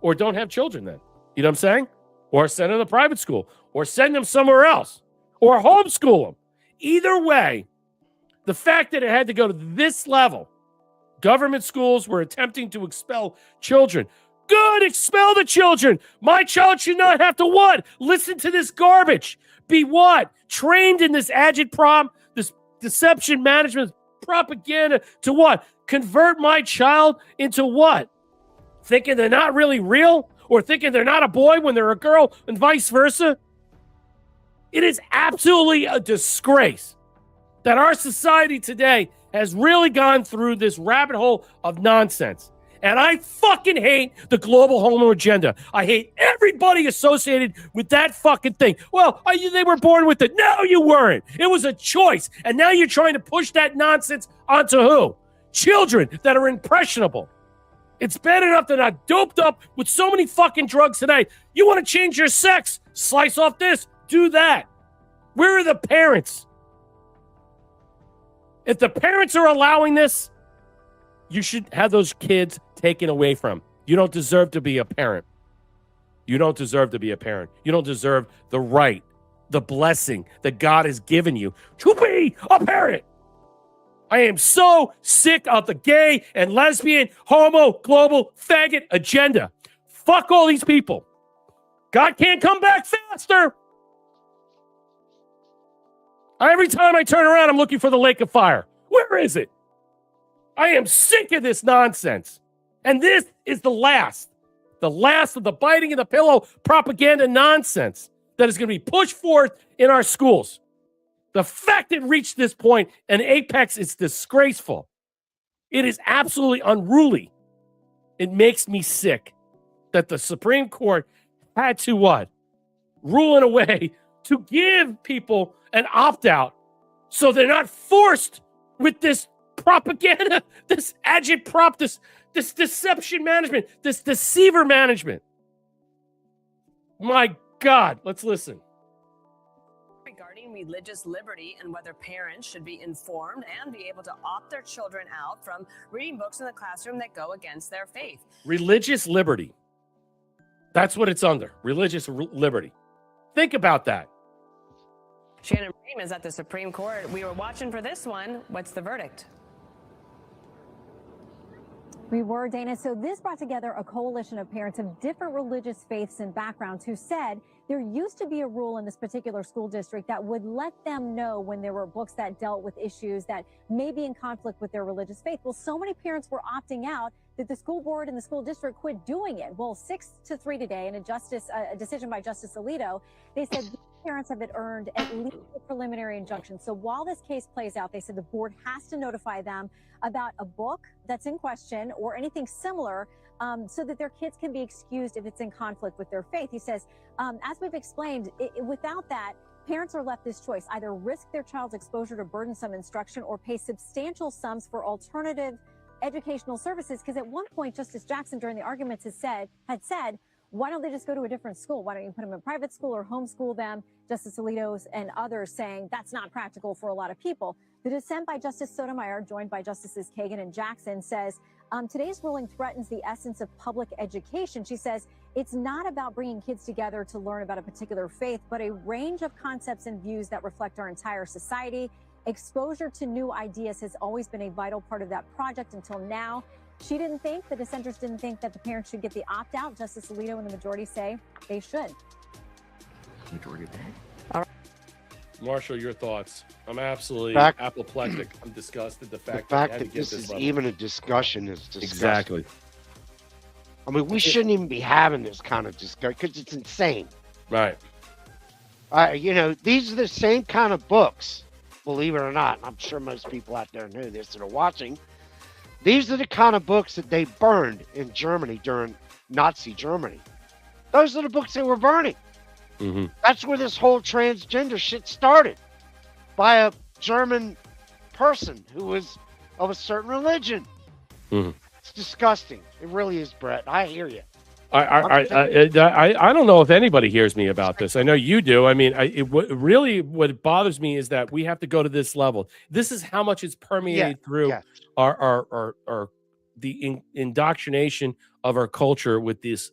Or don't have children then. You know what I'm saying? Or send them to private school. Or send them somewhere else. Or homeschool them. Either way, the fact that it had to go to this level, government schools were attempting to expel children. Good, expel the children. My child should not have to what? Listen to this garbage. Be what? Trained in this agitprop, this deception management propaganda to what? Convert my child into what? Thinking they're not really real? Or thinking they're not a boy when they're a girl and vice versa? It is absolutely a disgrace that our society today has really gone through this rabbit hole of nonsense. And I fucking hate the global homo agenda. I hate everybody associated with that fucking thing. Well, they were born with it. No, you weren't. It was a choice. And now you're trying to push that nonsense onto who? Children that are impressionable. It's bad enough that I'm doped up with so many fucking drugs today. You want to change your sex? Slice off this. Do that. Where are the parents? If the parents are allowing this, you should have those kids taken away from. You don't deserve to be a parent. You don't deserve to be a parent. You don't deserve the right, the blessing that God has given you to be a parent. I am so sick of the gay and lesbian, homo, global, faggot agenda. Fuck all these people. God can't come back faster. Every time I turn around, I'm looking for the lake of fire. Where is it? I am sick of this nonsense. And this is the last of the biting of the pillow propaganda nonsense that is going to be pushed forth in our schools. The fact it reached this point, an apex, is disgraceful. It is absolutely unruly. It makes me sick that the Supreme Court had to what? Rule in a way to give people an opt-out so they're not forced with this propaganda, this agitprop, this deception management, this deceiver management. My God, let's listen. Regarding religious liberty and whether parents should be informed and be able to opt their children out from reading books in the classroom that go against their faith. Religious liberty. That's what it's under. Religious liberty. Think about that. Shannon Bream is at the Supreme Court. We were watching for this one. What's the verdict? We were, Dana. So this brought together a coalition of parents of different religious faiths and backgrounds who said there used to be a rule in this particular school district that would let them know when there were books that dealt with issues that may be in conflict with their religious faith. Well, so many parents were opting out that the school board and the school district quit doing it. Well, 6-3 today in a decision by Justice Alito, they said these parents have earned at least a preliminary injunction. So while this case plays out, they said the board has to notify them about a book that's in question or anything similar so that their kids can be excused if it's in conflict with their faith. He says, as we've explained, without that, parents are left this choice: either risk their child's exposure to burdensome instruction or pay substantial sums for alternative educational services. Because at one point, Justice Jackson during the arguments had said, why don't they just go to a different school? Why don't you put them in private school or homeschool them? Justice Alito and others saying that's not practical for a lot of people. The dissent by Justice Sotomayor, joined by Justices Kagan and Jackson, says today's ruling threatens the essence of public education. She says it's not about bringing kids together to learn about a particular faith, but a range of concepts and views that reflect our entire society. Exposure to new ideas has always been a vital part of that project until now. The dissenters didn't think that the parents should get the opt-out. Justice Alito and the majority say they should. Marshall, your thoughts? I'm absolutely Fact- apoplectic. I'm disgusted. The The fact fact that, that this is level. even a discussion is disgusting. Exactly. I mean, we shouldn't even be having this kind of discussion because it's insane. Right. You know, these are the same kind of books, believe it or not. And I'm sure most people out there know this that are watching. These are the kind of books that they burned in Germany during Nazi Germany. Those are the books they were burning. Mm-hmm. That's where this whole transgender shit started, by a German person who was of a certain religion. Mm-hmm. It's disgusting. It really is, Brett. I hear you. I don't know if anybody hears me about this. I know you do. I mean, what bothers me is that we have to go to this level. This is how much it's permeated through the indoctrination of our culture with this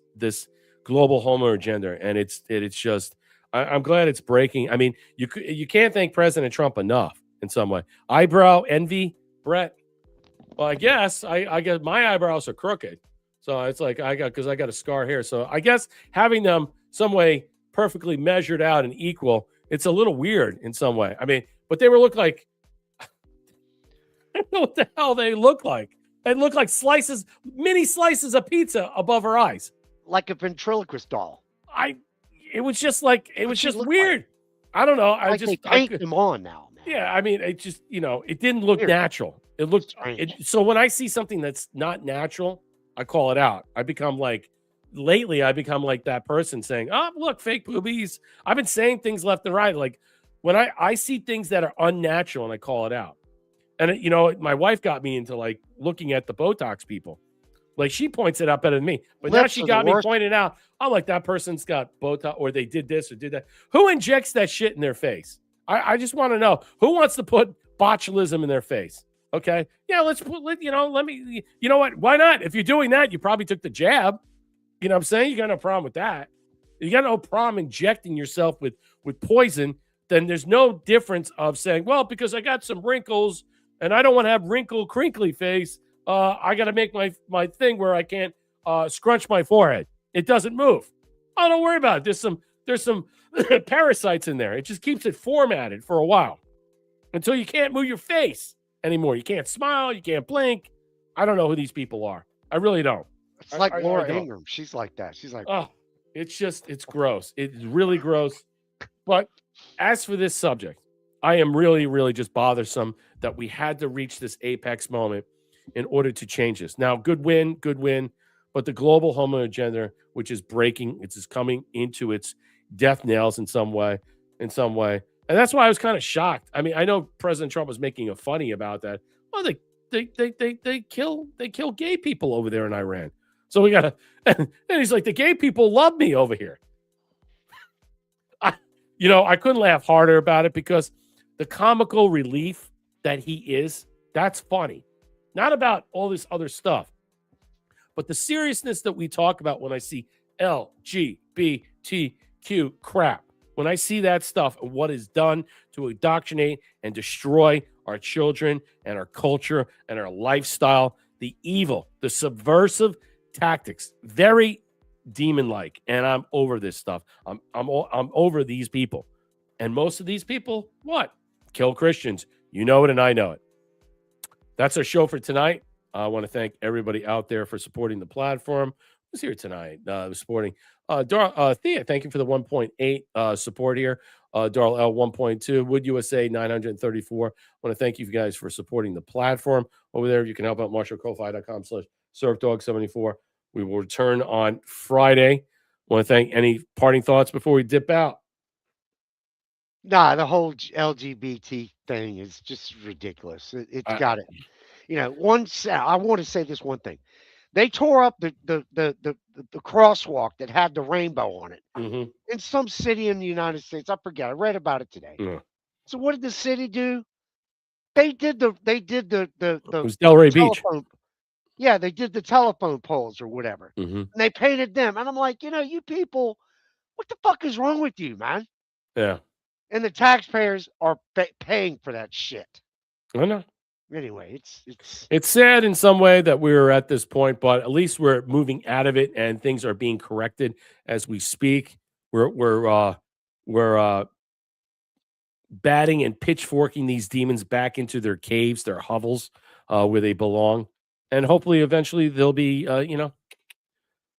global homo agenda, and it's just. I'm glad it's breaking. I mean, you can't thank President Trump enough in some way. Eyebrow envy, Brett. Well, I guess I guess my eyebrows are crooked. So it's like I got a scar here. So I guess having them some way perfectly measured out and equal, it's a little weird in some way. I mean, but they look like I don't know what the hell they look like. They look like mini slices of pizza above her eyes. Like a ventriloquist doll. It was just weird. Like? I don't know. They paint them on now. Man. Yeah, I mean, it just, it didn't look natural. It looked so when I see something that's not natural, I call it out. I become like that person saying, oh, look, fake boobies. I've been saying things left and right. Like when I see things that are unnatural and I call it out. And, my wife got me into like looking at the Botox people. Like she points it out better than me. But now she got me pointed out. I'm like, that person's got Botox or they did this or did that. Who injects that shit in their face? I just want to know who wants to put botulism in their face. Okay. Yeah, let me, you know what? Why not? If you're doing that, you probably took the jab. You know what I'm saying? You got no problem with that. You got no problem injecting yourself with poison. Then there's no difference of saying, well, because I got some wrinkles and I don't want to have crinkly face. I got to make my thing where I can't scrunch my forehead. It doesn't move. Oh, don't worry about it. There's some parasites in there. It just keeps it formatted for a while until you can't move your face anymore. You can't smile. You can't blink. I don't know who these people are. I really don't. It's like Laura Ingraham. She's like that. She's like, oh, it's gross. It's really gross. But as for this subject, I am really, really just bothersome that we had to reach this apex moment in order to change this. Now, good win. But the global homo agenda, which is breaking, it's just coming into its death nails in some way. And that's why I was kind of shocked. I mean, I know President Trump was making a funny about that. Well, they kill gay people over there in Iran. So we gotta, and he's like, the gay people love me over here. I couldn't laugh harder about it because the comical relief that he is, that's funny. Not about all this other stuff, but the seriousness that we talk about when I see LGBTQ crap, when I see that stuff and what is done to indoctrinate and destroy our children and our culture and our lifestyle, the evil, the subversive tactics, very demon-like, and I'm over this stuff. I'm over these people, and most of these people, what? Kill Christians. You know it, and I know it. That's our show for tonight. I want to thank everybody out there for supporting the platform. Who's here tonight? Supporting Thea. Thank you for the 1.8 support here. Darl L 1.2. Wood USA 934. I want to thank you guys for supporting the platform over there. You can help out MarshallKo-Fi.com/SurfDog74. We will return on Friday. Want to thank any parting thoughts before we dip out? Nah, the whole LGBT thing is just ridiculous. It's got it. I want to say this one thing. They tore up the crosswalk that had the rainbow on it in some city in the United States. I forget. I read about it today. Yeah. So what did the city do? They did the it was Delray Beach. Yeah, they did the telephone poles or whatever. And they painted them. And I'm like, you people, what the fuck is wrong with you, man? Yeah. And the taxpayers are paying for that shit. I know. Anyway, it's sad in some way that we're at this point, but at least we're moving out of it and things are being corrected as we speak. We're we're batting and pitchforking these demons back into their caves, their hovels, where they belong. And hopefully eventually they'll be,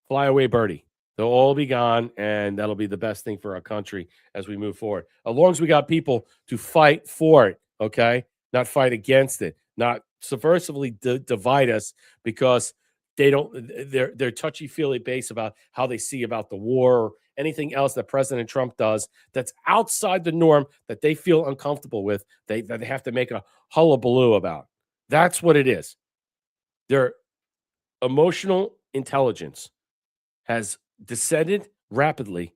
fly away birdie. They'll all be gone, and that'll be the best thing for our country as we move forward. As long as we got people to fight for it, okay? Not fight against it, not subversively divide us because they're touchy-feely based about how they see about the war or anything else that President Trump does that's outside the norm that they feel uncomfortable with, that they have to make a hullabaloo about. That's what it is. Their emotional intelligence has descended rapidly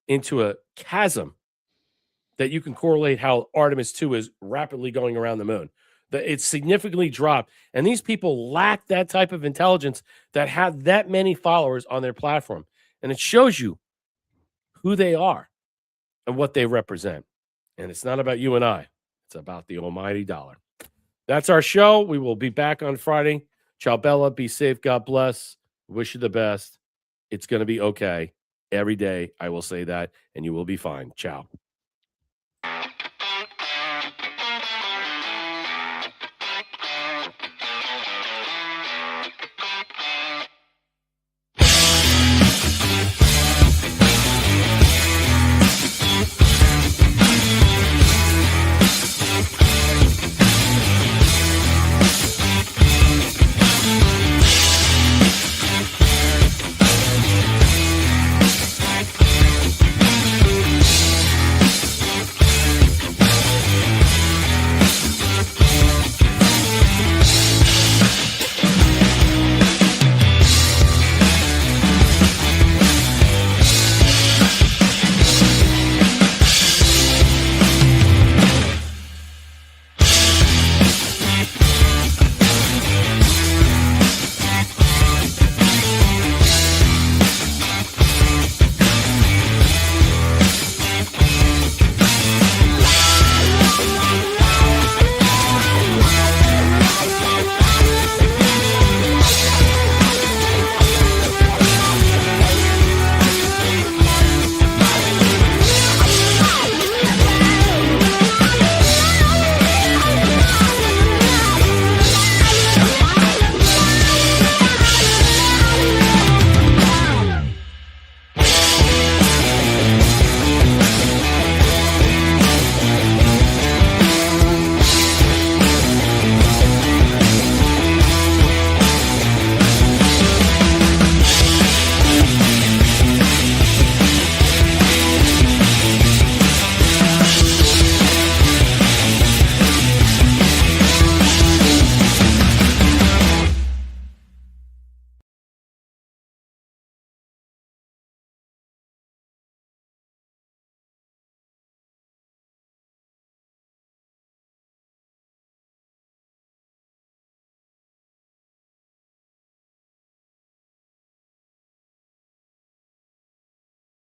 into a chasm that you can correlate how Artemis 2 is rapidly going around the moon. It's significantly dropped. And these people lack that type of intelligence that have that many followers on their platform. And it shows you who they are and what they represent. And it's not about you and I. It's about the almighty dollar. That's our show. We will be back on Friday. Ciao, Bella. Be safe. God bless. Wish you the best. It's going to be okay. Every day I will say that, and you will be fine. Ciao.